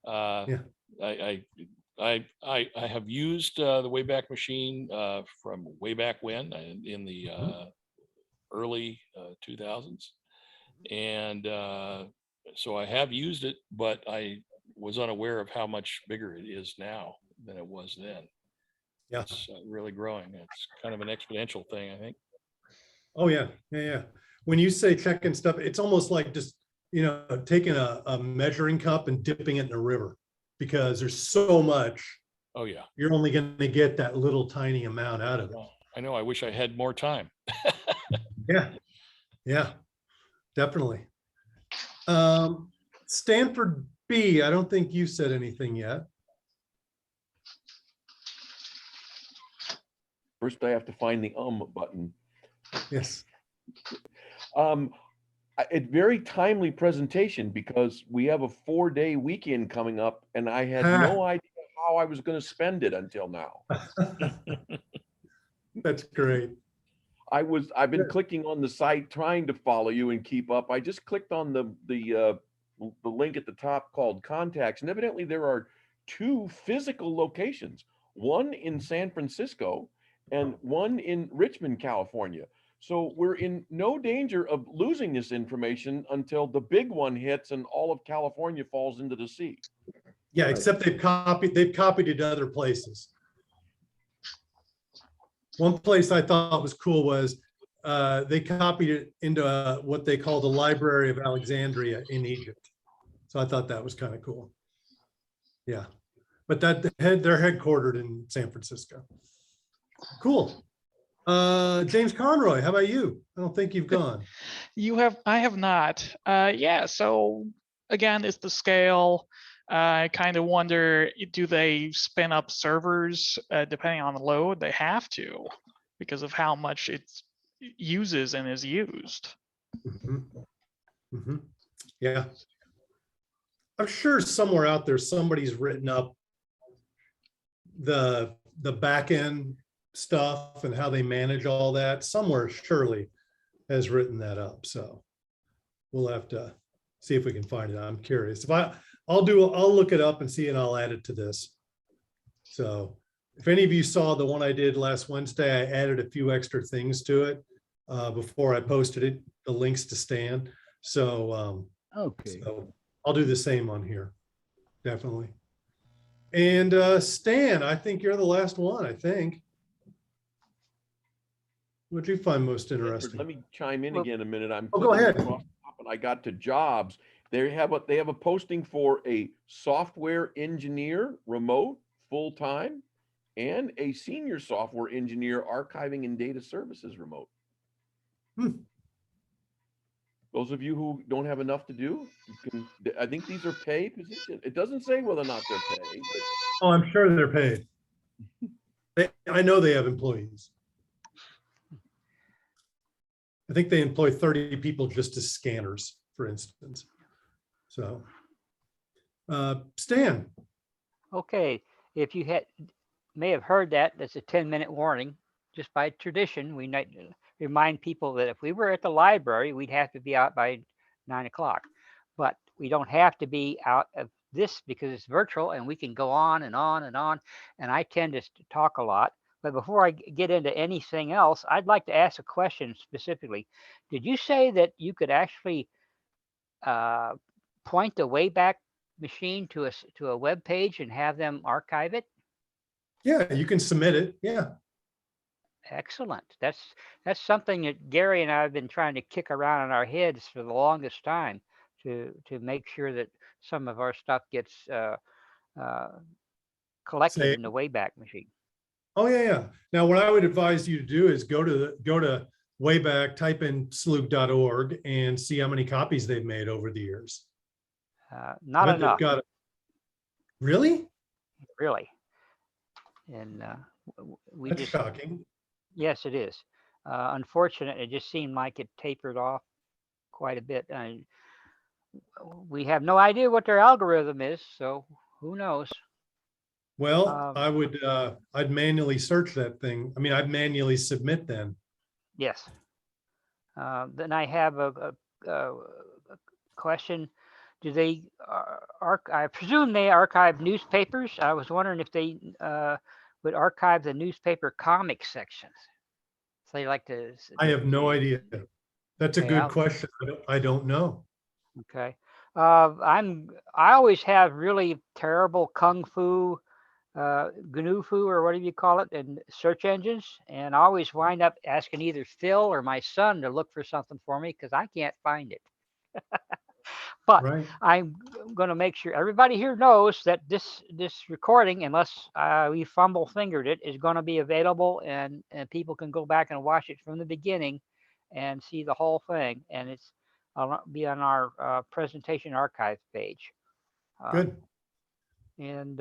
Yeah. I have used the Wayback Machine from way back when in the early 2000s. And so I have used it, but I was unaware of how much bigger it is now than it was then. Yeah. It's really growing. It's kind of an exponential thing, I think. Oh yeah, yeah, yeah. When you say checking stuff, it's almost like just, you know, taking a measuring cup and dipping it in a river, because there's so much. Oh yeah. You're only going to get that little tiny amount out of it. I know. I wish I had more time. Yeah. Yeah, definitely. Stanford B, I don't think you said anything yet. First, I have to find the button. Yes. A very timely presentation, because we have a 4-day weekend coming up, and I had no idea how I was going to spend it until now. That's great. I've been clicking on the site trying to follow you and keep up. I just clicked on the link at the top called contacts, and evidently there are 2 physical locations, one in San Francisco and one in Richmond, California. So we're in no danger of losing this information until the big one hits and all of California falls into the sea. Yeah, except they've copied it to other places. One place I thought was cool was they copied it into what they call the Library of Alexandria in Egypt. So I thought that was kind of cool. Yeah, but they're headquartered in San Francisco. Cool. James Conroy, how about you? I don't think you've gone. I have not. Yeah, so again, it's the scale. I kind of wonder, do they spin up servers depending on the load? They have to, because of how much it uses and is used. Yeah. I'm sure somewhere out there, somebody's written up the back end stuff and how they manage all that. Somewhere surely has written that up. So we'll have to see if we can find it. I'm curious. I'll look it up and see, and I'll add it to this. So if any of you saw the one I did last Wednesday, I added a few extra things to it before I posted it, the links to Stan. So, okay. So I'll do the same on here, definitely. And Stan, I think you're the last one, I think. What do you find most interesting? Let me chime in again a minute. Go ahead. And I got to jobs. They have a posting for a software engineer, remote, full-time, and a senior software engineer, archiving and data services, remote. Those of you who don't have enough to do, I think these are paid positions. It doesn't say whether or not they're paid. But... Oh, I'm sure they're paid. I know they have employees. I think they employ 30 people just as scanners, for instance. So, Stan. Okay, if you may have heard that's a 10-minute warning. Just by tradition, we might remind people that if we were at the library, we'd have to be out by 9 o'clock. But we don't have to be out of this because it's virtual, and we can go on and on and on. And I tend to talk a lot. But before I get into anything else, I'd like to ask a question specifically. Did you say that you could actually point the Wayback Machine to a web page and have them archive it? Yeah, you can submit it. Yeah. Excellent. That's something that Gary and I have been trying to kick around in our heads for the longest time to make sure that some of our stuff gets collected Say- in the Wayback Machine. Oh yeah, yeah. Now, what I would advise you to do is go to Wayback, type in STLLUG.org, and see how many copies they've made over the years. Not But they've enough, got really? really. And we That's just shocking. yes, it is. Unfortunate. It just seemed like it tapered off quite a bit. We have no idea what their algorithm is, so who knows? Well, I'd manually search that thing. I mean, I'd manually submit then. Yes. Then I have a question. Do they I presume they archive newspapers. I was wondering if they would archive the newspaper comic sections. So they like to. I have no idea. That's a Okay, good question. I don't know. Okay. I always have really terrible kung fu, GNU fu or whatever you call it, in search engines, and I always wind up asking either Phil or my son to look for something for me because I can't find it. But right. I'm going to make sure everybody here knows that this recording, unless we fumble fingered it, is going to be available, and people can go back and watch it from the beginning and see the whole thing, and it's be on our presentation archive page. Good. And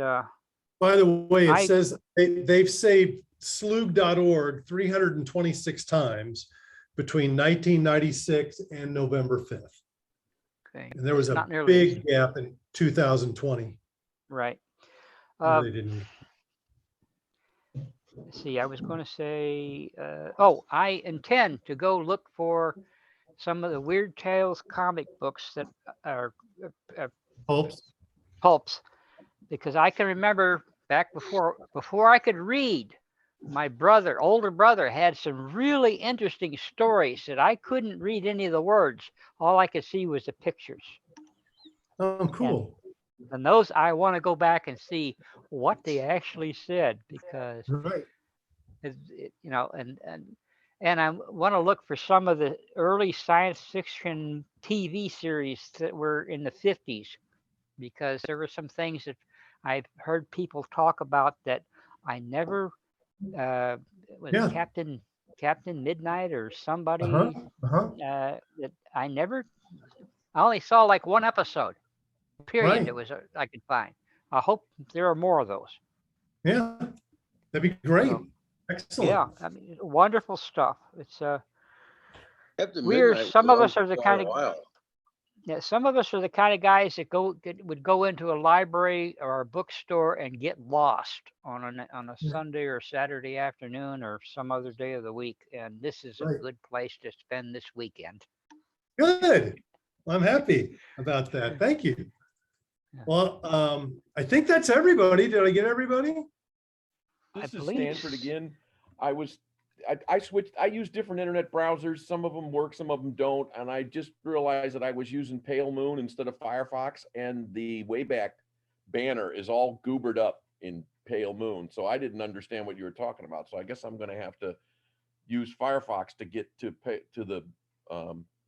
by the way, it says they've saved STLLUG.org 326 times between 1996 and November 5th. Okay. And there was Not a nearly big gap in 2020. right. where they didn't. Let's see, I was going to say, I intend to go look for some of the Weird Tales comic books that are pulps, because I can remember back before I could read, my older brother had some really interesting stories that I couldn't read any of the words. All I could see was the pictures. Oh, cool. And those, I want to go back and see what they actually said, because right. And I want to look for some of the early science fiction TV series that were in the 50s, because there were some things that I've heard people talk about that I never, Captain Midnight or somebody, that I only saw like one episode, period. Right. It was I could find. I hope there are more of those. Yeah, that'd be great. So, excellent. yeah, I mean, wonderful stuff. It's Captain we're Midnight some was of us on are the for kind a of while. yeah, some of us are the kind of guys that would go into a library or a bookstore and get lost on a Sunday or Saturday afternoon or some other day of the week, and this is a good place to spend this weekend. Good. Well, I'm happy about that. Thank you. Well, I think that's everybody. Did I get everybody? This is Stanford again. I switched. I use different internet browsers. Some of them work, some of them don't. And I just realized that I was using Pale Moon instead of Firefox, and the Wayback banner is all goobered up in Pale Moon. So I didn't understand what you were talking about. So I guess I'm going to have to use Firefox to get to the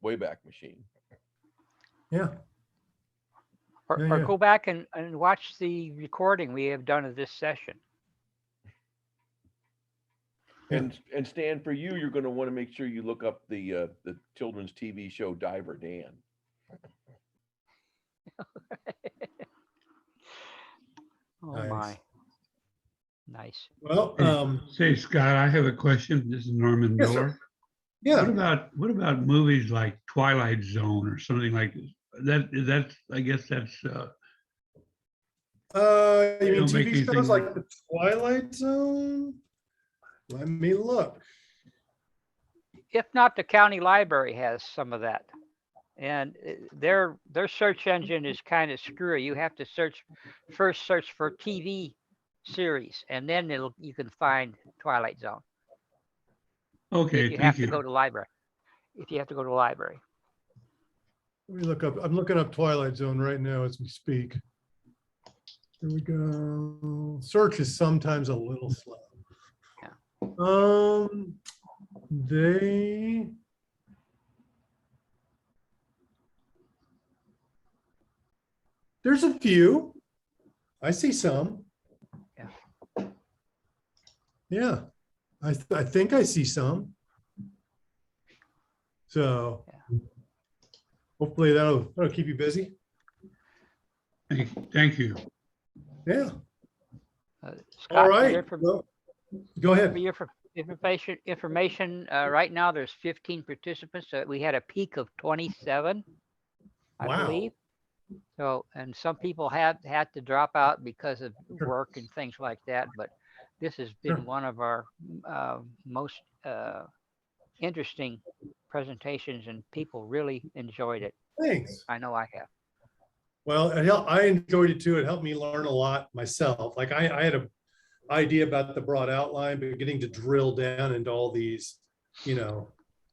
Wayback Machine. Yeah. Or go back and watch the recording we have done of this session. And Stan, for you, you're going to want to make sure you look up the children's TV show Diver Dan. My, nice. Well, say Scott, I have a question. This is Norman Yes, Miller. sir. Yeah. What about movies like Twilight Zone or something like that? That's I guess that's. You mean TV shows like The Twilight Zone? Let me look. If not, the county library has some of that, and their search engine is kind of screwy. You have to search for TV series, and then you can find Twilight Zone. Okay, if you have to go to library. If you have to go to the library. Let me look up, I'm looking up Twilight Zone right now as we speak. Here we go. Search is sometimes a little slow. They. There's a few. I see some. Yeah. Yeah. I think I see some. So hopefully that'll keep you busy. Thank you. Yeah. Scott, All right. Well, go ahead. For your information, right now there's 15 participants. So we had a peak of 27, I Wow. believe. So, and some people had to drop out because of work and things like that. But this has been one of our most interesting presentations, and people really enjoyed it. Thanks. I know I have. Well, I enjoyed it too. It helped me learn a lot myself. Like I had an idea about the broad outline, but getting to drill down into all these,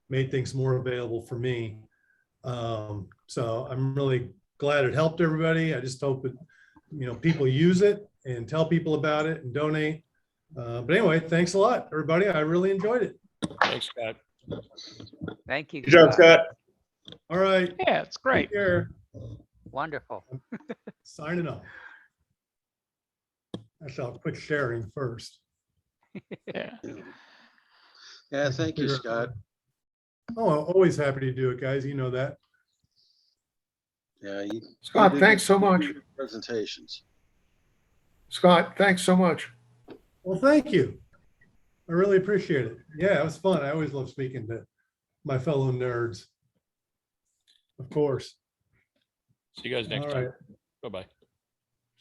made things more available for me. So I'm really glad it helped everybody. I just hope that, people use it and tell people about it and donate. But anyway, thanks a lot, everybody. I really enjoyed it. Thanks, Scott. Thank you. Good job, Scott. All right. Yeah, it's great. Take care. Wonderful. Signing off. I shall quit sharing first. Yeah. Yeah, thank you, Scott. Oh, always happy to do it, guys. You know that. Yeah, Scott, you thanks so much. good presentations. Scott, thanks so much. Well, thank you. I really appreciate it. Yeah, it was fun. I always love speaking to my fellow nerds. Of course. See you guys next All time. right. Bye-bye.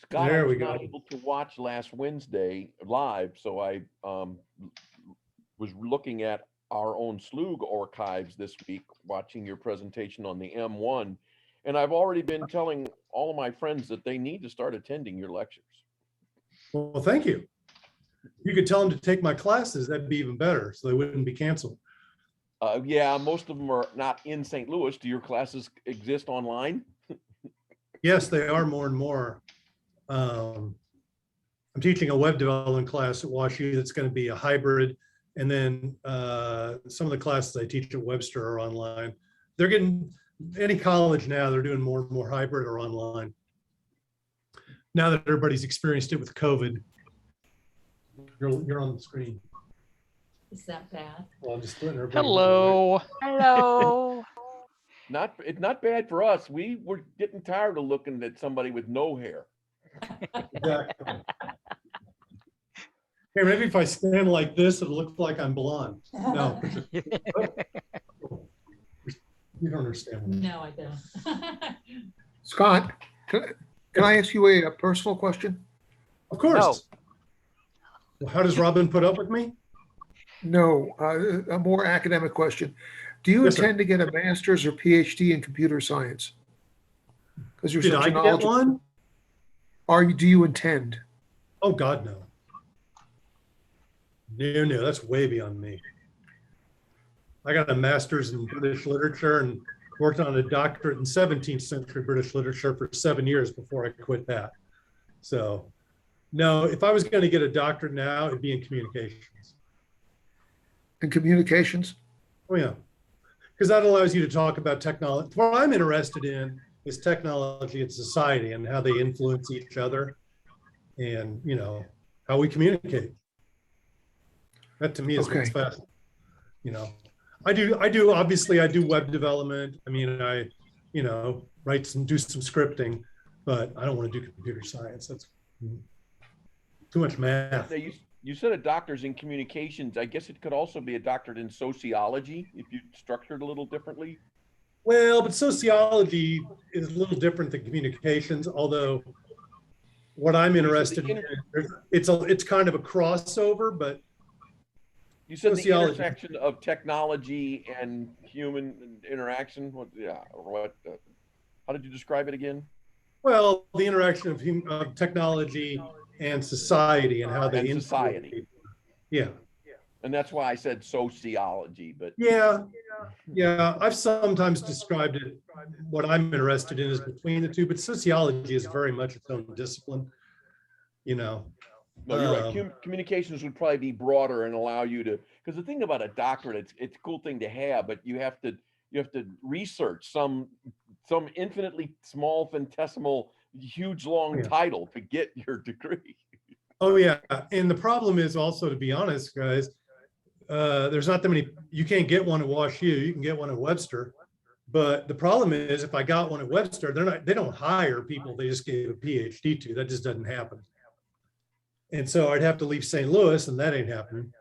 Scott, There I was we not go. able to watch last Wednesday live, so I was looking at our own STLLUG archives this week, watching your presentation on the M1, and I've already been telling all of my friends that they need to start attending your lectures. Well, thank you. You could tell them to take my classes. That'd be even better, so they wouldn't be canceled. Yeah, most of them are not in St. Louis. Do your classes exist online? Yes, they are more and more. I'm teaching a web development class at WashU that's going to be a hybrid. And then some of the classes I teach at Webster are online. They're getting, any college now, they're doing more and more hybrid or online. Now that everybody's experienced it with COVID, you're on the screen. Is that bad? Well, I'm just letting everybody Hello. Hello. It's not bad for us. We were getting tired of looking at somebody with no hair. Exactly. Hey, maybe if I stand like this, it'll look like I'm blonde. No. You don't understand. No, I don't. Scott, can I ask you a personal question? Of course. Well, how does Robin put up with me? No, a more academic question. Do you Yes, sir. intend to get a master's or PhD in computer science? Because you're Did such I a get knowledgeable. one? Do you intend? Oh, God, no. No, that's way beyond me. I got a master's in British literature and worked on a doctorate in 17th century British literature for 7 years before I quit that. So, no, if I was going to get a doctorate now, it'd be in communications. In communications? Oh, yeah. Because that allows you to talk about technology. What I'm interested in is technology and society and how they influence each other and, how we communicate. That to me is what's fascinating. I do, obviously I do web development. I mean, I, do some scripting, but I don't want to do computer science. That's too much math. Now, you said a doctor's in communications. I guess it could also be a doctorate in sociology if you structured a little differently. Well, but sociology is a little different than communications, although what I'm interested in, it's kind of a crossover, but you said sociology. the intersection of technology and human interaction. How did you describe it again? Well, the interaction of technology and society and how they influence society. people. Yeah. And that's why I said sociology, but Yeah, yeah, I've sometimes described it, what I'm interested in is between the two, but sociology is very much its own discipline, you know. no, you're right. Communications would probably be broader and allow you to, because the thing about a doctorate, it's a cool thing to have, but you have to research some infinitely small, finitesimal, huge, long Yeah. title to get your degree. Oh yeah, and the problem is also, to be honest, guys, there's not that many, you can't get one at WashU, you can get one at Webster. But the problem is, if I got one at Webster, they don't hire people they just gave a PhD to. That just doesn't happen. And so I'd have to leave St. Louis, and that ain't happening.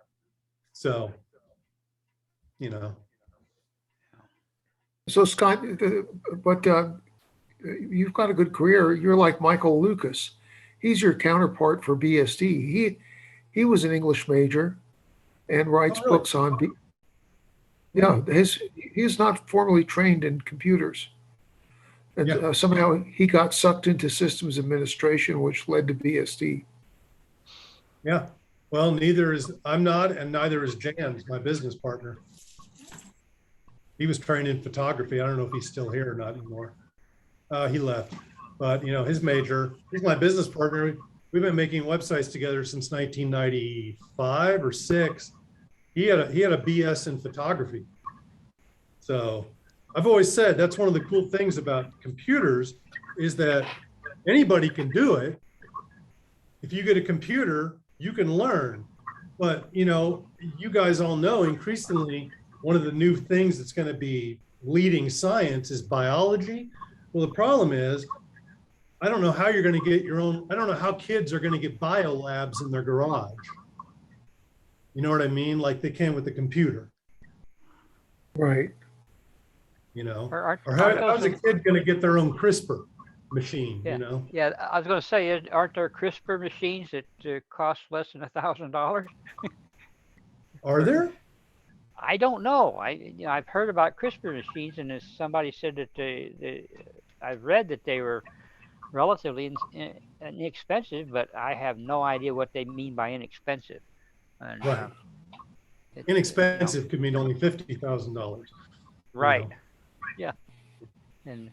So, you know. So Scott, but you've got a good career. You're like Michael Lucas. He's your counterpart for BSD. He was an English major and writes books on. Yeah, he's not formally trained in computers, and somehow he got sucked into systems administration, which led to BSD. Yeah, well, I'm not, and neither is Jan's, my business partner. He was trained in photography. I don't know if he's still here or not anymore. He left, but you know, he's my business partner. We've been making websites together since 1995 or 6. He had a BS in photography. So I've always said that's one of the cool things about computers is that anybody can do it. If you get a computer, you can learn. But you know, you guys all know increasingly one of the new things that's going to be leading science is biology. Well, the problem is, I don't know how you're going to get your own, I don't know how kids are going to get bio labs in their garage. You know what I mean? Like they can with the computer. Right. You know, or how's a kid going to get their own CRISPR machine, yeah, you know? Yeah, I was going to say, aren't there CRISPR machines that cost less than $1,000? Are there? I don't know. I've heard about CRISPR machines, and as somebody said that I've read that they were relatively inexpensive, but I have no idea what they mean by inexpensive. And, right. Inexpensive could mean only $50,000. Right. You know? Yeah. And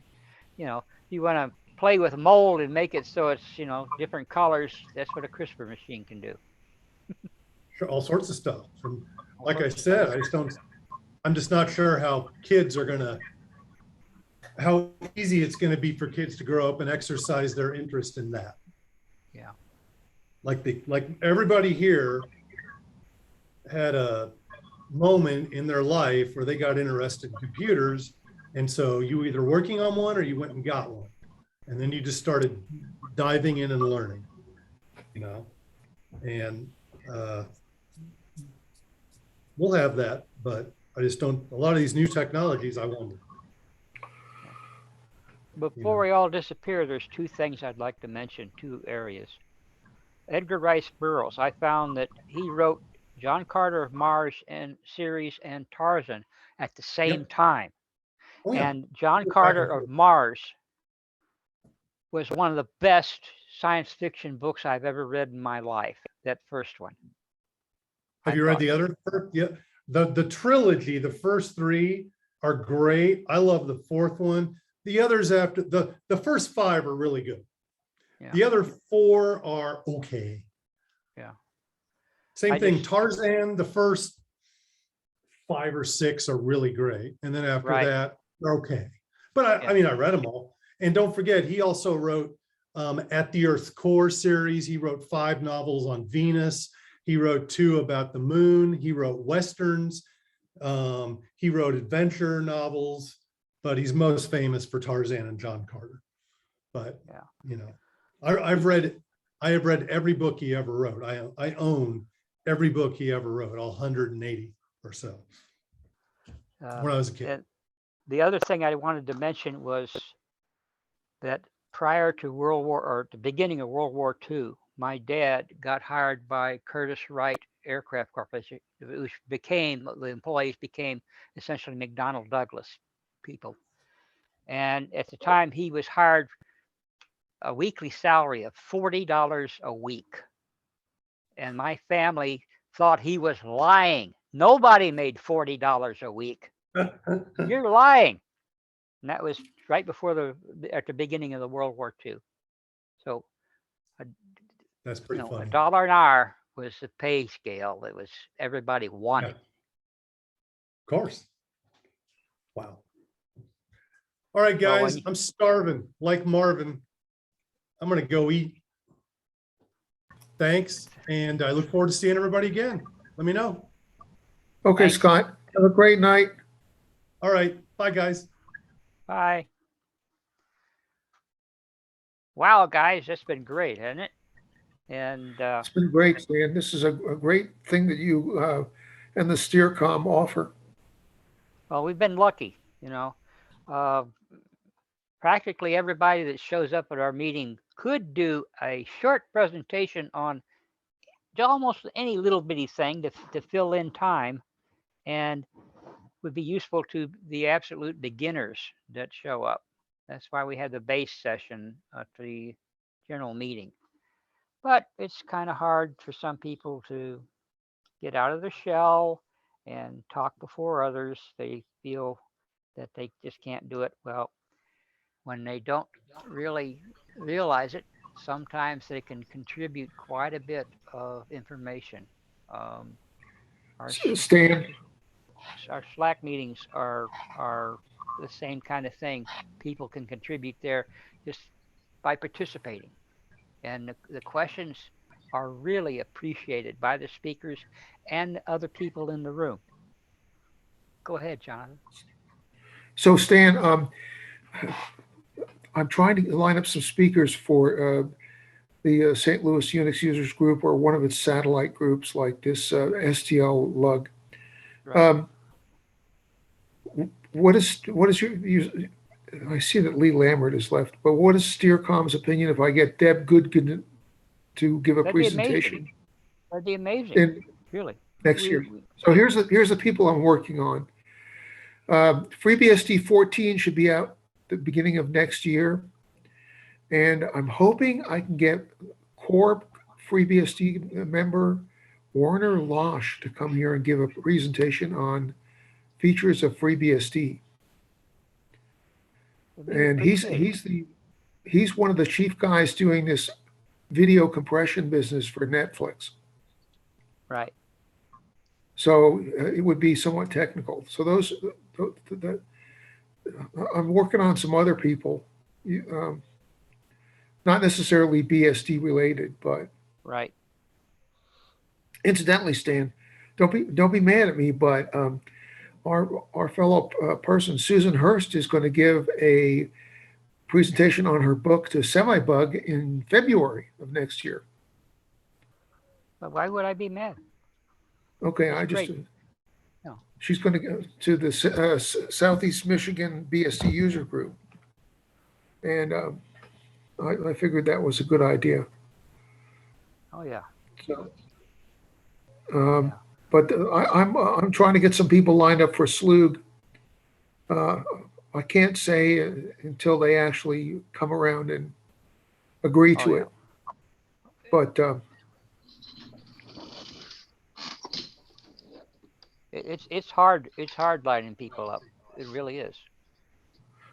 you know, you want to play with mold and make it so it's, you know, different colors. That's what a CRISPR machine can do. Sure, all sorts of stuff. From, like I said, I'm just not sure how easy it's going to be for kids to grow up and exercise their interest in that. Yeah. Like everybody here had a moment in their life where they got interested in computers. And so you either working on one or you went and got one. And then you just started diving in and learning, you know, and we'll have that, but I just don't, a lot of these new technologies, I wonder. Before we all disappear, there's two things I'd like to mention, two areas. Edgar Rice Burroughs, I found that he wrote John Carter of Mars and series and Tarzan at the same time. Oh, yeah. And John Carter of Mars was one of the best science fiction books I've ever read in my life, that first one. Have you read the other? Yeah, the trilogy, the first 3 are great. I love the 4th one. The others after, the first 5 are really good. Yeah. The other 4 are okay. Yeah. Same thing, Tarzan, the first 5 or 6 are really great. And then after that, they're okay. But I mean, I read them all. And don't forget, he also wrote At the Earth's Core series. He wrote 5 novels on Venus. He wrote 2 about the moon. He wrote Westerns. He wrote adventure novels, but he's most famous for Tarzan and John Carter. But, you know, I have read every book he ever wrote. I own every book he ever wrote, all 180 or so, when I was a kid. The other thing I wanted to mention was that prior to the beginning of World War II, my dad got hired by Curtiss Wright Aircraft Corporation, which the employees became essentially McDonnell Douglas people. And at the time, he was hired a weekly salary of $40 a week. And my family thought he was lying. Nobody made $40 a week. You're lying. And that was right before at the beginning of the World War II. So, That's pretty funny. $1 an hour was the pay scale that was everybody wanted. Of course. Wow. All right, guys, I'm starving like Marvin. I'm going to go eat. Thanks. And I look forward to seeing everybody again. Let me know. Okay, Thanks. Scott. Have a great night. All right. Bye, guys. Bye. Wow, guys, that's been great, hasn't it? And It's been great, Stan. This is a great thing that you and the SteerCom offer. well, we've been lucky, practically everybody that shows up at our meeting could do a short presentation on almost any little bitty thing to fill in time, and would be useful to the absolute beginners that show up. That's why we had the base session at the general meeting. But it's kind of hard for some people to get out of their shell and talk before others. They feel that they just can't do it. Well, when they don't really realize it, sometimes they can contribute quite a bit of information. Stan. Our Slack meetings are the same kind of thing. People can contribute there just by participating. And the questions are really appreciated by the speakers and other people in the room. Go ahead, Jonathan. So, Stan, I'm trying to line up some speakers for the St. Louis Unix Users Group or one of its satellite groups like this STLLUG. Right. What is your I see that Lee Lambert is left, but what is SteerCom's opinion if I get Deb Goodkin to give a That'd presentation? That'd be amazing. Really. Next year. So here's the people I'm working on. FreeBSD 14 should be out the beginning of next year. And I'm hoping I can get core FreeBSD member Warner Losh to come here and give a presentation on features of FreeBSD. And he's one of the chief guys doing this video compression business for Netflix. Right. So it would be somewhat technical. So I'm working on some other people, not necessarily BSD related, but right. Incidentally, Stan, don't be mad at me, but our fellow person Susan Hurst is going to give a presentation on her book to Semibug in February of next year. But why would I be mad? Okay, That's great. No. She's going to go to the Southeast Michigan BSD user group, and I figured that was a good idea. Oh yeah. So, but I'm trying to get some people lined up for STLLUG. I can't say until they actually come around and agree to it. But it's hard. It's hard lining people up. It really is.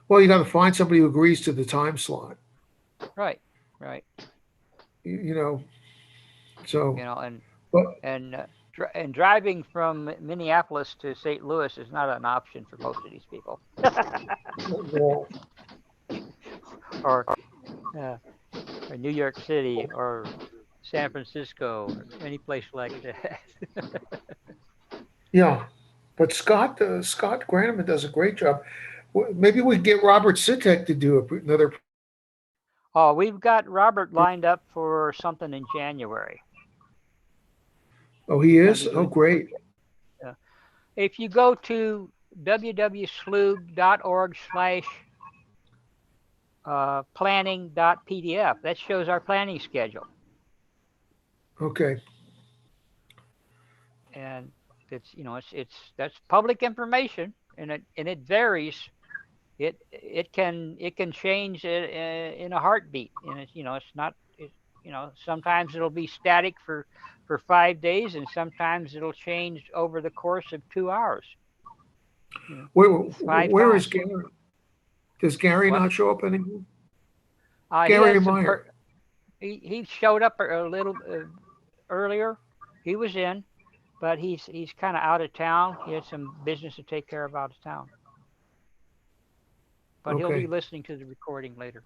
Well, you got to find somebody who agrees to the time slot. Right. Right. So. And driving from Minneapolis to St. Louis is not an option for most of these people. or New York City or San Francisco or any place like that. Yeah, but Scott Granneman does a great job. Maybe we can get Robert Sitek to do another. Oh, we've got Robert lined up for something in January. Oh, he is? Oh, great. If you go to www.slug.org/planning.pdf, that shows our planning schedule. Okay. And it's that's public information, and it varies. It can change in a heartbeat, and it's not sometimes it'll be static for 5 days, and sometimes it'll change over the course of 2 hours. Where is Gary? Does Gary What? not show up anymore? He Gary had some Meyer. he showed up a little earlier. He was in, but he's kind of out of town. He had some business to take care of out of town. But he'll Okay. be listening to the recording later.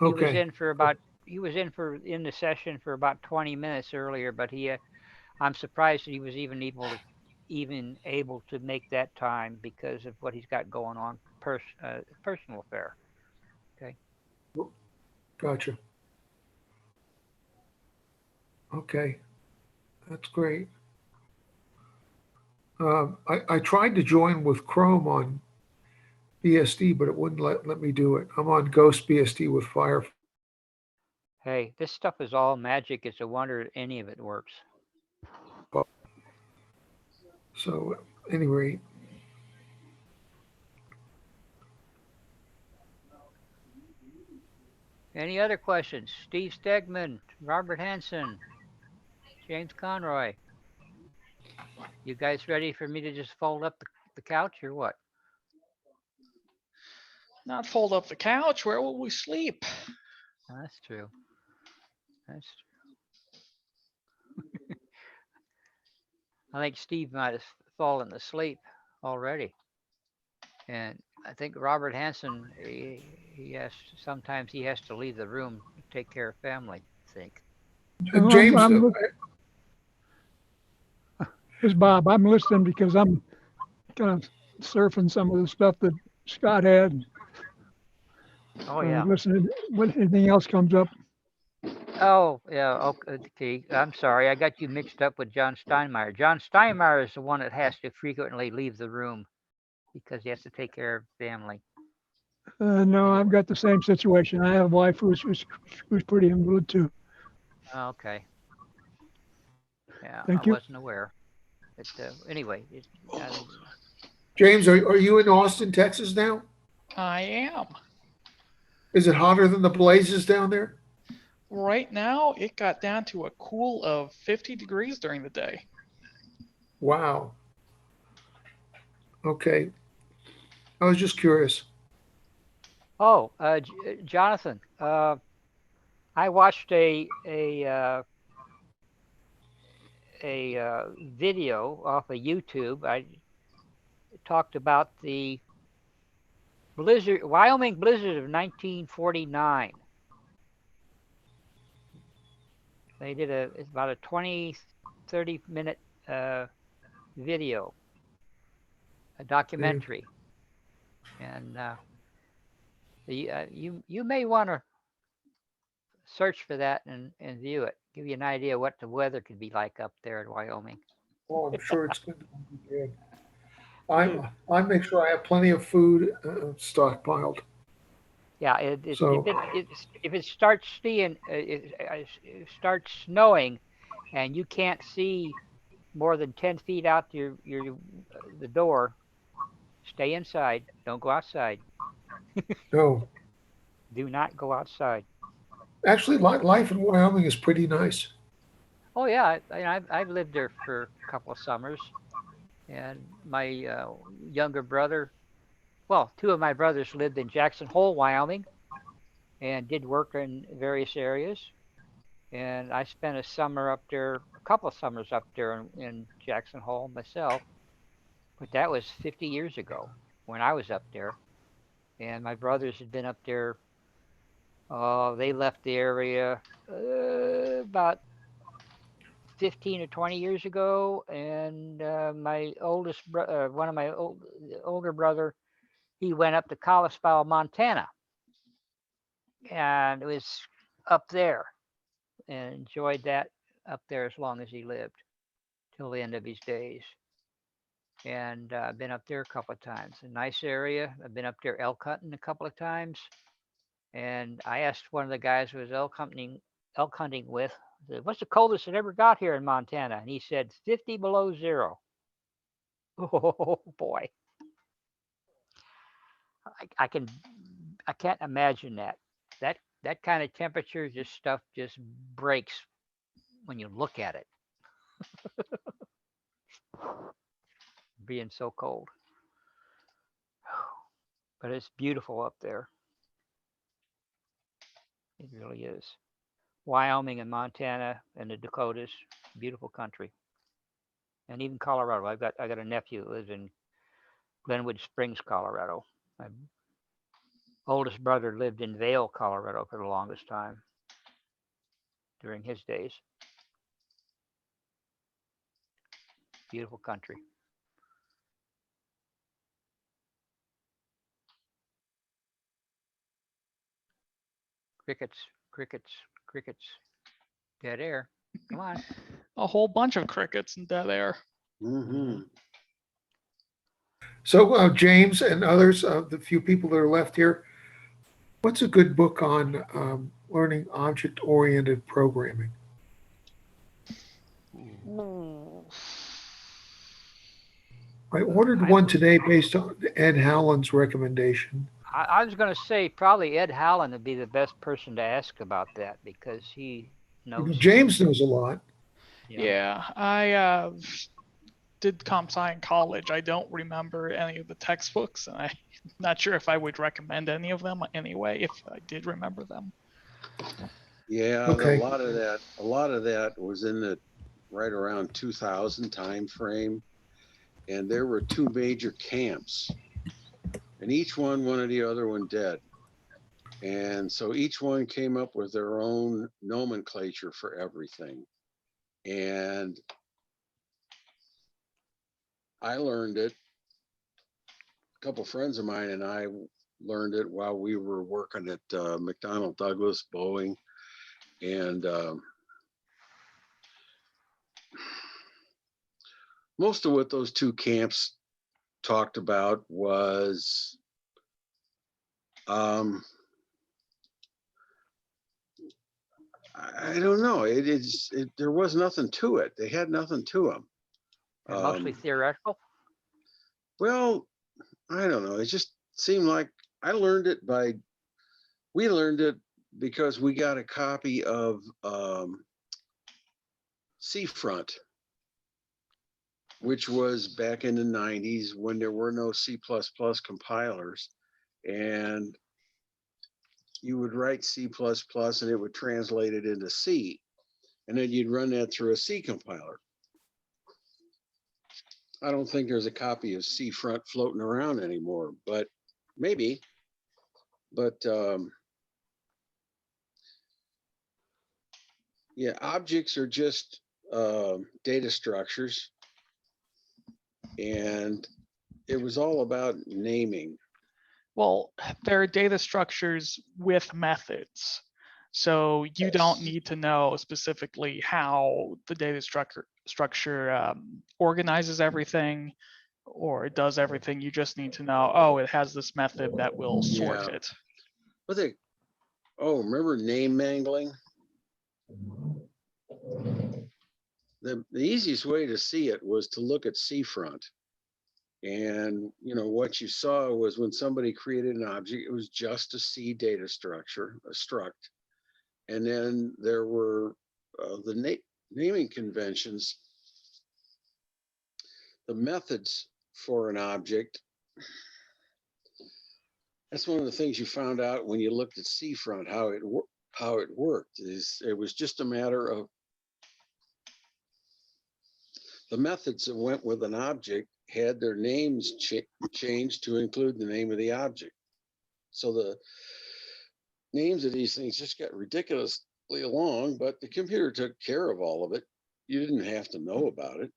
Okay. He was in the session for about 20 minutes earlier, but I'm surprised that he was even able to make that time because of what he's got going on, personal affair. Okay. Gotcha. Okay, that's great. I tried to join with Chrome on BSD, but it wouldn't let me do it. I'm on Ghost BSD with Fire. Hey, this stuff is all magic. It's a wonder any of it works. So anyway. Any other questions? Steve Stegman, Robert Hansen, James Conroy. You guys ready for me to just fold up the couch or what? Not fold up the couch. Where will we sleep? That's true. That's true. I think Steve might have fallen asleep already. And I think Robert Hansen, sometimes he has to leave the room to take care of family, I think. James, Here's Bob. I'm listening because I'm kind of surfing some of the stuff that Scott had. Oh, yeah. Listening when anything else comes up. Oh, yeah. Okay. I'm sorry. I got you mixed up with John Steinmeier. John Steinmeier is the one that has to frequently leave the room because he has to take care of family. No, I've got the same situation. I have a wife who's pretty invalid too. Okay. Yeah, Thank I you. wasn't aware. But anyway, James, are you in Austin, Texas now? I am. Is it hotter than the blazes down there? Right now, it got down to a cool of 50 degrees during the day. Wow. Okay. I was just curious. Oh, Jonathan, I watched a video off of YouTube. I talked about the Wyoming blizzard of 1949. They did it's about a 20-30 minute video, a documentary, and you may want to search for that and view it. Give you an idea what the weather could be like up there in Wyoming. Oh, I'm sure it's going to be good. I make sure I have plenty of food stockpiled. Yeah, if it starts it starts snowing, and you can't see more than 10 feet out the door, stay inside. Don't go outside. No. Do not go outside. Actually, life in Wyoming is pretty nice. Oh yeah, I've lived there for a couple of summers, and my younger brother, well, two of my brothers lived in Jackson Hole, Wyoming, and did work in various areas. And I spent a couple of summers up there in Jackson Hole myself, but that was 50 years ago when I was up there. And my brothers had been up there. They left the area about 15 or 20 years ago, and my oldest one of my older brother, he went up to Kalispell, Montana, and it was up there, and enjoyed that up there as long as he lived, till the end of his days. And I've been up there a couple of times. A nice area. I've been up there elk hunting a couple of times, and I asked one of the guys who was elk hunting with, I said, what's the coldest it ever got here in Montana? And he said 50 below zero. Oh boy. I can't imagine that. that kind of temperature, just stuff just breaks when you look at it. Being so cold. But it's beautiful up there. It really is. Wyoming and Montana and the Dakotas, beautiful country. And even Colorado. I got a nephew that lives in Glenwood Springs, Colorado. My oldest brother lived in Vail, Colorado for the longest time during his days. Beautiful country. Crickets, crickets, crickets. Dead air. Come on. A whole bunch of crickets and dead air. Mm-hmm. So, James and others, the few people that are left here, what's a good book on learning object-oriented programming? I ordered one today based on Ed Howland's recommendation. I was going to say probably Ed Howland would be the best person to ask about that because he knows. James knows a lot. Yeah, I did comp sci in college. I don't remember any of the textbooks, and I'm not sure if I would recommend any of them anyway, if I did remember them. Yeah, Okay. a lot of that was in the right around 2000 time frame, and there were two major camps, and each one wanted the other one dead. And so each one came up with their own nomenclature for everything. And I learned it. A couple friends of mine and I learned it while we were working at McDonnell Douglas, Boeing. And most of what those two camps talked about was I don't know. There was nothing to it. They had nothing to them. Mostly theoretical? Well, I don't know. It just seemed like we learned it because we got a copy of Seafront, which was back in the 90s when there were no C++ compilers. And you would write C++ and it would translate it into C. And then you'd run that through a C compiler. I don't think there's a copy of Seafront floating around anymore, but maybe. But yeah, objects are just data structures. And it was all about naming. Well, there are data structures with methods. So you don't need to know specifically how the data structure organizes everything or it does everything. You just need to know, oh, it has this method that will sort it. Remember name mangling? The easiest way to see it was to look at Seafront. And what you saw was when somebody created an object, it was just a C data structure, a struct. And then there were the naming conventions, the methods for an object. That's one of the things you found out when you looked at Seafront, how it worked. It was just a matter of the methods that went with an object had their names changed to include the name of the object. So the names of these things just got ridiculously long, but the computer took care of all of it. You didn't have to know about it.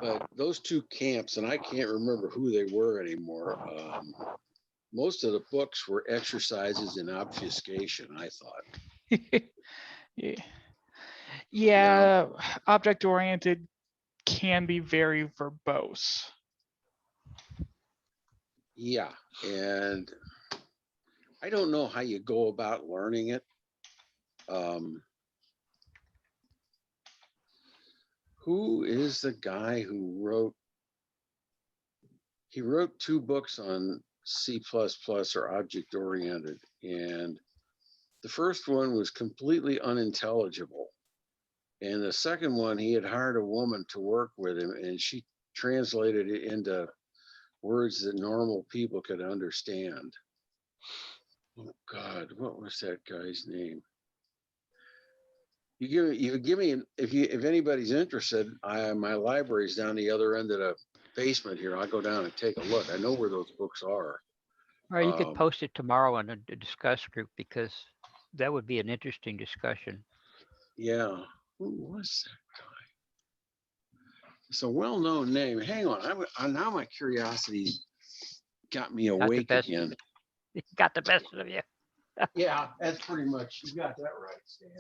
But those two camps, and I can't remember who they were anymore. Most of the books were exercises in obfuscation, I thought. Yeah, object-oriented can be very verbose. Yeah, and I don't know how you go about learning it. Who is the guy who wrote? He wrote two books on C++ or object oriented. And the first one was completely unintelligible. And the second one, he had hired a woman to work with him, and she translated it into words that normal people could understand. Oh God, what was that guy's name? You give me if anybody's interested, my library's down the other end of the basement here. I'll go down and take a look. I know where those books are. Or you could post it tomorrow in a discuss group, because that would be an interesting discussion. Yeah, who was that guy? It's a well-known name. Hang on, now my curiosity got me awake again. It got the best of you. Yeah, that's pretty much, you got that right, Stan.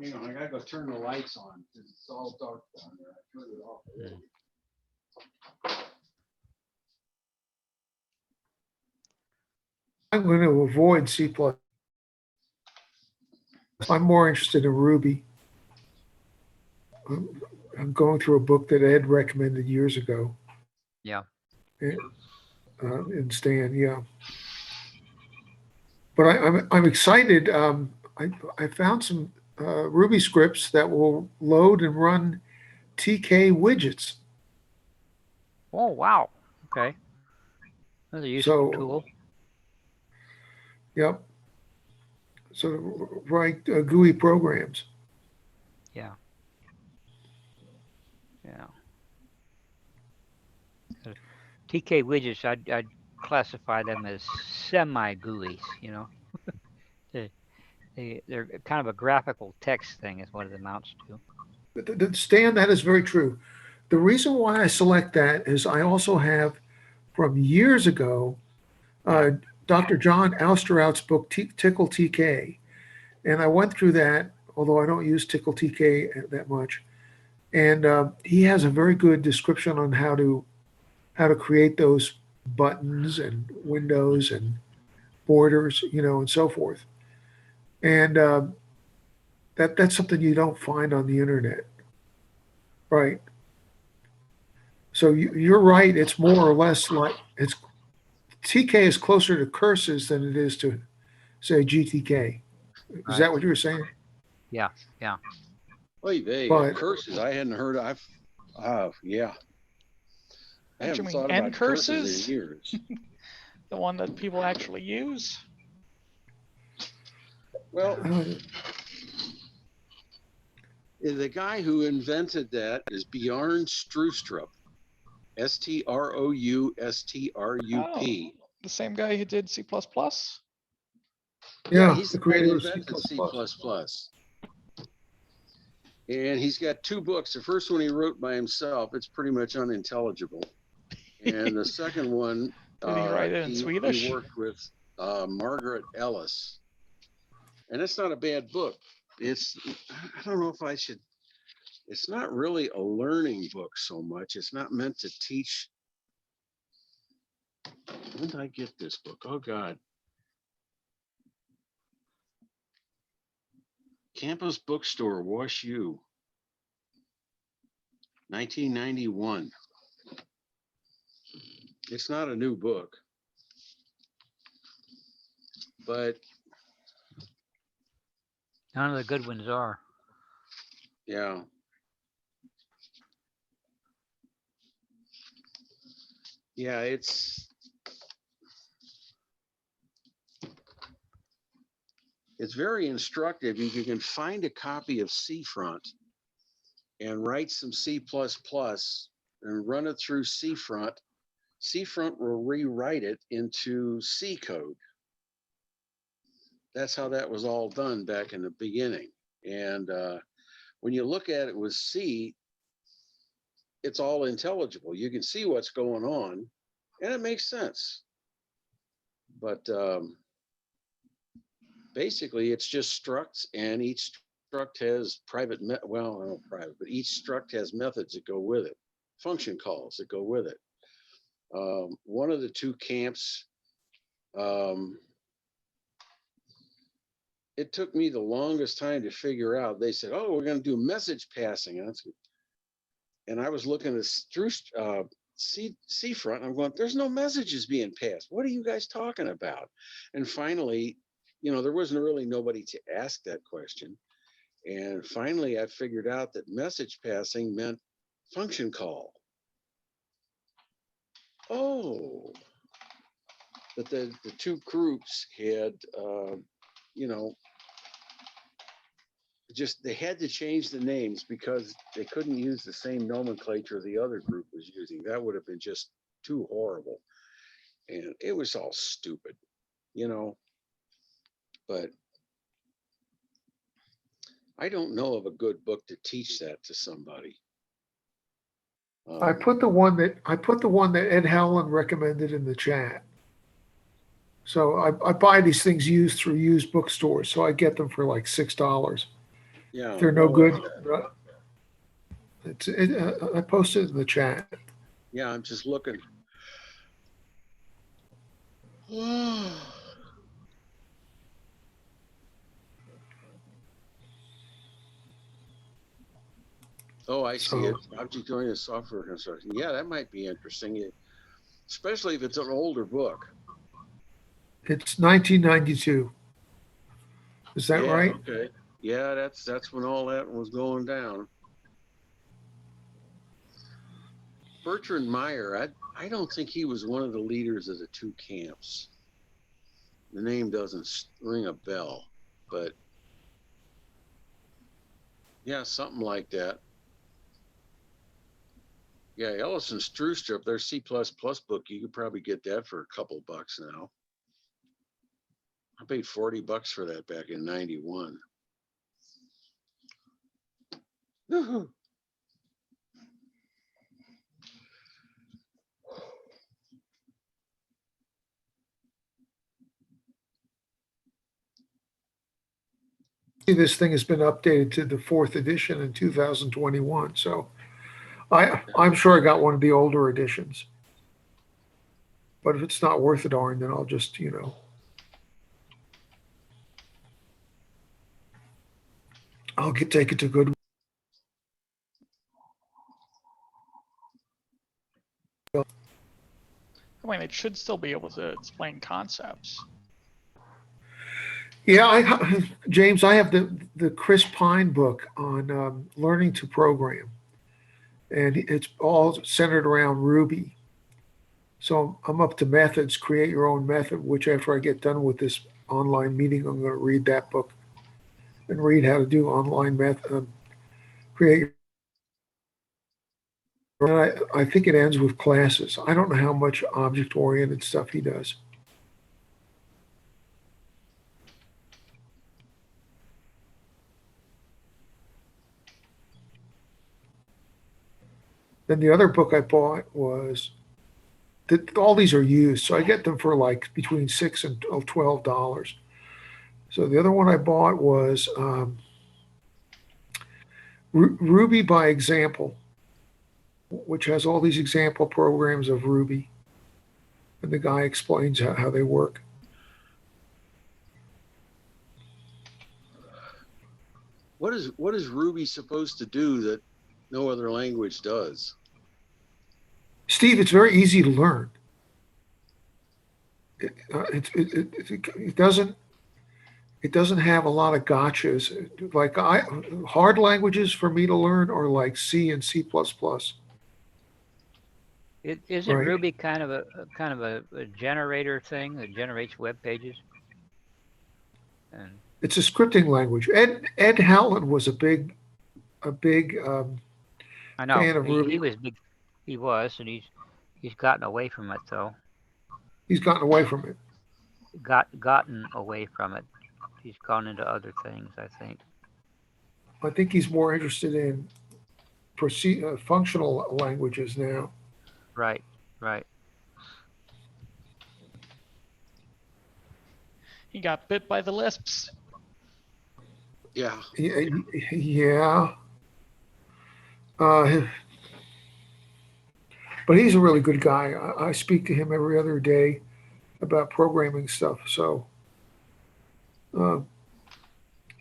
Hang on, I gotta go turn the lights on because it's all dark down there. I turned it off already. I'm going to avoid C++. I'm more interested in Ruby. I'm going through a book that Ed recommended years ago. Yeah. And Stan, yeah. But I'm excited. I found some Ruby scripts that will load and run TK widgets. Oh, wow. Okay. That's a useful tool. Yep. So write GUI programs. Yeah. Yeah. TK widgets, I'd classify them as semi-GUIs, you know. They're kind of a graphical text thing is what it amounts to. Stan, that is very true. The reason why I select that is I also have from years ago, Dr. John Ousterout's book, Tickle TK. And I went through that, although I don't use Tickle TK that much. And he has a very good description on how to create those buttons and windows and borders, you know, and so forth. And that's something you don't find on the internet, right? So you're right. It's more or less like TK is closer to curses than it is to, say, GTK. Is that what you were saying? Yeah, yeah. Oy vey, But- curses I hadn't heard of. Yeah. I haven't thought N about curses curses? in years. The one that people actually use? Well, the guy who invented that is Bjarne Stroustrup. Stroustrup. The same guy who did C++? Yeah, he's the the one creator who of invented C++. And he's got two books. The first one he wrote by himself. It's pretty much unintelligible. And the second one, Did he write it in Swedish? He worked with Margaret Ellis. And it's not a bad book. I don't know if I should, it's not really a learning book so much. It's not meant to teach. When did I get this book? Oh, God. Campus Bookstore, Wash U. 1991. It's not a new book. But None of the good ones are. yeah. Yeah, it's very instructive. If you can find a copy of Seafront and write some C++ and run it through Seafront, Seafront will rewrite it into C code. That's how that was all done back in the beginning. And when you look at it with C, it's all intelligible. You can see what's going on, and it makes sense. But basically, it's just structs, and each struct has private, well, I don't know private, but each struct has methods that go with it, function calls that go with it. One of the two camps, it took me the longest time to figure out. They said, "Oh, we're going to do message passing." And I was looking at seafront. I'm going, there's no messages being passed. What are you guys talking about? And finally, there wasn't really nobody to ask that question. And finally, I figured out that message passing meant function call. Oh, but the two groups had, they had to change the names because they couldn't use the same nomenclature the other group was using. That would have been just too horrible. And it was all stupid, but I don't know of a good book to teach that to somebody. I put the one that Ed Howland recommended in the chat. So I buy these things used through used bookstores, so I get them for like $6. Yeah, If they're no good. I posted it in the chat. Yeah, I'm just looking. Oh, I see it. Object-oriented software construction. Yeah, that might be interesting, especially if it's an older book. It's 1992. Is that right? Okay. Yeah, that's when all that was going down. Bertrand Meyer, I don't think he was one of the leaders of the two camps. The name doesn't ring a bell, but yeah, something like that. Yeah, Ellison Strustrup, their C++ book, you could probably get that for a couple bucks now. I paid $40 for that back in '91. Woohoo. This thing has been updated to the 4th edition in 2021. So I'm sure I got one of the older editions. But if it's not worth a darn, then I'll just, take it to Goodwill. I mean, it should still be able to explain concepts. Yeah, James, I have the Chris Pine book on learning to program, and it's all centered around Ruby. So I'm up to methods, create your own method, which after I get done with this online meeting, I'm going to read that book and read how to do online method, create. And I think it ends with classes. I don't know how much object-oriented stuff he does. Then the other book I bought was all these are used, so I get them for like between $6 and $12. So the other one I bought was Ruby by Example, which has all these example programs of Ruby, and the guy explains how they work. What is Ruby supposed to do that no other language does? Steve, it's very easy to learn. It doesn't have a lot of gotchas. Like hard languages for me to learn are like C and C++. Isn't Right. Ruby kind of a generator thing that generates web pages? And It's a scripting language. Ed Howland was a big I know fan of Ruby. he was big. He was, and he's gotten away from it though. He's gotten away from it. Gotten away from it. He's gone into other things, I think. I think he's more interested in functional languages now. Right. He got bit by the Lisps. Yeah. Yeah. But he's a really good guy. I speak to him every other day about programming stuff. So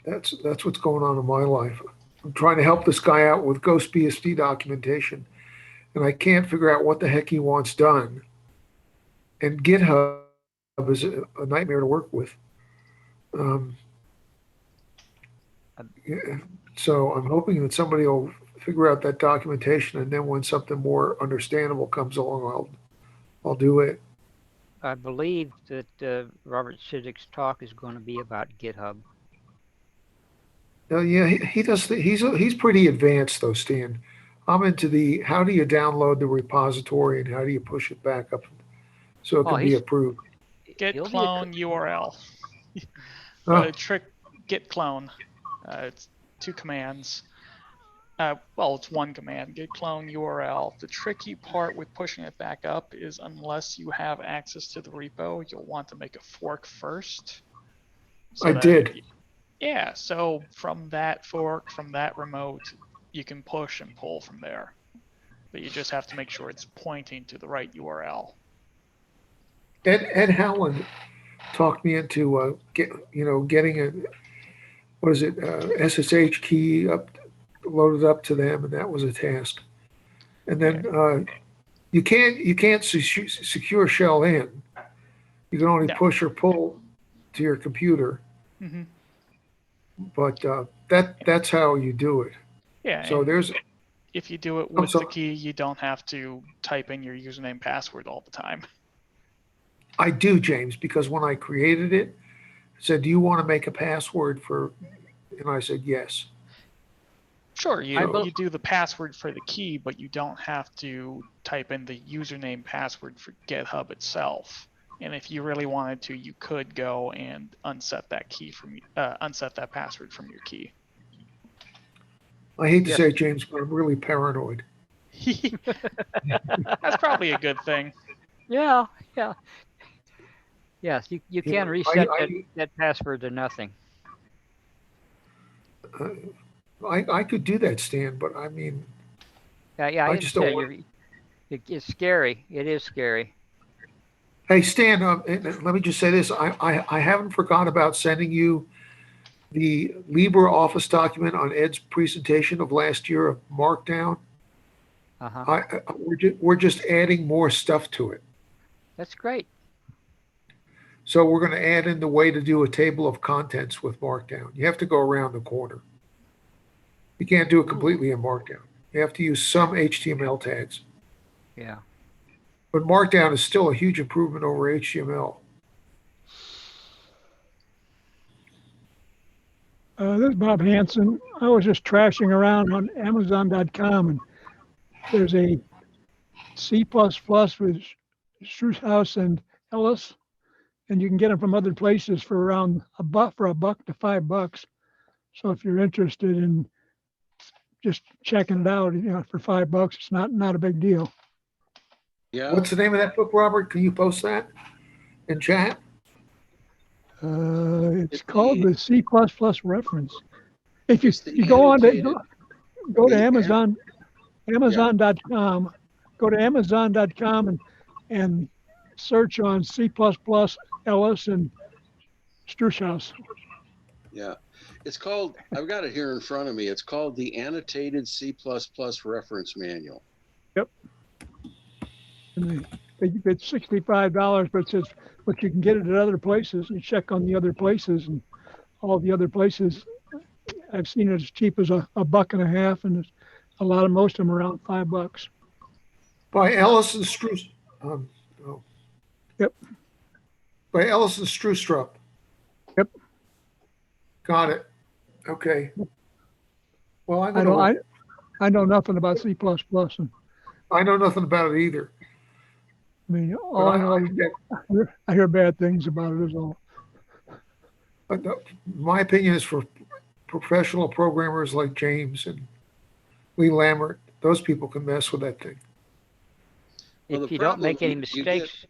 that's what's going on in my life. I'm trying to help this guy out with Ghost BSD documentation. and I can't figure out what the heck he wants done. And GitHub is a nightmare to work with. Yeah, so I'm hoping that somebody will figure out that documentation, and then when something more understandable comes along, I'll do it. I believe that Robert Siddick's talk is going to be about GitHub. Yeah, he does. He's pretty advanced though, Stan. I'm into the how do you download the repository and how do you push it back up so it can be approved. Git clone URL. Trick git clone. It's 2 commands. Well, it's 1 command, git clone URL. The tricky part with pushing it back up is unless you have access to the repo, you'll want to make a fork first. I did. Yeah, so from that fork, from that remote, you can push and pull from there. But you just have to make sure it's pointing to the right URL. Ed Howland talked me into getting a SSH key loaded up to them, and that was a task. And then you can't secure shell in. You can only push or pull to your computer. Mm-hmm. But that's how you do it. Yeah. So if you do it with the key, you don't have to type in your username password all the time. I do, James, because when I created it, it said, "Do you want to make a password for?" And I said, "Yes." Sure, you do the password for the key, but you don't have to type in the username password for GitHub itself. And if you really wanted to, you could go and unset that key from unset that password from your key. I hate to say it, James, but I'm really paranoid. That's probably a good thing. Yeah. Yes, you can reset that password to nothing. I could do that, Stan, but I mean, yeah, I just don't want... It's scary. It is scary. Hey, Stan, let me just say this. I haven't forgot about sending you the LibreOffice document on Ed's presentation of last year of Markdown. We're just adding more stuff to it. That's great. So we're going to add in the way to do a table of contents with Markdown. You have to go around the corner. You can't do it completely in Markdown. You have to use some HTML tags. Yeah. But Markdown is still a huge improvement over HTML. This is Bob Hansen. I was just trashing around on Amazon.com, and there's a C++ with Strusshaus and Ellis, and you can get them from other places for around $1 to $5. So if you're interested in just checking it out, for $5, it's not a big deal. Yeah. What's the name of that book, Robert? Can you post that in chat? It's called the C++ reference. If you go on to go to Amazon, Amazon.com, go to Amazon.com and search on C++, Ellis, and Strusshaus. Yeah, it's called, I've got it here in front of me. It's called the Annotated C++ Reference Manual. Yep. And it's $65, but it says, but you can get it at other places. You check on the other places, and all the other places, I've seen it as cheap as $1.50, and most of them around $5. By Ellis and Struss. Yep. By Ellis and Strustrup. Yep. Got it. Okay. Well, I know nothing about C++. And I know nothing about it either. I mean, all I know is I hear bad things about it is all. My opinion is for professional programmers like James and Lee Lambert. Those people can mess with that thing. If you don't make any mistakes,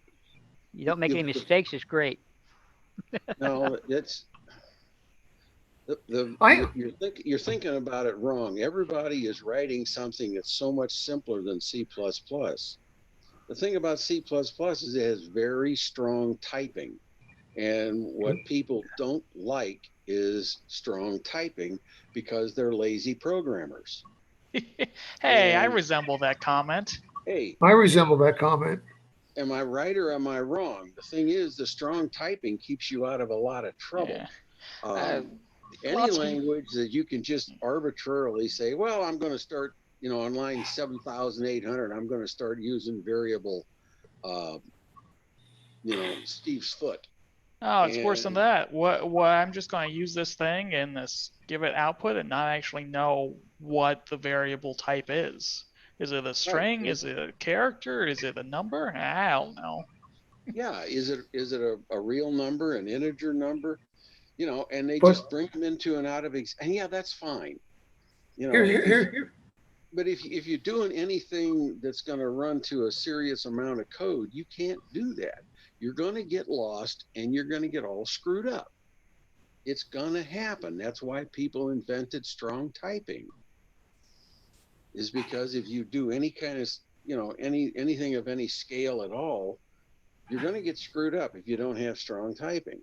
it's great. No, it's you're thinking about it wrong. Everybody is writing something that's so much simpler than C++. The thing about C++ is it has very strong typing. And what people don't like is strong typing because they're lazy programmers. Hey, I resemble that comment. Hey, I resemble that comment. am I right or am I wrong? The thing is, the strong typing keeps you out of a lot of trouble. Yeah. Any Lots of language that you can just arbitrarily say, well, I'm going to start, on line 7,800, I'm going to start using variable, Steve's foot. Oh, it's worse than And that. What I'm just going to use this thing and give it output and not actually know what the variable type is. Is it a string? Right. Is it a character? Is it a number? I don't know. Yeah, is it a real number, an integer number? And they But- just bring them into and out of and yeah, that's fine. Here. But if you're doing anything that's going to run to a serious amount of code, you can't do that. You're going to get lost and you're going to get all screwed up. It's going to happen. That's why people invented strong typing. Is because if you do any kind of, anything of any scale at all, you're going to get screwed up if you don't have strong typing.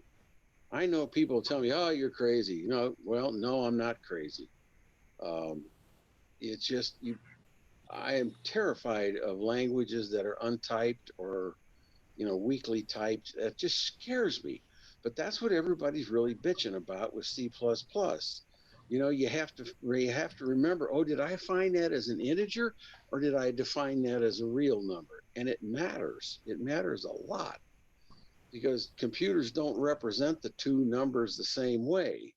I know people tell me, "Oh, you're crazy." Well, no, I'm not crazy. It's just I am terrified of languages that are untyped or, weakly typed. That just scares me. But that's what everybody's really bitching about with C++. You have to remember, oh, did I find that as an integer or did I define that as a real number? And it matters. It matters a lot because computers don't represent the two numbers the same way.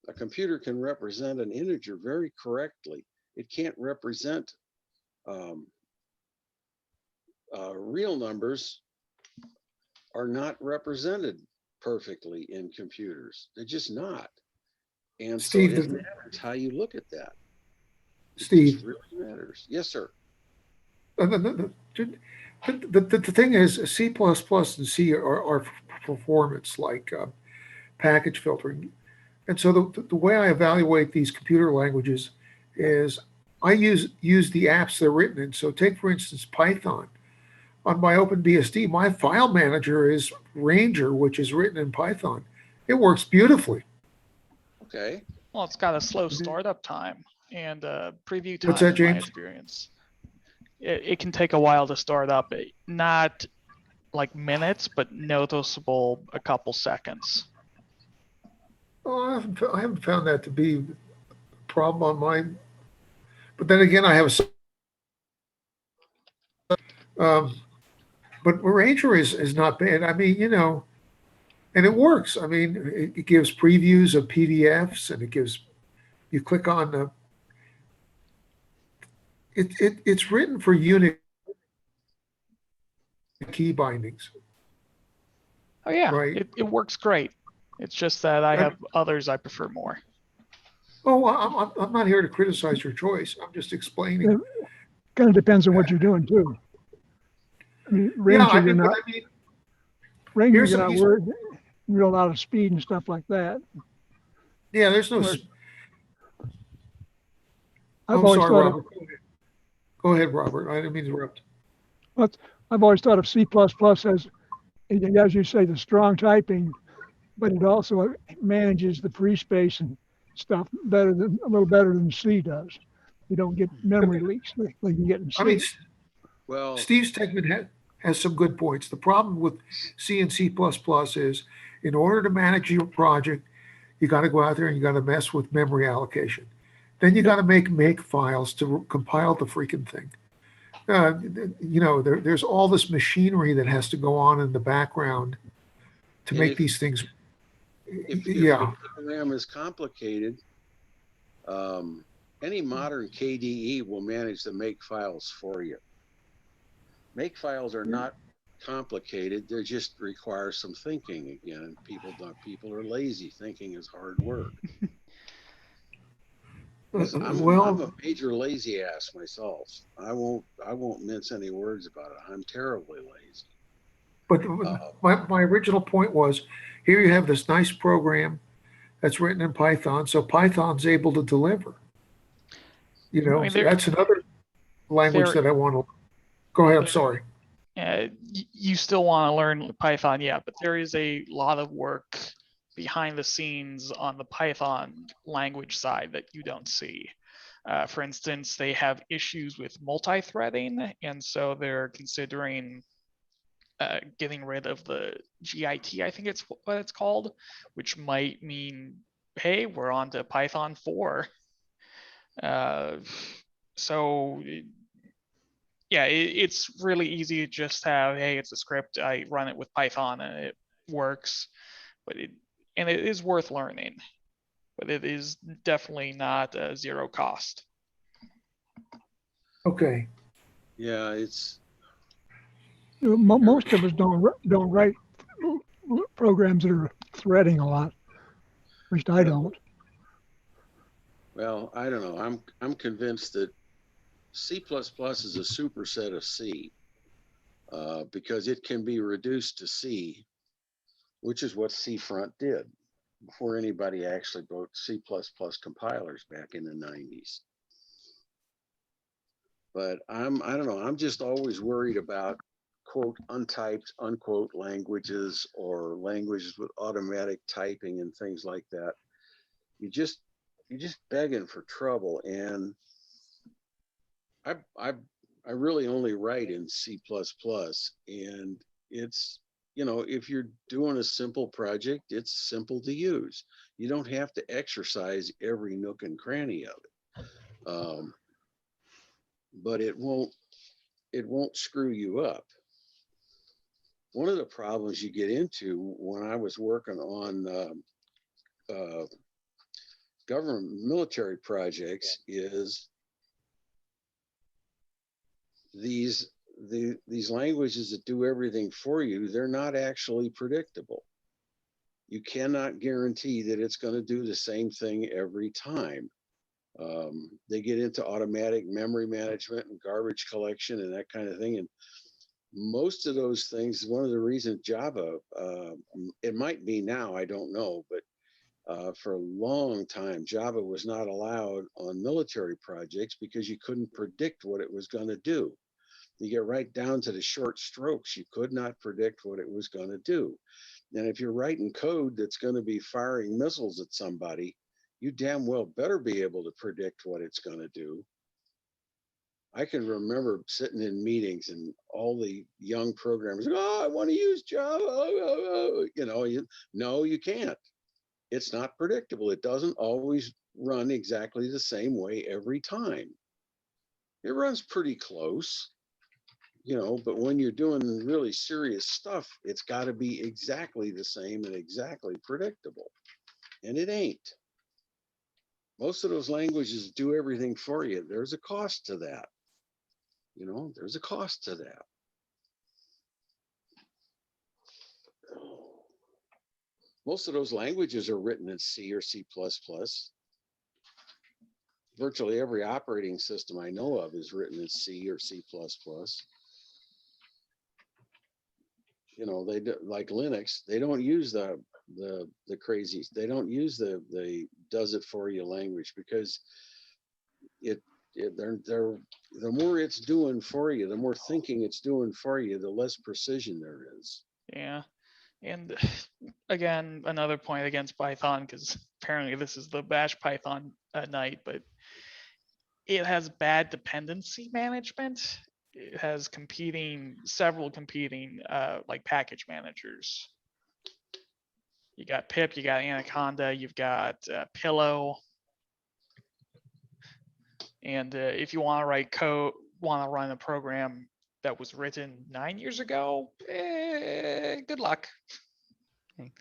A computer can represent an integer very correctly. It can't represent real numbers are not represented perfectly in computers. They're just not. And Steve, so it matters how you look at that. Steve. It really matters. Yes, sir. The thing is, C++ and C are performance, like package filtering. And so the way I evaluate these computer languages is I use the apps they're written in. So take, for instance, Python. On my OpenBSD, my file manager is Ranger, which is written in Python. It works beautifully. Okay. Well, it's got a slow startup time and preview time What's that, in my James? experience. It can take a while to start up. Not like minutes, but noticeable a couple seconds. Oh, I haven't found that to be a problem on mine. But then again, I have but Ranger is not bad. I mean, and it works. I mean, it gives previews of PDFs, and you click on the. It's written for Unix key bindings. Oh yeah, right. It works great. It's just that I have others I prefer more. Oh, I'm not here to criticize your choice. I'm just explaining. It kind of depends on what you're doing too. I mean, Ranger, Yeah, you're not. Ranger, you're not worried real out of speed and stuff like that. Yeah, there's no. I've always sorry, thought Robert. Go ahead, Robert. I didn't mean to interrupt. But I've always thought of C++ as you say, the strong typing, but it also manages the free space and stuff a little better than C does. You don't get memory leaks like you get in C. I mean, well, Steve's statement has some good points. The problem with C and C++ is, in order to manage your project, you got to go out there and you got to mess with memory allocation. Then you got to make files to compile the freaking thing. There's all this machinery that has to go on in the background to make these things. If the program is complicated, any modern KDE will manage the make files for you. Make files are not complicated; they just require some thinking. Again, people are lazy. Thinking is hard work. I'm a major lazy ass myself. I won't mince any words about it. I'm terribly lazy. But my original point was, here you have this nice program that's written in Python, so Python's able to deliver. So that's another language that I want to. Go ahead. I'm sorry. You still want to learn Python, yeah, but there is a lot of work behind the scenes on the Python language side that you don't see. For instance, they have issues with multi-threading, and so they're considering getting rid of the GIT, I think it's what it's called, which might mean, hey, we're on to Python 4. So yeah, it's really easy to just have, hey, it's a script, I run it with Python and it works, but it is worth learning, but it is definitely not zero cost. Okay. Yeah, it's Most of us don't write programs that are threading a lot. At least I don't. well, I don't know. I'm convinced that C++ is a superset of C because it can be reduced to C, which is what C front did before anybody actually wrote C++ compilers back in the 90s. But I don't know. I'm just always worried about quote untyped unquote languages or languages with automatic typing and things like that. You're just begging for trouble. And I really only write in C++, and it's, you know, if you're doing a simple project, it's simple to use. You don't have to exercise every nook and cranny of it. But it won't screw you up. One of the problems you get into when I was working on government military projects is these languages that do everything for you, they're not actually predictable. You cannot guarantee that it's going to do the same thing every time. They get into automatic memory management and garbage collection and that kind of thing. And most of those things, one of the reasons Java, it might be now, I don't know, but for a long time, Java was not allowed on military projects because you couldn't predict what it was going to do. You get right down to the short strokes. You could not predict what it was going to do. And if you're writing code that's going to be firing missiles at somebody, you damn well better be able to predict what it's going to do. I can remember sitting in meetings and all the young programmers, oh, I want to use Java. You know, no, you can't. It's not predictable. It doesn't always run exactly the same way every time. It runs pretty close, you know, but when you're doing really serious stuff, it's got to be exactly the same and exactly predictable. And it ain't. Most of those languages do everything for you. There's a cost to that. You know, there's a cost to that. Most of those languages are written in C or C++. Virtually every operating system I know of is written in C or C++. You know, they do, like Linux, they don't use the crazies. They don't use the does it for you language because the more it's doing for you, the more thinking it's doing for you, the less precision there is. Yeah. And again, another point against Python, because apparently this is the bash Python night, but it has bad dependency management. It has several competing like package managers. You got pip, you got Anaconda, you've got Pillow. And if you want to write code, want to run a program that was written 9 years ago, good luck.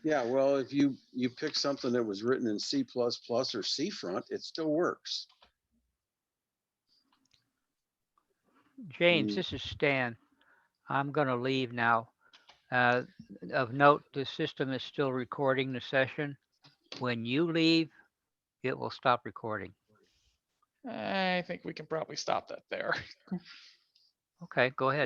Yeah, well, if you pick something that was written in C++ or C front, it still works. James, this is Stan. I'm going to leave now. Of note, the system is still recording the session. When you leave, it will stop recording. I think we can probably stop that there. Okay, go ahead.